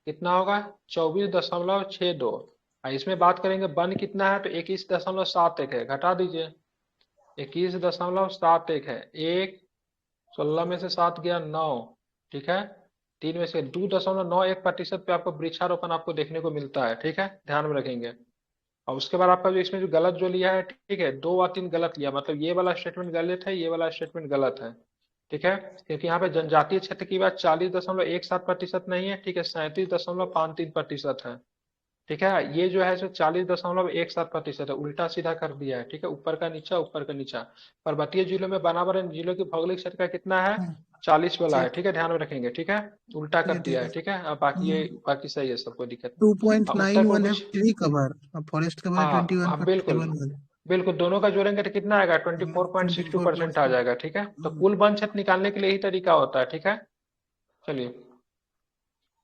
कितना होगा? 24.62। इसमें बात करेंगे वन कितना है, तो 21.71 है, घटा दीजिए। 21.71 है। 1 16 में से 7 गया 9, ठीक है। 3 में से 2.91% पे आपको वृक्षारोपण आपको देखने को मिलता है, ठीक है, ध्यान में रखेंगे। और उसके बाद आपका जो इसमें जो गलत जो लिया है, ठीक है, 2 और 3 गलत लिया, मतलब ये वाला स्टेटमेंट गलत है, ये वाला स्टेटमेंट गलत है, ठीक है। क्योंकि यहाँ पे जनजातीय क्षेत्र की बात 40.17% नहीं है, ठीक है, 37.53% है, ठीक है। ये जो है सो 40.17% है, उल्टा सीधा कर दिया है, ठीक है, ऊपर का नीचा, ऊपर का नीचा। पर्वतीय जिलों में वनावरण जिलों की भौगोलिक क्षेत्र का कितना है? 40 वाला है, ठीक है, ध्यान में रखेंगे, ठीक है, उल्टा कर दिया है, ठीक है। अब बाकी सही है, सब कोई दिक्कत नहीं। 2.91 है ट्री कवर, फॉरेस्ट कवर 21.71। बिल्कुल, दोनों का जोड़ेंगे तो कितना आएगा? 24.62% आ जाएगा, ठीक है। तो कुल वन क्षेत्र निकालने के लिए यही तरीका होता है, ठीक है। चलिए,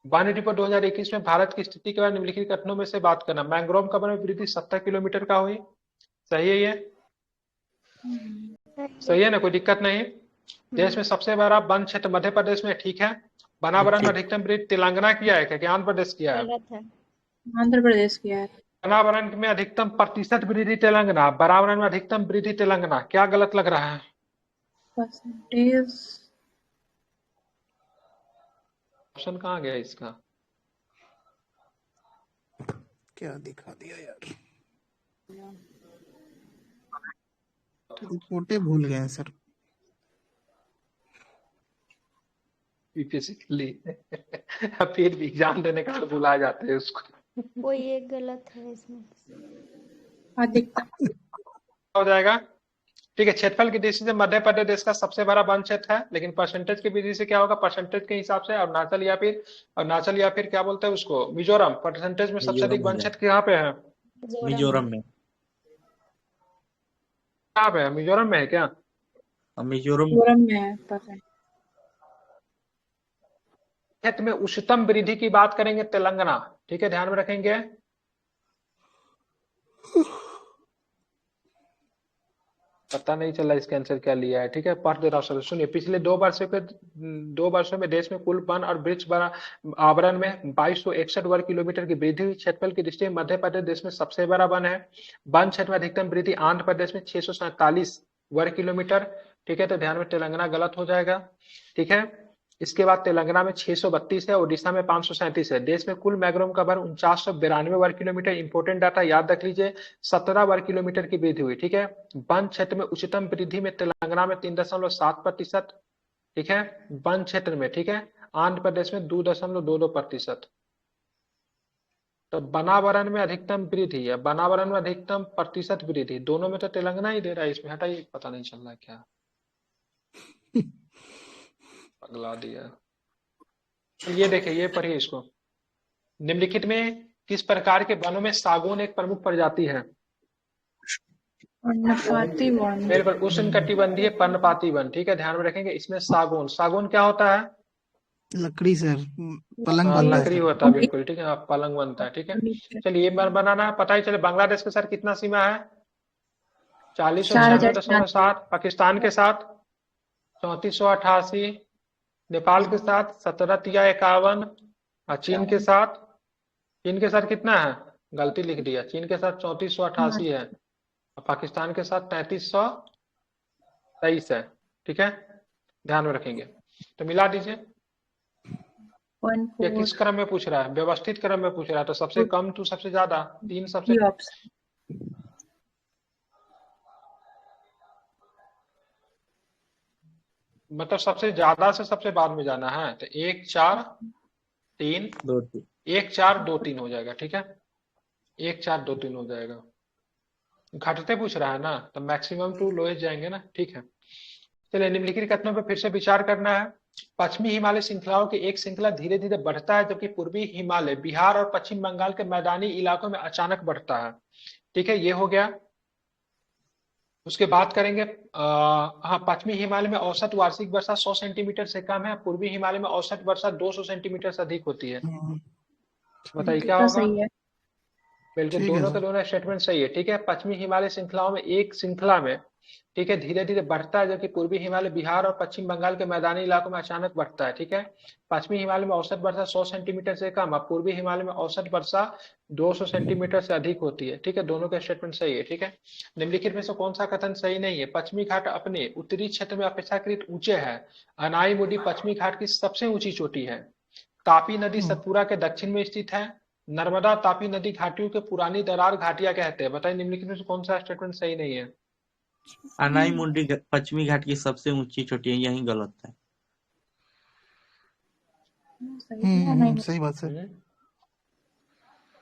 वन रिपोर्ट 2021 में भारत की स्थिति के बारे में निम्नलिखित कथनों में से बात करना। मैंग्रोव कवर में वृद्धि 70 किलोमीटर का हुई, सही है ये? सही है ना, कोई दिक्कत नहीं। देश में सबसे बड़ा वन क्षेत्र मध्य प्रदेश में, ठीक है। वनावरण में अधिकतम वृद्धि तेलंगाना किया है क्या, आंध्र प्रदेश किया है? आंध्र प्रदेश किया है। बनावरण में अधिकतम प्रतिशत वृद्धि तेलंगाना, बनावरण में अधिकतम वृद्धि तेलंगाना, क्या गलत लग रहा है? परसेंटेज ऑप्शन कहाँ गया इसका? क्या दिखा दिया यार, रिपोर्टें भूल गए हैं सर। यूपीएससी के लिए फिर भी एग्जाम देने का बुलाए जाते हैं उसको। कोई एक गलत है इसमें। अधिकतम हो जाएगा, ठीक है। क्षेत्रफल की दृष्टि से मध्य प्रदेश देश का सबसे बड़ा वन क्षेत्र है, लेकिन परसेंटेज की विधि से क्या होगा? परसेंटेज के हिसाब से अरुणाचल या फिर क्या बोलते हैं उसको, मिजोरम, परसेंटेज में सबसे अधिक मिजोरम हो वन जाएगा। क्षेत्र कहाँ पे है? मिजोरम में। कहाँ पे है? मिजोरम में है क्या? मिजोरम मिजोरम में है परसेंट। क्षेत्र में उच्चतम वृद्धि की बात करेंगे तेलंगाना, ठीक है, ध्यान में रखेंगे। पता नहीं चला इसका आंसर क्या लिया है, ठीक है, पढ़ दे रहा हूँ। सुनिए, पिछले 2 वर्षों में देश में कुल वन और वृक्ष आवरण में 2261 वर्ग किलोमीटर की वृद्धि हुई। क्षेत्रफल की दृष्टि से मध्य प्रदेश देश में सबसे बड़ा वन है। वन क्षेत्र में अधिकतम वृद्धि आंध्र प्रदेश में 647 वर्ग किलोमीटर, ठीक है, तो ध्यान में तेलंगाना गलत हो जाएगा, ठीक है। इसके बाद तेलंगाना में 632 है, उड़ीसा में 537 है। देश में कुल मैंग्रोव कवर 4992 वर्ग किलोमीटर। इंपोर्टेंट डाटा याद रख लीजिए, 17 वर्ग किलोमीटर की वृद्धि हुई, ठीक है। वन क्षेत्र में उच्चतम वृद्धि में तेलंगाना में 3.7%, ठीक है, वन क्षेत्र में, ठीक है। आंध्र प्रदेश में 2.22%। तो बनावरण में अधिकतम वृद्धि है, बनावरण में अधिकतम प्रतिशत वृद्धि, दोनों में तो तेलंगाना ही दे रहा है, इसमें हटाइए, पता नहीं चल रहा है क्या, पगला दिया। ये देखिए, ये पढ़िए इसको। निम्नलिखित में किस प्रकार के वनों में सागौन एक प्रमुख प्रजाति है? पर्णपाती वन। बिल्कुल, उष्णकटिबंधीय पर्णपाती वन, ठीक है, ध्यान में रखेंगे। इसमें सागौन, सागौन क्या होता है? लकड़ी सर, पलंग बनता है लकड़ी सर। होता है, बिल्कुल, ठीक है, हाँ, पलंग बनता है, ठीक है। चलिए, ये बनाना है, पता ही चले। बांग्लादेश के साथ कितना सीमा है? 4096.7, पाकिस्तान के साथ 3488, नेपाल के साथ 1751, और चीन के साथ कितना है? गलती लिख दिया, चीन के साथ 3488 है, और पाकिस्तान के साथ 3323 है, ठीक है, ध्यान में रखेंगे। तो मिला दीजिए। ये किस क्रम में पूछ रहा है? व्यवस्थित क्रम में पूछ रहा है, तो सबसे कम टू सबसे ज्यादा, 3 सबसे, मतलब सबसे ज्यादा से सबसे बाद में जाना है, तो 1 4 3 1 4 2 3 हो जाएगा, ठीक है, 1 4 2 3 हो जाएगा। घटते पूछ रहा है ना, तो मैक्सिमम टू लोएस्ट जाएंगे ना, ठीक है। चलिए, निम्नलिखित कथनों पर फिर से विचार करना है। पश्चिमी हिमालय श्रृंखलाओं की एक श्रृंखला धीरे धीरे बढ़ता है, जबकि पूर्वी हिमालय, बिहार और पश्चिम बंगाल के मैदानी इलाकों में अचानक बढ़ता है, ठीक है, ये हो गया। उसके बात करेंगे, हाँ, पश्चिमी हिमालय में औसत वार्षिक वर्षा 100 सेंटीमीटर से कम है, पूर्वी हिमालय में औसत वर्षा 200 सेंटीमीटर से अधिक होती है। बताइए क्या होगा? बिल्कुल, दोनों के दोनों स्टेटमेंट सही है, ठीक है। पश्चिमी हिमालय श्रृंखलाओं में एक श्रृंखला में, ठीक है, धीरे धीरे बढ़ता है, जबकि पूर्वी हिमालय, बिहार और पश्चिम बंगाल के मैदानी इलाकों में अचानक बढ़ता है, ठीक है। पश्चिमी हिमालय में औसत वर्षा 100 सेंटीमीटर से कम, और पूर्वी हिमालय में औसत वर्षा 200 सेंटीमीटर से अधिक होती है, ठीक है, दोनों का स्टेटमेंट सही है, ठीक है। निम्नलिखित में से कौन सा कथन सही नहीं है? पश्चिमी घाट अपने उत्तरी क्षेत्र में अपेक्षाकृत ऊंचे है। अनाईमुडी पश्चिमी घाट की सबसे ऊंची चोटी है। तापी नदी सतपुरा के दक्षिण में स्थित है। नर्मदा तापी नदी घाटियों के पुरानी दरार घाटियां कहते हैं। बताइए, निम्नलिखित में से कौन सा स्टेटमेंट सही नहीं है? अनाई मुंडी पश्चिमी घाट की सबसे ऊंची चोटी है, यही गलत है। सही बात सर।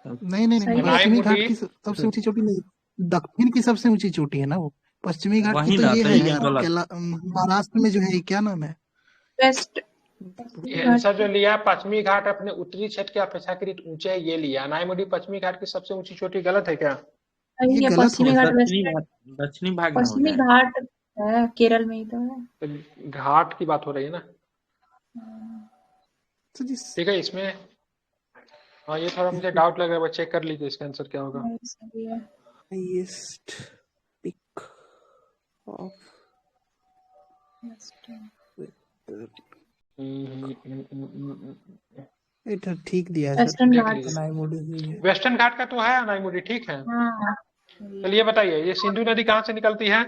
नहीं, पश्चिमी घाट की सबसे ऊंची चोटी नहीं, दक्षिण की सबसे ऊंची चोटी है ना वो। पश्चिमी घाट की तो ये है, महाराष्ट्र में जो है, क्या नाम है? वेस्ट आंसर जो लिया, पश्चिमी घाट अपने उत्तरी क्षेत्र के अपेक्षाकृत ऊंचे है, ये लिया। अनाईमुडी पश्चिमी घाट की सबसे ऊंची चोटी गलत है क्या? ये गलत पश्चिमी घाट, दक्षिणी भाग में पश्चिमी घाट है, केरल में ही तो है। तो घाट की बात हो रही है ना, ठीक है। इसमें हाँ, ये थोड़ा मुझे डाउट लग रहा है, चेक कर लीजिए इसका आंसर क्या होगा। हाईएस्ट पिक ऑफ ये तो ठीक दिया है सर। वेस्टर्न देख घाट। लीजिए, अनाईमुडी से ही है। वेस्टर्न घाट का तो है अनाईमुडी, ठीक है। हाँ चलिए बताइए, ये सिंधु नदी कहाँ से निकलती है?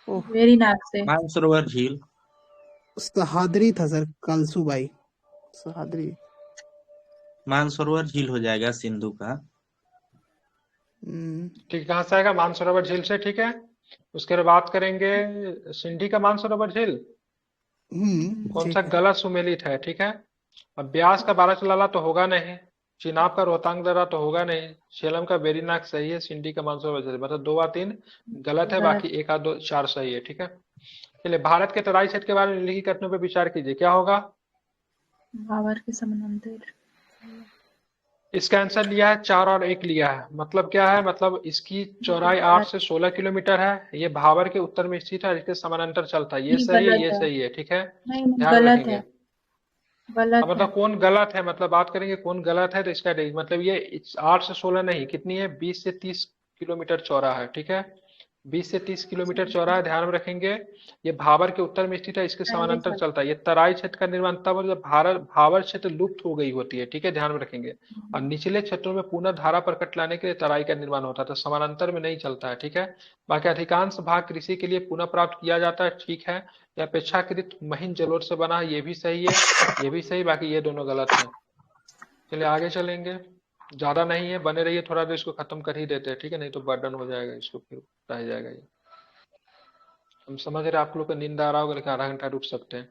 ओह, वेरीनाग से। मानसरोवर झील। सहाद्री था सर, कलसुबाई सहाद्री। मानसरोवर झील हो जाएगा सिंधु का। ठीक, कहाँ से आएगा? मानसरोवर झील से, ठीक है। उसके बाद बात करेंगे सिंधी का मानसरोवर झील कौन सा? ठीक है। गलत सुमेलित है, ठीक है। अब ब्यास का बाराचलाला तो होगा नहीं, चिनाब का रोहतांग दर्रा तो होगा नहीं, झेलम का वेरीनाग सही है, सिंधी का मानसरोवर झील, मतलब 2 और 3 गलत है, बाकी 1 और 2 4 सही है, ठीक है। चलिए, भारत के तराई क्षेत्र के बारे में निम्नलिखित कथनों पर विचार कीजिए, क्या होगा? भावर के समानांतर। इसका आंसर लिया है 4 और 1 लिया है, मतलब क्या है? मतलब इसकी चौड़ाई 8 से 16 किलोमीटर है, ये भावर के उत्तर में स्थित है, इसके समानांतर चलता है, ये नहीं, सही है, गलत ये है। सही है, ठीक है। नहीं ध्यान गलत रखेंगे। है, गलत अब मतलब कौन गलत है, मतलब बात करेंगे कौन गलत है, तो इसका मतलब ये 8 से 16 नहीं, कितनी है? 20 से 30 किलोमीटर चौड़ा है, ठीक है। 20 से 30 किलोमीटर चौड़ा है, ध्यान में रखेंगे। ये भावर के उत्तर में स्थित है, इसके समानांतर चलता है। ये तराई क्षेत्र का निर्माण तब होता है जब भावर क्षेत्र लुप्त हो गई होती है, ठीक है, ध्यान में रखेंगे। और निचले क्षेत्रों में पुनः धारा प्रकट लाने के लिए तराई का निर्माण होता है, तो समानांतर में नहीं चलता है, ठीक है। बाकी अधिकांश भाग कृषि के लिए पुनः प्राप्त किया जाता है, ठीक है। यह अपेक्षाकृत महीन जलोढ़ से बना है, ये भी सही है, ये भी सही, बाकी ये दोनों गलत है। चलिए आगे चलेंगे, ज्यादा नहीं है, बने रहिए, थोड़ा देर इसको खत्म कर ही देते हैं, ठीक है, नहीं तो बर्डन हो जाएगा, इसको फिर रह जाएगा ये। हम समझ रहे हैं आप लोग को नींद आ रहा होगा, लेकिन आधा घंटा रुक सकते हैं।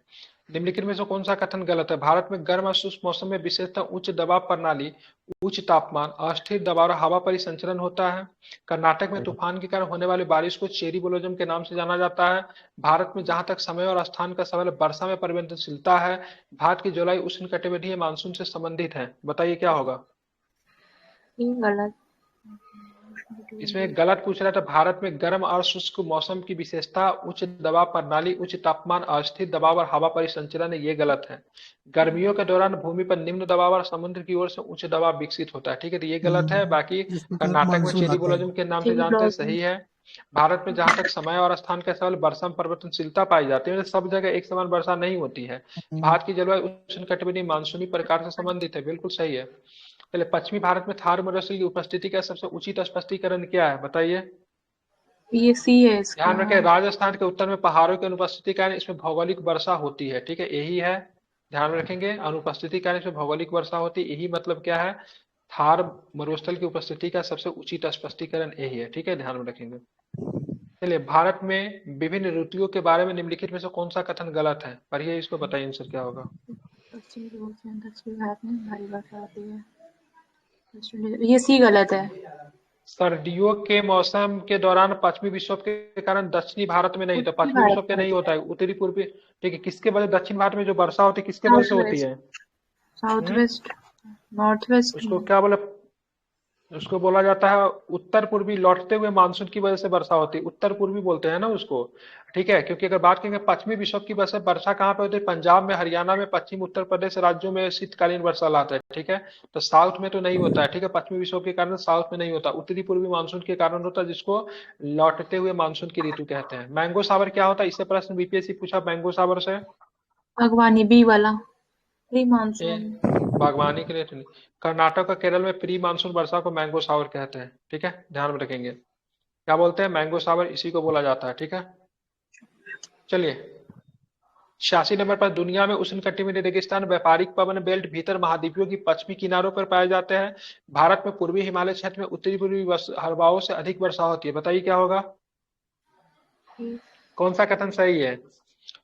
निम्नलिखित में से कौन सा कथन गलत है? भारत में गर्म और शुष्क मौसम में विशेषतः उच्च दबाव प्रणाली, उच्च तापमान, अस्थिर दबाव और हवा परिसंचरण होता है। कर्नाटक में तूफान के कारण होने वाली बारिश को चेरी ब्लोजम के नाम से जाना जाता है। भारत में जहां तक समय और स्थान का सवाल है, वर्षा में परिवर्तनशीलता है। भारत की जलवायु उष्णकटिबंधीय मानसून से संबंधित है, बताइए क्या होगा? गलत। इसमें गलत पूछ रहा था। भारत में गर्म और शुष्क मौसम की विशेषता उच्च दबाव प्रणाली, उच्च तापमान, अस्थिर दबाव और हवा परिसंचरण है, ये गलत है। गर्मियों के दौरान भूमि पर निम्न दबाव और समुद्र की ओर से उच्च दबाव विकसित होता है, ठीक है, तो ये गलत है। बाकी कर्नाटक में चेरी ब्लोसम के नाम से जानते हैं, सही है। भारत में जहां तक समय और स्थान का सवाल, वर्षा में परिवर्तनशीलता पाई जाती है, सब जगह एक समान वर्षा नहीं होती है। भारत की जलवायु उष्णकटिबंधीय मानसूनी प्रकार से संबंधित है, बिल्कुल सही है। पहले, पश्चिमी भारत में थार मरुस्थल की उपस्थिति का सबसे उचित स्पष्टीकरण क्या है, बताइए? ये सी है इसका। ध्यान रखें, राजस्थान के उत्तर में पहाड़ों की अनुपस्थिति के कारण इसमें भौगोलिक वर्षा होती है, ठीक है, यही है, ध्यान रखेंगे। अनुपस्थिति के कारण इसमें भौगोलिक वर्षा होती है, यही मतलब क्या है? थार मरुस्थल की उपस्थिति का सबसे उचित स्पष्टीकरण यही है, ठीक है, ध्यान में रखेंगे। चलिए, भारत में विभिन्न ऋतुओं के बारे में निम्नलिखित में से कौन सा कथन गलत है? पढ़िए इसको, बताइए आंसर क्या होगा। पश्चिमी भारत में भारी वर्षा होती है, ये सी गलत है। सर्दियों के मौसम के दौरान पश्चिमी विक्षोभ के कारण दक्षिणी भारत में नहीं होता, पश्चिमी विक्षोभ के नहीं होता है, उत्तरी पूर्वी, ठीक है। किसके वजह दक्षिण भारत में जो वर्षा होती है किसके वजह से होती है? South west, north west. उसको क्या बोले? उसको बोला जाता है उत्तर पूर्वी लौटते हुए मानसून की वजह से वर्षा होती है, उत्तर पूर्वी बोलते हैं ना उसको, ठीक है। क्योंकि अगर बात करेंगे पश्चिमी विक्षोभ की वजह से वर्षा कहाँ पे होती है? पंजाब में, हरियाणा में, पश्चिम उत्तर प्रदेश राज्यों में शीतकालीन वर्षा लाता है, ठीक है। तो साउथ में तो नहीं होता है, ठीक है, पश्चिमी विक्षोभ के कारण साउथ में नहीं होता, उत्तरी पूर्वी मानसून के कारण होता है, जिसको लौटते हुए मानसून की ऋतु कहते हैं। मैंगो सावर क्या होता है? इससे प्रश्न बीपीएससी पूछा मैंगो सावर से। बागवानी, बी वाला, प्री मानसून। बागवानी के लिए तो नहीं। कर्नाटक और केरल में प्री मानसून वर्षा को मैंगो सावर कहते हैं, ठीक है, ध्यान में रखेंगे। क्या बोलते हैं? मैंगो सावर, इसी को बोला जाता है, ठीक है। चलिए, 86 नंबर पर, दुनिया में उष्णकटिबंधीय रेगिस्तान व्यापारिक पवन बेल्ट भीतर महाद्वीपों की पश्चिमी किनारों पर पाए जाते हैं। भारत में पूर्वी हिमालय क्षेत्र में उत्तरी पूर्वी हवाओं से अधिक वर्षा होती है, बताइए क्या होगा? कौन सा कथन सही है?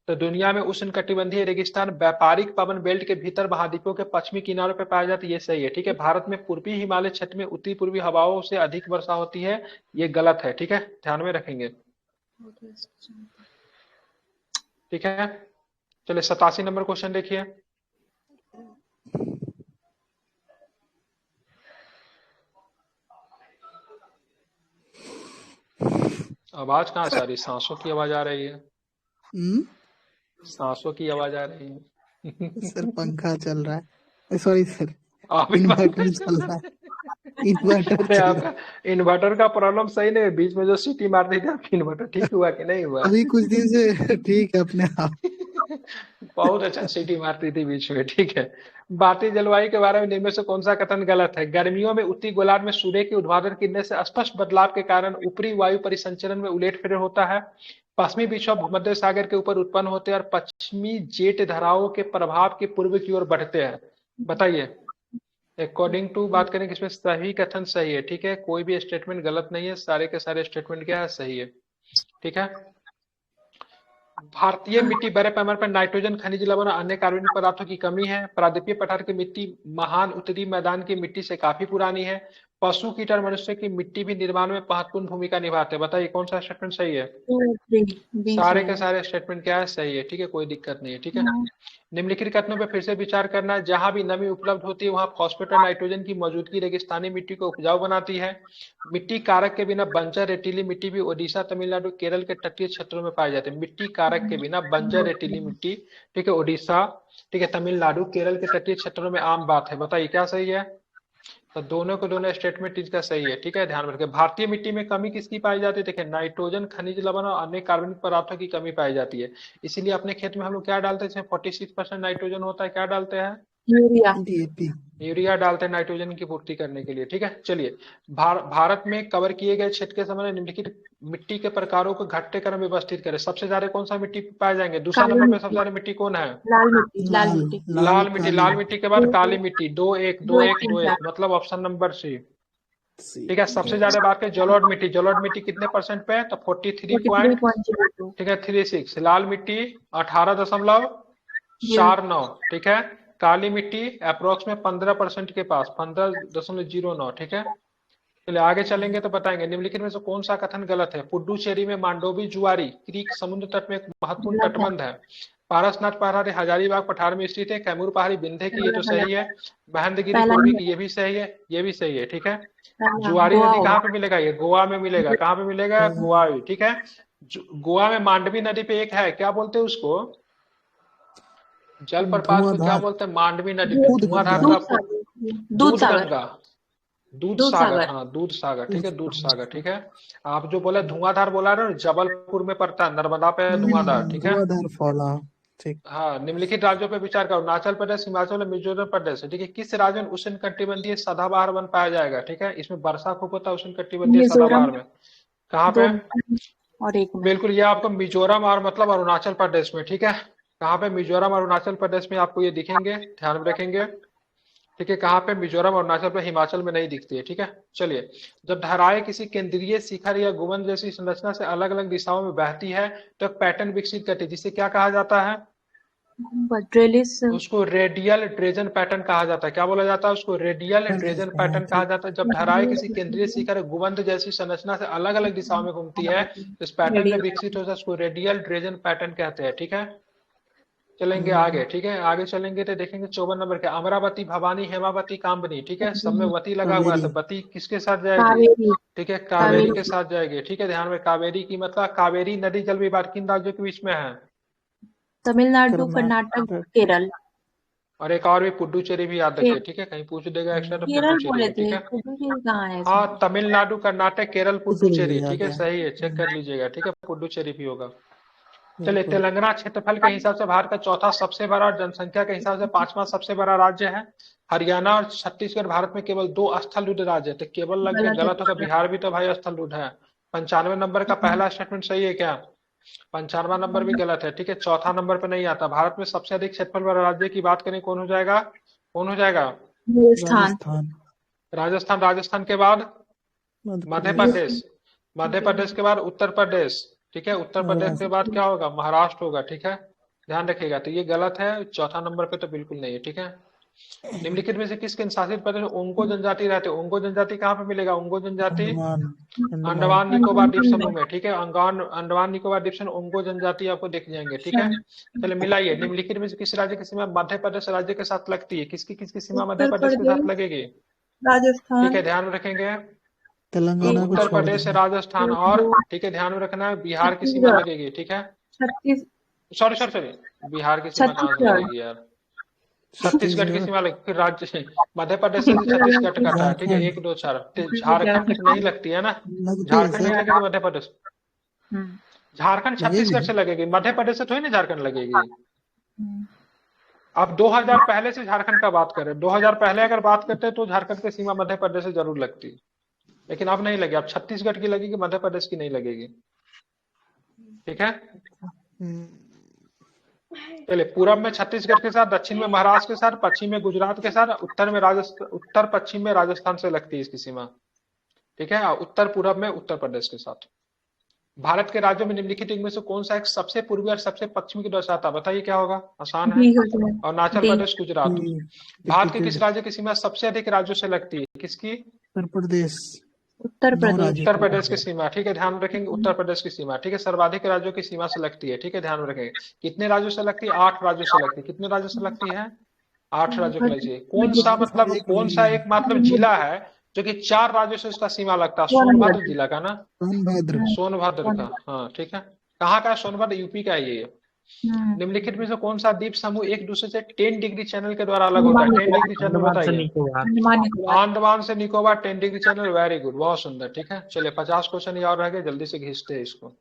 तो दुनिया में उष्णकटिबंधीय रेगिस्तान व्यापारिक पवन बेल्ट के भीतर महाद्वीपों के पश्चिमी किनारों पर पाया जाता है, ये सही है, ठीक है। भारत में पूर्वी हिमालय क्षेत्र में उत्तरी पूर्वी हवाओं से अधिक वर्षा होती है, ये गलत है, ठीक है, ध्यान में रखेंगे, ठीक है। चलिए, 87 नंबर क्वेश्चन देखिए। आवाज कहाँ से आ रही? सांसों की आवाज आ रही है, सांसों की आवाज आ रही है। सर पंखा चल रहा है, सॉरी सर, आप इन्वर्टर चल रहा है, इन्वर्टर अरे चल रहा आपका इन्वर्टर का प्रॉब्लम सही नहीं, बीच में जो सीटी मार दी थी आपकी, इन्वर्टर ठीक हुआ कि नहीं हुआ? अभी कुछ दिन से ठीक है अपने आप। बहुत अच्छा सीटी मारती थी बीच में, ठीक है। भारतीय जलवायु के बारे में निम्न में से कौन सा कथन गलत है? गर्मियों में उत्तरी गोलार्ध में सूर्य की ऊर्ध्वाधर किरणें से स्पष्ट बदलाव के कारण ऊपरी वायु परिसंचरण में उलट फेर होता है। पश्चिमी विक्षोभ भूमध्य सागर के ऊपर उत्पन्न होते हैं और पश्चिमी जेट धाराओं के प्रभाव के पूर्व की ओर बढ़ते हैं। बताइए, अकॉर्डिंग टू बात करें कि इसमें सही कथन सही है, ठीक है। कोई भी स्टेटमेंट गलत नहीं है, सारे के सारे स्टेटमेंट क्या है, सही है, ठीक है। भारतीय मिट्टी बड़े पैमाने पर नाइट्रोजन, खनिज लवण और अन्य कार्बनिक पदार्थों की कमी है। प्रायद्वीपीय पठार की मिट्टी महान उत्तरी मैदान की मिट्टी से काफी पुरानी है। पशु कीट और मनुष्य की मिट्टी भी निर्माण में महत्वपूर्ण भूमिका निभाते हैं। बताइए कौन सा स्टेटमेंट सही है? सारे के सारे स्टेटमेंट क्या है, सही है, ठीक है, कोई दिक्कत नहीं है, ठीक है। निम्नलिखित कथनों पर फिर से विचार करना है। जहां भी नमी उपलब्ध होती है वहां फॉस्फेट और नाइट्रोजन की मौजूदगी रेगिस्तानी मिट्टी को उपजाऊ बनाती है। मिट्टी कारक के बिना बंजर रेतीली मिट्टी भी ओडिशा, तमिलनाडु, केरल के तटीय क्षेत्रों में पाई जाती है। मिट्टी कारक के बिना बंजर रेतीली मिट्टी, ठीक है, ओडिशा, ठीक है, तमिलनाडु, केरल के तटीय क्षेत्रों में आम बात है। बताइए क्या सही है? तो दोनों को दोनों स्टेटमेंट इसका सही है, ठीक है, ध्यान रखें। भारतीय मिट्टी में कमी किसकी पाई जाती है? देखिए, नाइट्रोजन, खनिज लवण और अन्य कार्बनिक पदार्थों की कमी पाई जाती है। इसीलिए अपने खेत में हम लोग क्या डालते हैं? 46% नाइट्रोजन होता है, क्या डालते हैं? यूरिया डालते हैं नाइट्रोजन की पूर्ति करने के लिए, ठीक है। चलिए, भारत में कवर किए गए क्षेत्र के समय निम्नलिखित मिट्टी के प्रकारों को घटते क्रम में व्यवस्थित करें। सबसे ज्यादा कौन सा मिट्टी पाए जाएंगे? दूसरा नंबर पे सबसे ज्यादा मिट्टी कौन है? लाल मिट्टी के बाद काली मिट्टी, 2-1 मतलब ऑप्शन नंबर सी, ठीक है। सबसे ज्यादा बात करें जलोढ़ मिट्टी कितने परसेंट पे है? तो 43.36, ठीक है, 36। लाल मिट्टी 18.49, ठीक है। काली मिट्टी अप्रोक्स में 15% के पास, 15.09, ठीक है। चलिए आगे चलेंगे तो बताएंगे निम्नलिखित में से कौन सा कथन गलत है? पुडुचेरी में मांडोवी जुआरी क्रीक समुद्र तट में एक महत्वपूर्ण तटबंध है। पारसनाथ पहाड़ी हजारीबाग पठार में स्थित है। कैमूर पहाड़ी विंध्य की, ये तो सही है। महेंद्रगिरी पूर्वी की, ये भी सही है, ये भी सही है, ठीक है। जुआरी नदी कहाँ पे मिलेगा? ये गोवा में मिलेगा। कहाँ पे मिलेगा? गोवा, ठीक है। गोवा में मांडवी नदी पे एक है, क्या बोलते हैं उसको? जल प्रपात को क्या बोलते हैं? मांडवी नदी पे धुआंधार का दूध सागर, हाँ, दूध सागर, ठीक है, दूध सागर, ठीक है। आप जो बोले धुआंधार बोला रहे हो, जबलपुर में पड़ता है, नर्मदा पे धुआंधार, ठीक है। हाँ, निम्नलिखित राज्यों पे विचार करो। अरुणाचल प्रदेश, हिमाचल और मिजोरम प्रदेश, ठीक है। किस राज्य में उष्ण कटिबंधीय सदाबहार वन पाया जाएगा? ठीक है, इसमें वर्षा खूब होता है उष्ण कटिबंधीय सदाबहार में। कहाँ पे? और एक बिल्कुल, ये आपको मिजोरम और मतलब अरुणाचल प्रदेश में, ठीक है। कहाँ पे? मिजोरम और अरुणाचल प्रदेश में आपको ये दिखेंगे, ध्यान में रखेंगे, ठीक है। कहाँ पे? मिजोरम और अरुणाचल पे, हिमाचल में नहीं दिखती है, ठीक है। चलिए, जब धाराएं किसी केंद्रीय शिखर या गुंबद जैसी संरचना से अलग अलग दिशाओं में बहती है तो एक पैटर्न विकसित करती है, जिसे क्या कहा जाता है? उसको रेडियल ड्रेजन पैटर्न कहा जाता है। क्या बोला जाता है उसको? रेडियल ड्रेजन पैटर्न कहा जाता है। जब धाराएं किसी केंद्रीय शिखर गुंबद जैसी संरचना से अलग अलग दिशाओं में घूमती है तो इस पैटर्न में विकसित होता है, उसको रेडियल ड्रेजन पैटर्न कहते हैं, ठीक है। चलेंगे आगे, ठीक है। आगे चलेंगे तो देखेंगे 54 नंबर के अमरावती, भवानी, हेमावती, कामबनी, ठीक है। सब में वती लगा हुआ है तो वती किसके साथ जाएगी? ठीक है, कावेरी के साथ जाएगी, ठीक है। ध्यान में, कावेरी की मतलब कावेरी नदी जल विवाद किन राज्यों के बीच में है? तमिलनाडु, कर्नाटक, केरल। और एक और भी पुडुचेरी भी याद रखिए, ठीक है, कहीं पूछ देगा एक्स्ट्रा तो पुडुचेरी, ठीक है। हाँ, तमिलनाडु, कर्नाटक, केरल, पुडुचेरी, ठीक है, सही है, चेक कर लीजिएगा, ठीक है, पुडुचेरी भी होगा। चलिए, तेलंगाना क्षेत्रफल के हिसाब से भारत का चौथा सबसे बड़ा और जनसंख्या के हिसाब से 5वां सबसे बड़ा राज्य है। हरियाणा और छत्तीसगढ़ भारत में केवल 2 स्थलरूढ़ राज्य है, तो केवल लग गया, गलत होगा। बिहार भी तो भाई स्थलरूढ़ है। 95 नंबर का पहला स्टेटमेंट सही है क्या? 95वां नंबर भी गलत है, ठीक है। चौथा नंबर पे नहीं आता। भारत में सबसे अधिक क्षेत्रफल वाला राज्य की बात करें, कौन हो जाएगा? कौन हो जाएगा? राजस्थान। राजस्थान के बाद मध्य प्रदेश, मध्य प्रदेश के बाद उत्तर प्रदेश, ठीक है। उत्तर प्रदेश के बाद क्या होगा? महाराष्ट्र होगा, ठीक है, ध्यान रखिएगा। तो ये गलत है, चौथा नंबर पे तो बिल्कुल नहीं है, ठीक है। निम्नलिखित में से किस केंद्र शासित प्रदेश ओंगो जनजाति रहते हैं? ओंगो जनजाति कहाँ पे मिलेगा? ओंगो जनजाति अंडमान निकोबार द्वीप समूह में, ठीक है। अंडमान निकोबार द्वीप समूह ओंगो जनजाति आपको दिख जाएंगे, ठीक है। चलिए मिलाइए, निम्नलिखित में से किस राज्य की सीमा मध्य प्रदेश राज्य के साथ लगती है? किसकी सीमा मध्य प्रदेश के साथ लगेगी? राजस्थान, ठीक है, ध्यान में रखेंगे। तेलंगाना को उत्तर छोड़ प्रदेश से देना। राजस्थान और, ठीक है, ध्यान में रखना है, बिहार की सीमा लगेगी, ठीक है। सॉरी, बिहार की सीमा कहाँ लगेगी यार? छत्तीसगढ़ की सीमा लगी, फिर राज्य से मध्य प्रदेश से छत्तीसगढ़ कटा है, ठीक है। 1 2 4 झारखंड नहीं लगती है ना? झारखंड नहीं लगेगी मध्य प्रदेश, झारखंड छत्तीसगढ़ से लगेगी, मध्य प्रदेश से थोड़ी ना झारखंड लगेगी। अब 2000 पहले से झारखंड का बात करें, 2000 पहले अगर बात करते तो झारखंड की सीमा मध्य प्रदेश से जरूर लगती, लेकिन अब नहीं लगी। अब छत्तीसगढ़ की लगेगी, मध्य प्रदेश की नहीं लगेगी। ठीक है, चलिए पूरब में छत्तीसगढ़ के साथ, दक्षिण में महाराष्ट्र के साथ, पश्चिम में गुजरात के साथ, उत्तर में राजस्थान, उत्तर पश्चिम में राजस्थान से लगती है इसकी सीमा। ठीक है, और उत्तर पूरब में उत्तर प्रदेश के साथ। भारत के राज्यों में निम्नलिखित इनमें से कौन सा एक सबसे पूर्वी और सबसे पश्चिमी की ओर से आता है? बताइए क्या होगा, आसान है। और अरुणाचल प्रदेश, गुजरात। भारत के किस राज्य की सीमा सबसे अधिक राज्यों से लगती है? किसकी? उत्तर प्रदेश। उत्तर प्रदेश। उत्तर प्रदेश की सीमा। ठीक है, ध्यान रखेंगे, उत्तर प्रदेश की सीमा। ठीक है, सर्वाधिक राज्यों की सीमा से लगती है। ठीक है, ध्यान रखेंगे। कितने राज्यों से लगती है? 8 राज्यों से लगती है। कितने राज्यों से लगती है? 8 राज्यों से लगती है। कौन सा मतलब, कौन सा एक मतलब जिला है जो कि 4 राज्यों से उसका सीमा लगता है? सोनभद्र जिला का ना, सोनभद्र का। हाँ ठीक है, कहाँ का? सोनभद्र, यूपी का है ये। निम्नलिखित में से कौन सा द्वीप समूह एक दूसरे से 10 डिग्री चैनल के द्वारा अलग होता है? 10 डिग्री चैनल बताइए। अंडमान से Nicobar 10 degree channel. Very good, बहुत सुंदर। ठीक है, चलिए 50 क्वेश्चन ये और रह गए, जल्दी से घिसते हैं इसको।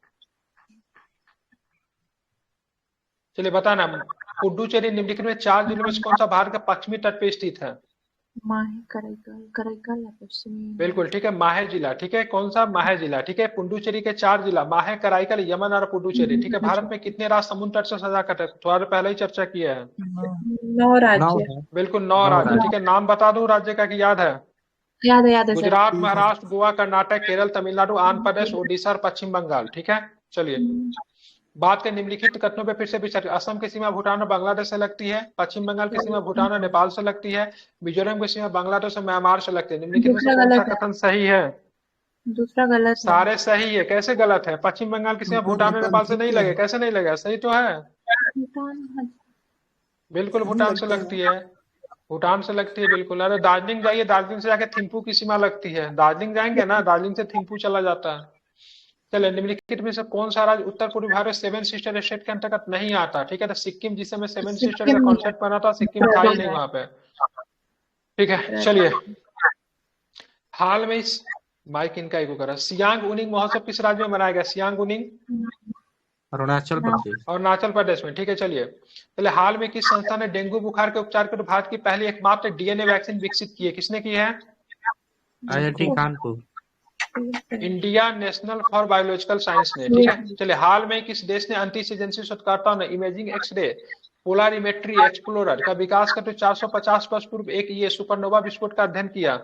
चलिए बताना, पुडुचेरी निम्नलिखित में 4 जिलों में से कौन सा भारत के पश्चिमी तट पे स्थित है? माहे, कराईकल पश्चिमी। बिल्कुल ठीक है, माहे जिला। ठीक है, कौन सा? माहे जिला। ठीक है, पुडुचेरी के 4 जिला, माहे, कराईकल, यमन और पुडुचेरी। ठीक है, भारत में कितने राज्य समुद्र तट से सजा करते हैं? थोड़ा पहले ही चर्चा किया है। 9 राज्य। बिल्कुल 9 राज्य। ठीक है, नाम बता दूं राज्य का कि याद है? याद है गुजरात, महाराष्ट्र, गोवा, कर्नाटक, केरल, तमिलनाडु, आंध्र प्रदेश, ओडिशा और पश्चिम बंगाल। ठीक है, चलिए बात के निम्नलिखित कथनों पे फिर से विचार। असम की सीमा भूटान और बांग्लादेश से लगती है। पश्चिम बंगाल की सीमा भूटान और नेपाल से लगती है। मिजोरम की सीमा बांग्लादेश और म्यांमार से लगती है। निम्नलिखित में से कौन सा कथन सही है? दूसरा गलत है। सारे सही है। कैसे गलत है? पश्चिम बंगाल की सीमा भूटान और नेपाल से नहीं लगे, कैसे नहीं लगे? सही तो है, बिल्कुल भूटान से लगती है, भूटान से लगती है बिल्कुल। अरे दार्जिलिंग जाइए, दार्जिलिंग से जाके थिम्पू की सीमा लगती है। दार्जिलिंग जाएंगे ना, दार्जिलिंग से थिम्पू चला जाता है। चलिए निम्नलिखित में से कौन सा राज्य उत्तर पूर्वी भारत 7 सिस्टर स्टेट के अंतर्गत नहीं आता? ठीक है, तो सिक्किम, जिस समय 7 सिस्टर का कॉन्सेप्ट बना था, सिक्किम था ही नहीं वहां पे। ठीक है, चलिए हाल में इस माइक इनका इको कर रहा है। सियांग उनिंग महोत्सव किस राज्य में मनाया गया? सियांग उनिंग अरुणाचल प्रदेश। अरुणाचल प्रदेश में। ठीक है, चलिए हाल में किस संस्था ने डेंगू बुखार के उपचार के लिए भारत की पहली एकमात्र डीएनए वैक्सीन विकसित की है? किसने की है? IIT Kanpur. India national for biological science ने। ठीक है, चलिए हाल में किस देश ने अंतरिक्ष एजेंसी शोधकर्ताओं ने इमेजिंग एक्सरे पोलरिमेट्री एक्सप्लोरर का विकास करते 450 वर्ष पूर्व एक ये सुपरनोवा विस्फोट का अध्ययन किया?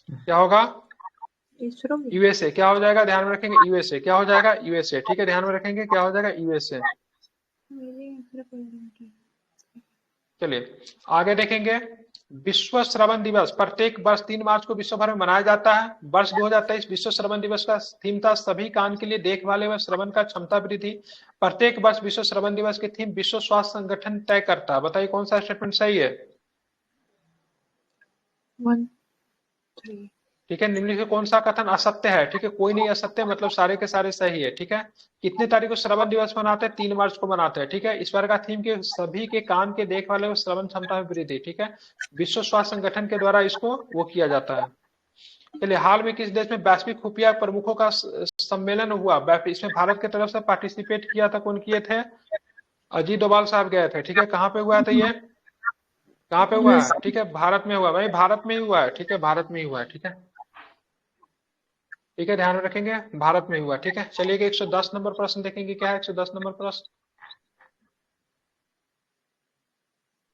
क्या होगा? यूएसए। क्या हो जाएगा? ध्यान में रखेंगे, यूएसए। क्या हो जाएगा? यूएसए। ठीक है, ध्यान में रखेंगे, क्या हो जाएगा? यूएसए। चलिए आगे देखेंगे। विश्व श्रवण दिवस प्रत्येक वर्ष 3 मार्च को विश्व भर में मनाया जाता है। वर्ष 2023 विश्व श्रवण दिवस का थीम था सभी कान के लिए देखभाल एवं श्रवण का क्षमता वृद्धि। प्रत्येक वर्ष विश्व श्रवण दिवस की थीम विश्व स्वास्थ्य संगठन तय करता है। बताइए कौन सा स्टेटमेंट सही है? 1 3। ठीक है, निम्नलिखित कौन सा कथन असत्य है? ठीक है, कोई नहीं असत्य, मतलब सारे के सारे सही है। ठीक है, कितने तारीख को श्रवण दिवस मनाते हैं? 3 मार्च को मनाते हैं। ठीक है, इस बार का थीम के सभी के कान के देखभाल एवं श्रवण क्षमता में वृद्धि। ठीक है, विश्व स्वास्थ्य संगठन के द्वारा इसको वो किया जाता है। चलिए हाल में किस देश में वैश्विक खुफिया प्रमुखों का सम्मेलन हुआ? इसमें भारत की तरफ से पार्टिसिपेट किया था, कौन किए थे? अजीत डोभाल साहब गए थे। ठीक है, कहाँ पे हुआ था ये? कहाँ पे हुआ है? ठीक है, भारत में हुआ भाई, भारत में ही हुआ है। ठीक है, भारत में ही हुआ है। ठीक है, ठीक है, ध्यान में रखेंगे, भारत में हुआ। ठीक है, चलिए 110 नंबर प्रश्न देखेंगे, क्या है 110 नंबर प्रश्न?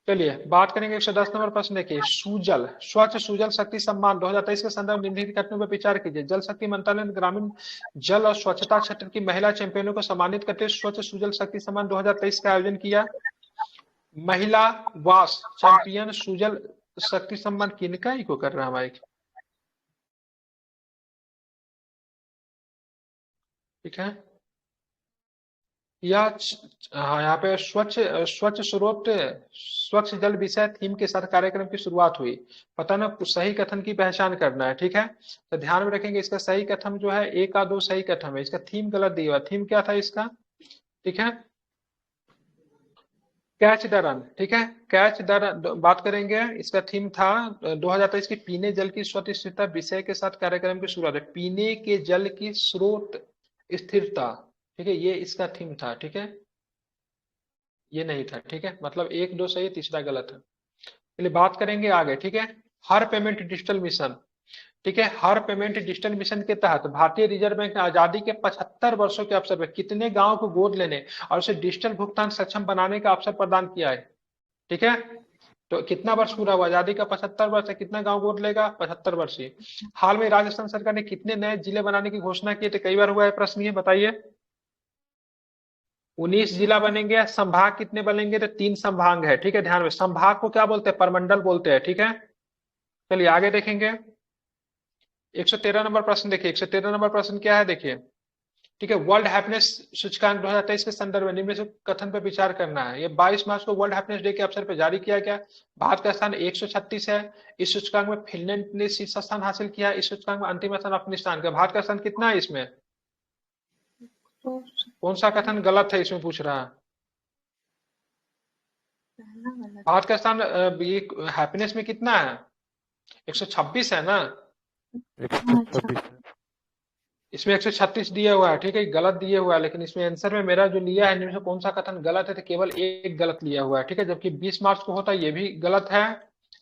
चलिए बात करेंगे 110 नंबर प्रश्न। देखिए, सुजल स्वच्छ सुजल शक्ति सम्मान 2023 के संदर्भ में निम्नलिखित कथनों पर विचार कीजिए। जल शक्ति मंत्रालय ने ग्रामीण जल और स्वच्छता क्षेत्र की महिला चैंपियनों को सम्मानित करते हुए स्वच्छ सुजल शक्ति सम्मान 2023 का आयोजन किया। महिला वास चैंपियन सुजल शक्ति सम्मान किनका इको कर रहा है माइक? ठीक है, या हाँ, यहाँ पे स्वच्छ स्रोत स्वच्छ जल विषय थीम के साथ कार्यक्रम की शुरुआत हुई। पता ना, सही कथन की पहचान करना है। ठीक है, तो ध्यान में रखेंगे, इसका सही कथन जो है 1 का 2 सही कथन है। इसका थीम गलत दिया हुआ। थीम क्या था इसका? ठीक है, कैच द रन। ठीक है, कैच द रन बात करेंगे। इसका थीम था 2023 की पीने जल की स्वच्छ स्थिरता विषय के साथ कार्यक्रम की शुरुआत है। पीने के जल की स्रोत स्थिरता। ठीक है, ये इसका थीम था। ठीक है, ये नहीं था, ठीक है। मतलब 1 2 सही है, तीसरा गलत है। चलिए बात करेंगे आगे, ठीक है। हर पेमेंट डिजिटल मिशन, ठीक है। हर पेमेंट डिजिटल मिशन के तहत भारतीय रिजर्व बैंक ने आजादी के 75 वर्षों के अवसर पर कितने गांव को गोद लेने और उसे डिजिटल भुगतान सक्षम बनाने का अवसर प्रदान किया है, ठीक है। तो कितना वर्ष पूरा हुआ आजादी का? 75 वर्ष है। कितना गांव गोद लेगा? 75 वर्षीय। हाल में राजस्थान सरकार ने कितने नए जिले बनाने की घोषणा की थी? कई बार हुआ है प्रश्न, ये बताइए। 19 जिला बनेंगे। संभाग कितने बनेंगे? तो 3 संभाग है, ठीक है। ध्यान में, संभाग को क्या बोलते हैं? परमंडल बोलते हैं, ठीक है। चलिए आगे देखेंगे। 113 नंबर प्रश्न देखिए। 113 नंबर प्रश्न क्या है देखिए, ठीक है। वर्ल्ड हैप्पीनेस सूचकांक 2023 के संदर्भ में निम्न से कथन पर विचार करना है। ये 22 मार्च को वर्ल्ड हैप्पीनेस डे के अवसर पर जारी किया गया। भारत का स्थान 136 है। इस सूचकांक में फिनलैंड ने शीर्ष स्थान हासिल किया। इस सूचकांक में अंतिम स्थान अफगानिस्तान का। भारत का स्थान कितना है इसमें? कौन सा कथन गलत है इसमें पूछ रहा है? भारत का स्थान ये हैप्पीनेस में कितना है? 126 है ना? 126 है। इसमें 136 दिया हुआ है, ठीक है। गलत दिया हुआ है, लेकिन इसमें आंसर में मेरा जो लिया है इनमें से कौन सा कथन गलत है? तो केवल एक गलत लिया हुआ है, ठीक है। जबकि 20 मार्च को होता है, ये भी गलत है,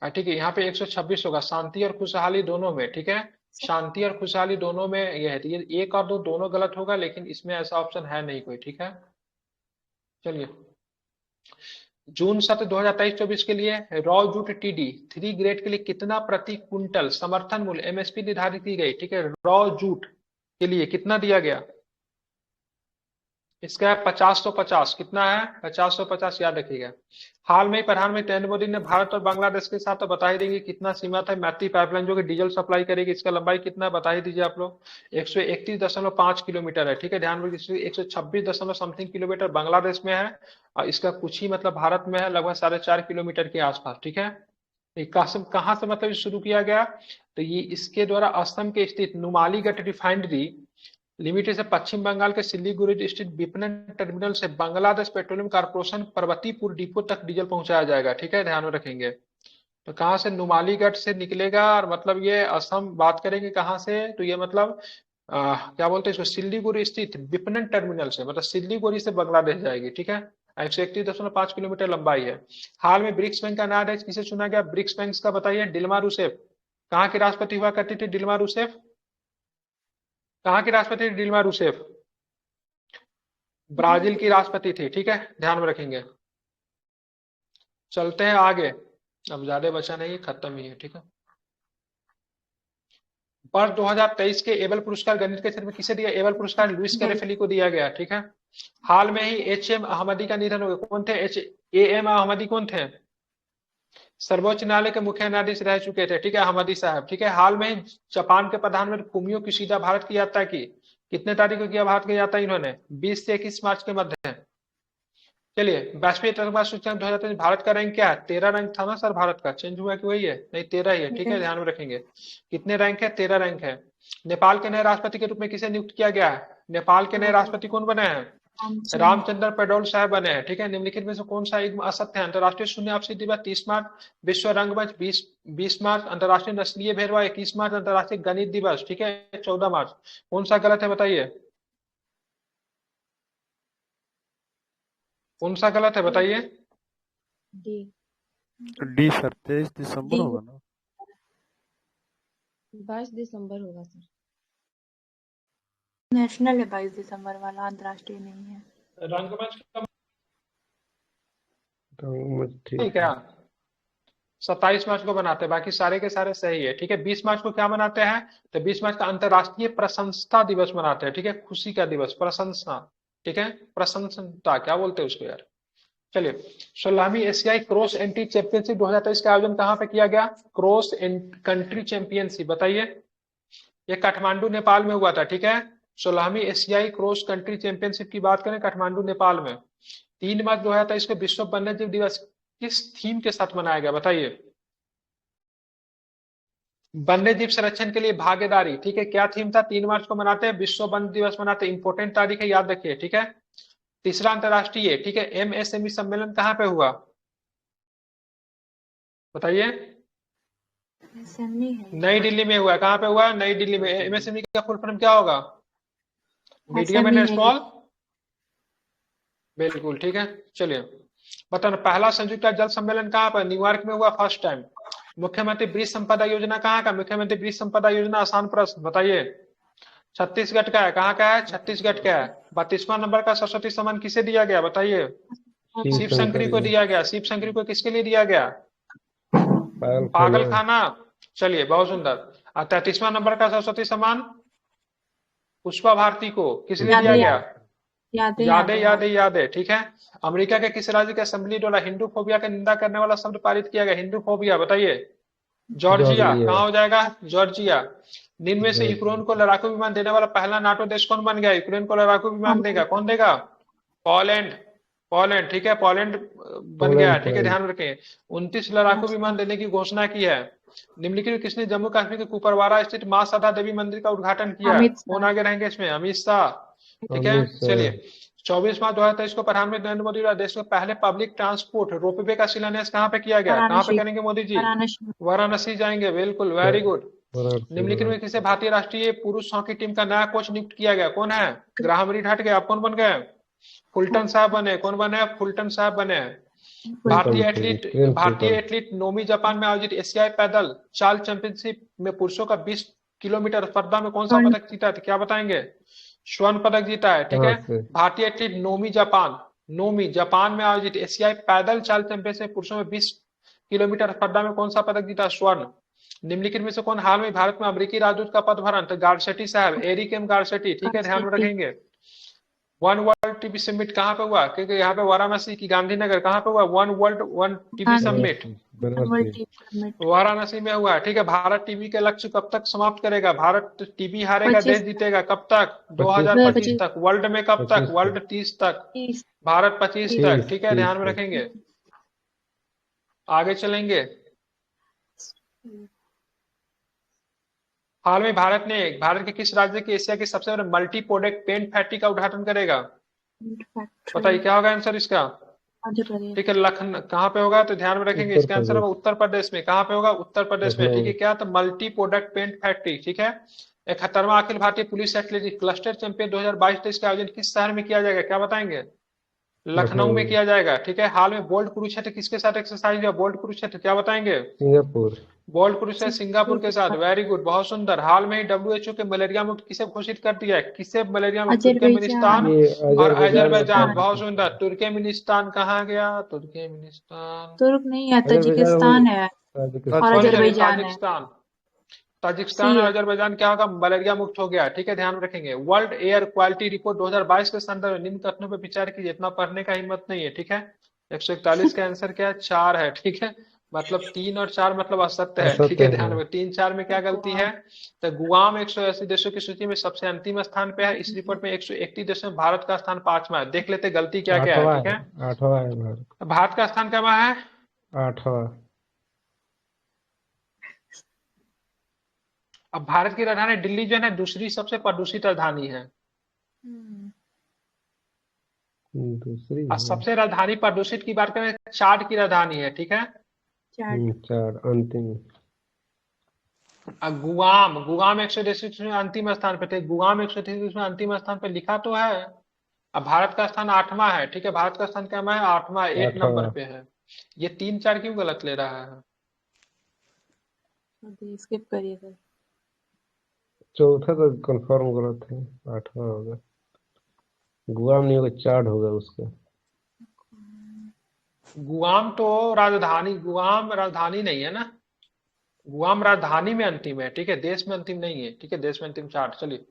ठीक है। यहाँ पे 126 होगा। शांति और खुशहाली दोनों में, ठीक है। शांति और खुशहाली दोनों में ये है। तो ये 1 और 2 दोनों गलत होगा, लेकिन इसमें ऐसा ऑप्शन है नहीं कोई, ठीक है। चलिए, जून सत्र 2023-24 के लिए रॉ जूट टीडी 3 ग्रेड के लिए कितना प्रति क्विंटल समर्थन मूल्य एमएसपी निर्धारित की गई, ठीक है। रॉ जूट के लिए कितना दिया गया? इसका है 50-50। कितना है? 50-50, याद रखिएगा। हाल में प्रधानमंत्री नरेंद्र मोदी ने भारत और बांग्लादेश के साथ, तो बता ही देंगे कितना सीमा था। मैत्री पाइपलाइन जो कि डीजल सप्लाई करेगी, इसका लंबाई कितना है बता ही दीजिए आप लोग। 131.5 किलोमीटर है, ठीक है। ध्यान रखिए, 126 समथिंग किलोमीटर बांग्लादेश में है और इसका कुछ ही मतलब भारत में है, लगभग 4.5 किलोमीटर के आसपास, ठीक है। कहाँ से मतलब शुरू किया गया? तो ये इसके द्वारा असम के स्थित नुमालीगढ़ रिफाइनरी लिमिटेड से पश्चिम बंगाल के सिलीगुड़ी स्थित विपणन टर्मिनल से बांग्लादेश पेट्रोलियम कॉर्पोरेशन पर्वतीपुर डिपो तक डीजल पहुंचाया जाएगा, ठीक है। ध्यान में रखेंगे। तो कहाँ से? नुमालीगढ़ से निकलेगा और मतलब ये असम बात करेंगे कहाँ से, तो ये मतलब क्या बोलते हैं इसको, सिलीगुड़ी स्थित विपणन टर्मिनल से, मतलब सिलीगुड़ी से बांग्लादेश जाएगी, ठीक है। 131.5 किलोमीटर लंबाई है। हाल में ब्रिक्स बैंक का नया किसे चुना गया? ब्रिक्स बैंक का बताइए। Dilma Rousseff. कहाँ की राष्ट्रपति हुआ करती थी डिल्मा रूसेफ? कहाँ की राष्ट्रपति? डिल्मा रूसेफ ब्राजील की राष्ट्रपति थी, ठीक है। ध्यान में रखेंगे। चलते हैं आगे, अब ज्यादा बचा नहीं, खत्म ही है, ठीक है। वर्ष 2023 के एबल पुरस्कार गणित के क्षेत्र में किसे दिया? एबल पुरस्कार लुइस कैरेफेली को दिया गया, ठीक है। हाल में ही एच.एम. अहमदी का निधन हो गया। कौन थे? एम अहमदी कौन थे? सर्वोच्च न्यायालय के मुख्य न्यायाधीश रह चुके थे, ठीक है, अहमदी साहब, ठीक है। हाल में ही जापान के प्रधानमंत्री फूमियो किशिडा भारत की यात्रा की। कितने तारीख को किया भारत की यात्रा इन्होंने? 20 से 21 मार्च के मध्य। चलिए, वैश्विक आतंकवाद सूचकांक 2023 भारत का रैंक क्या है? 13 रैंक था ना सर भारत का, चेंज हुआ कि वही है? नहीं, 13 ही है, ठीक है। ध्यान में रखेंगे। कितने रैंक है? 13 रैंक है। नेपाल के नए राष्ट्रपति के रूप में किसे नियुक्त किया गया है? नेपाल के नए राष्ट्रपति कौन बने हैं? रामचंद्र पडोल साहब बने हैं, ठीक है। निम्नलिखित में से कौन सा एक असत्य है? अंतरराष्ट्रीय शून्य आपसी दिवस 30 मार्च, विश्व रंगमंच 20 मार्च, अंतरराष्ट्रीय नस्लीय भेदभाव 21 मार्च, अंतरराष्ट्रीय गणित दिवस, ठीक है, 14 मार्च। कौन सा गलत है बताइए? कौन सा गलत है बताइए? डी सर, 23 दिसंबर होगा ना? 22 दिसंबर होगा सर। नेशनल है 22 दिसंबर वाला, अंतर्राष्ट्रीय नहीं है। रंगमंच का ठीक क्या 27 मार्च को बनाते हैं, बाकी सारे के सारे सही है, ठीक है। 20 मार्च को क्या मनाते हैं? तो 20 मार्च का अंतरराष्ट्रीय प्रशंसता दिवस मनाते हैं, ठीक है। खुशी का दिवस, प्रशंसा, ठीक है, प्रशंसता क्या बोलते हैं उसको यार। चलिए, 16वीं एशियाई क्रॉस एंट्री चैंपियनशिप 2023 का आयोजन कहाँ पे किया गया? क्रॉस कंट्री चैंपियनशिप, बताइए। ये काठमांडू नेपाल में हुआ था, ठीक है। 16वीं एशियाई क्रॉस कंट्री चैंपियनशिप की बात करें, काठमांडू नेपाल में 3 मार्च 2023 को विश्व वन्यजीव दिवस किस थीम के साथ मनाया गया बताइए? वन्यजीव संरक्षण के लिए भागीदारी, ठीक है। क्या थीम था? 3 मार्च को मनाते हैं, विश्व वन्य दिवस मनाते हैं, इंपोर्टेंट तारीख है, याद रखिए, ठीक है। तीसरा अंतरराष्ट्रीय, ठीक है, एमएसएमई सम्मेलन कहाँ पे हुआ बताइए? नई दिल्ली में हुआ। कहाँ पे हुआ? नई दिल्ली में। एमएसएमई का फुल फॉर्म क्या होगा? मीडियम एंड स्मॉल, बिल्कुल ठीक है। चलिए, बताना, पहला संयुक्त राष्ट्र जल सम्मेलन कहाँ पर, न्यूयॉर्क में हुआ फर्स्ट टाइम। मुख्यमंत्री ब्रिज संपदा योजना कहाँ का, मुख्यमंत्री ब्रिज संपदा योजना, आसान प्रश्न बताइए। छत्तीसगढ़ का है, कहाँ का है, छत्तीसगढ़ का है। 32वां नंबर का सरस्वती सम्मान किसे दिया गया बताइए, शिव शंकरी को दिया गया। शिव शंकरी को किसके लिए दिया गया, पागल खाना। चलिए बहुत सुंदर। 33वां नंबर का सरस्वती सम्मान पुष्पा भारती को किस लिए दिया गया, यादे, ठीक है। अमेरिका के किस राज्य के असेंबली द्वारा हिंदू फोबिया की निंदा करने वाला शब्द पारित किया गया, हिंदू फोबिया बताइए, जॉर्जिया। कहाँ हो जाएगा, जॉर्जिया। निम्न में से यूक्रेन को लड़ाकू विमान देने वाला पहला नाटो देश कौन बन गया, यूक्रेन को लड़ाकू विमान देगा, कौन देगा, पोलैंड, ठीक है, पोलैंड बन गया, ठीक है, ध्यान रखें। 29 लड़ाकू विमान देने की घोषणा की है। निम्नलिखित में किसने जम्मू कश्मीर के कुपवाड़ा स्थित मां सदा देवी मंदिर का उद्घाटन किया, कौन आगे रहेंगे इसमें, अमित शाह, ठीक है। चलिए 24 मार्च 2023 को प्रधानमंत्री नरेंद्र मोदी द्वारा देश में पहले पब्लिक ट्रांसपोर्ट रोपवे का शिलान्यास कहाँ पे किया गया, कहाँ पे करेंगे मोदी जी, वाराणसी जाएंगे, बिल्कुल, वेरी गुड। निम्नलिखित में किसे भारतीय राष्ट्रीय पुरुष हॉकी टीम का नया कोच नियुक्त किया गया, कौन है, ग्राहम रीड हट गया, आप कौन बन गए, फुलटन साहब बने, कौन बने, फुलटन साहब बने। भारतीय एथलीट नोमी जापान में आयोजित एशियाई पैदल चाल चैंपियनशिप में पुरुषों का 20 किलोमीटर स्पर्धा में कौन सा पदक जीता था, क्या बताएंगे, स्वर्ण पदक जीता है, ठीक है। भारतीय एथलीट नोमी जापान में आयोजित एशियाई पैदल चाल चैंपियनशिप में पुरुषों में 20 किलोमीटर स्पर्धा में कौन सा पदक जीता, स्वर्ण। निम्नलिखित में से कौन हाल में भारत में अमेरिकी राजदूत का पदभार, तो गारसेटी साहब, एरिक एम गारसेटी, ठीक है, ध्यान में रखेंगे। वन वर्ल्ड टीबी समिट कहाँ पे हुआ, क्योंकि यहाँ पे वाराणसी की गांधीनगर कहाँ पे हुआ, वन टीबी समिट वाराणसी में हुआ, ठीक है। भारत टीबी के लक्ष्य कब तक समाप्त करेगा, भारत टीबी हारेगा देश जीतेगा, कब तक, 2025 तक। वर्ल्ड में कब तक, वर्ल्ड 30 तक, भारत 25 तक, ठीक है, ध्यान में रखेंगे। आगे चलेंगे। हाल में भारत के किस राज्य के एशिया के सबसे बड़े मल्टी प्रोडक्ट पेंट फैक्ट्री का उद्घाटन करेगा, बताइए क्या होगा आंसर इसका, ठीक है, लखनऊ। कहाँ पे होगा, तो ध्यान में रखेंगे, इसका आंसर होगा उत्तर प्रदेश में। कहाँ पे होगा, उत्तर प्रदेश में, ठीक है। क्या, तो मल्टी प्रोडक्ट पेंट फैक्ट्री, ठीक है। 71वां Akhil Bharatiya police athletics cluster champion 2022-23 का आयोजन किस शहर में किया जाएगा, क्या बताएंगे, लखनऊ में किया जाएगा, ठीक है। हाल में बोल्ट कुरुक्षेत्र किसके साथ एक्सरसाइज हुआ, बोल्ट कुरुक्षेत्र, क्या बताएंगे, सिंगापुर, बोल्ट कुरुक्षेत्र सिंगापुर के साथ, वेरी गुड, बहुत सुंदर। हाल में ही WHO के मलेरिया मुक्त किसे घोषित कर दिया है, किसे मलेरिया मुक्त, तुर्कमेनिस्तान और अजरबैजान, बहुत सुंदर। तुर्कमेनिस्तान कहाँ गया, तुर्कमेनिस्तान, तुर्क नहीं है, ताजिकिस्तान है और अजरबैजान है। ताजिकिस्तान और अजरबैजान क्या होगा, मलेरिया मुक्त हो गया, ठीक है, ध्यान रखेंगे। वर्ल्ड एयर क्वालिटी रिपोर्ट 2022 के संदर्भ में निम्न कथनों पर विचार कीजिए, इतना पढ़ने का हिम्मत नहीं है, ठीक है। 141 का आंसर क्या है, 4 है, ठीक है, मतलब 3 और 4 मतलब असत्य है, ठीक है, ध्यान में। 3-4 में क्या गलती है, तो गुआम 180 देशों की सूची में सबसे अंतिम स्थान पे है। इस रिपोर्ट में 131 देशों में भारत का स्थान 5वां है। देख लेते गलती क्या क्या है, ठीक है। 8वां है भारत का स्थान क्या है, 8वां। अब भारत की राजधानी दिल्ली जो है ना, दूसरी सबसे प्रदूषित राजधानी है, दूसरी और सबसे राजधानी प्रदूषित की बात करें, चाड की राजधानी है, ठीक है, चार अंतिम। गुआम 133 में अंतिम स्थान पे थे, गुआम 133 में अंतिम स्थान पे लिखा तो है। अब भारत का स्थान 8वां है, ठीक है, भारत का स्थान क्या है, 8वां, 8 नंबर पे है। ये 3-4 क्यों गलत ले रहा है, स्किप करिए सर। चौथा तो कंफर्म गलत है, 8वां होगा, गुआम नहीं होगा, चाड होगा उसका। गुआम राजधानी नहीं है ना, गुआम राजधानी में अंतिम है, ठीक है, देश में अंतिम नहीं है, ठीक है, देश में अंतिम चार्ट। चलिए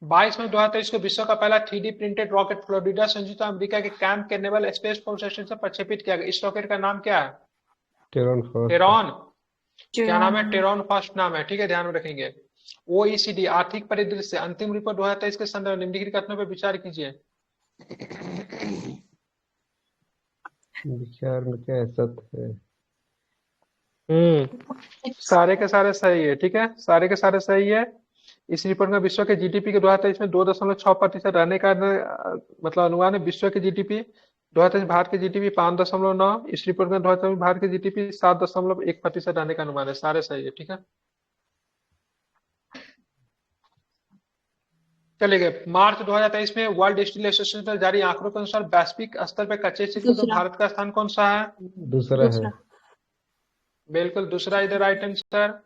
22 में 2023 को विश्व का पहला 3D प्रिंटेड रॉकेट फ्लोरिडा संयुक्त अमेरिका के कैंप कैनिवल स्पेस फोर्स स्टेशन से प्रक्षेपित किया गया। इस रॉकेट का नाम क्या है, टेरॉन, क्या नाम है, टेरॉन फर्स्ट नाम है, ठीक है, ध्यान में रखेंगे। OECD आर्थिक परिदृश्य से अंतिम रिपोर्ट 2023 के संदर्भ में निम्नलिखित कथनों पर विचार कीजिए। विचार में क्या सत्य है, सारे के सारे सही है, ठीक है, सारे के सारे सही है। इस रिपोर्ट में विश्व के GDP के 2023 में 2.6% रहने का मतलब अनुमान है। विश्व के GDP 2023 भारत के GDP 5.9, इस रिपोर्ट में 2023 भारत के GDP 7.1% रहने का अनुमान है, सारे सही है, ठीक है। चलिए मार्च 2023 में वर्ल्ड स्टील एसोसिएशन द्वारा जारी आंकड़ों के अनुसार वैश्विक स्तर पर कच्चे स्टील के तो दूसरा भारत का स्थान कौन सा है? दूसरा है। दूसरा बिल्कुल दूसरा इधर राइट आंसर।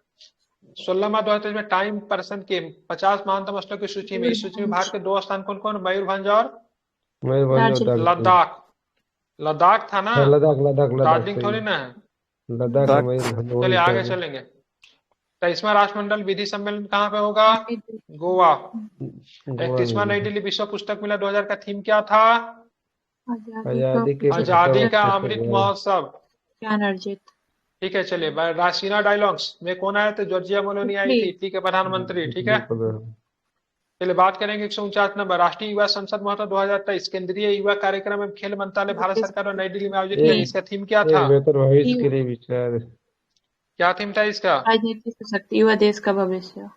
16 मार्च 2023 में टाइम पर्सन के 50 महानतम स्थलों की सूची में, इस सूची में भारत के 2 स्थान कौन कौन? मयूरभंज और मयूरभंज और लद्दाख। लद्दाख था ना, लद्दाख लद्दाख लद्दाख दार्जिलिंग सही थोड़ी है। ना है। लद्दाख और मयूरभंज वही चलिए आगे सब है। चलेंगे। 23वां राष्ट्रमंडल विधि सम्मेलन कहाँ पे होगा? गोवा। गोवा 31वां में नई दिल्ली विश्व पुस्तक मेला 2000 का थीम क्या था? आजादी के आजादी का 75 अमृत वर्ष। महोत्सव। ज्ञान अर्जित। ठीक है चलिए, रासीना डायलॉग्स में कौन आए थे? जॉर्जिया मेलोनी आई थी, इटली के प्रधानमंत्री। ठीक है चलिए बात करेंगे 149 नंबर राष्ट्रीय युवा संसद महोत्सव 2023 केंद्रीय युवा कार्यक्रम एवं खेल मंत्रालय भारत सरकार और नई दिल्ली में आयोजित किया। इसका थीम क्या था? एक बेहतर भविष्य के लिए विचार। क्या थीम था इसका? राजनीतिक सशक्ति, युवा देश का भविष्य।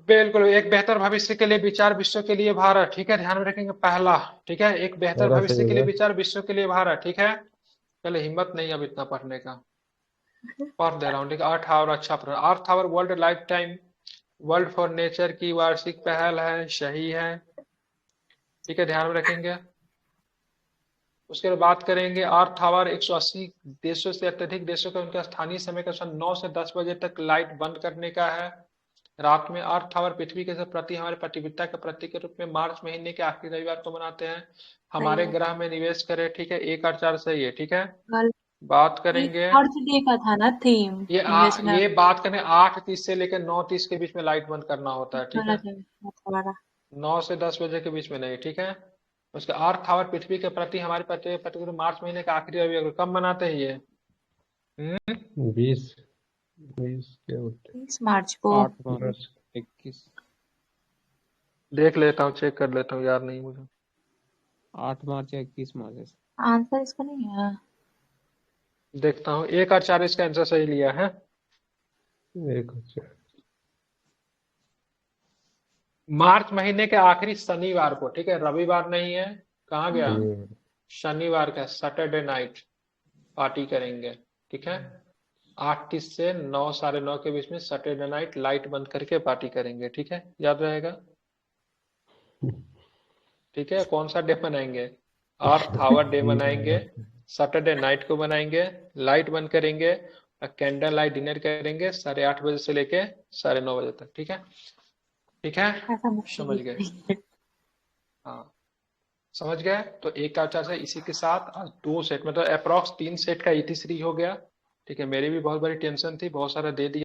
बिल्कुल, एक बेहतर भविष्य के लिए विचार, विश्व के लिए भारत। ठीक है ध्यान में रखेंगे पहला। ठीक है, एक बेहतर पहला भविष्य सही के लिए है। विचार, विश्व के लिए भारत। ठीक है चलो हिम्मत नहीं अब इतना पढ़ने का, पढ़ दे रहा हूँ। ठीक है 8 और अच्छा प्रश्न। Earth Hour world life time world for nature की वार्षिक पहल है, सही है। ठीक है ध्यान में रखेंगे। उसके बाद बात करेंगे अर्थ आवर 180 देशों से अत्यधिक देशों का उनका स्थानीय समय का 9 से 10 बजे तक लाइट बंद करने का है रात में। अर्थ आवर पृथ्वी के प्रति हमारे प्रतिबद्धता के प्रतीक के रूप में मार्च महीने के आखिरी रविवार को मनाते हैं। हमारे ग्रह में निवेश करें। ठीक है 1 और 4 सही है। ठीक है बात करेंगे अर्थ डे का था ना थीम। ये बात करें 8:30 से लेकर 9:30 के बीच में लाइट बंद करना होता है। ठीक है 9 से 10 बजे के बीच में नहीं। ठीक है उसके अर्थ आवर पृथ्वी के प्रति हमारे प्रति मार्च महीने का आखिरी रविवार को कब मनाते हैं ये? 20 क्या होता है? 20 मार्च को। 8 मार्च 21 देख लेता हूँ, चेक कर लेता हूँ, याद नहीं मुझे। 8 मार्च या 21 मार्च। आंसर इसका नहीं है, देखता हूँ। 1 और 4 इसका आंसर सही लिया है। 1 और 4 मार्च महीने के आखिरी शनिवार को। ठीक है रविवार नहीं है, कहाँ गया? शनिवार का सैटरडे नाइट पार्टी करेंगे। ठीक है 8:30 से 9 साढ़े 9 के बीच में सैटरडे नाइट लाइट बंद करके पार्टी करेंगे। ठीक है याद रहेगा। ठीक है कौन सा डे मनाएंगे? अर्थ आवर डे मनाएंगे, सैटरडे नाइट को मनाएंगे, लाइट बंद करेंगे और कैंडल लाइट डिनर करेंगे 8:30 बजे से लेके 9:30 बजे तक। ठीक है ठीक है समझ गए? हाँ समझ गए। तो 1 और 4 से इसी के साथ आज 2 सेट मतलब अप्रॉक्स 3 सेट का ET3 हो गया। ठीक है मेरी भी बहुत बड़ी टेंशन थी, बहुत सारा दे दिया।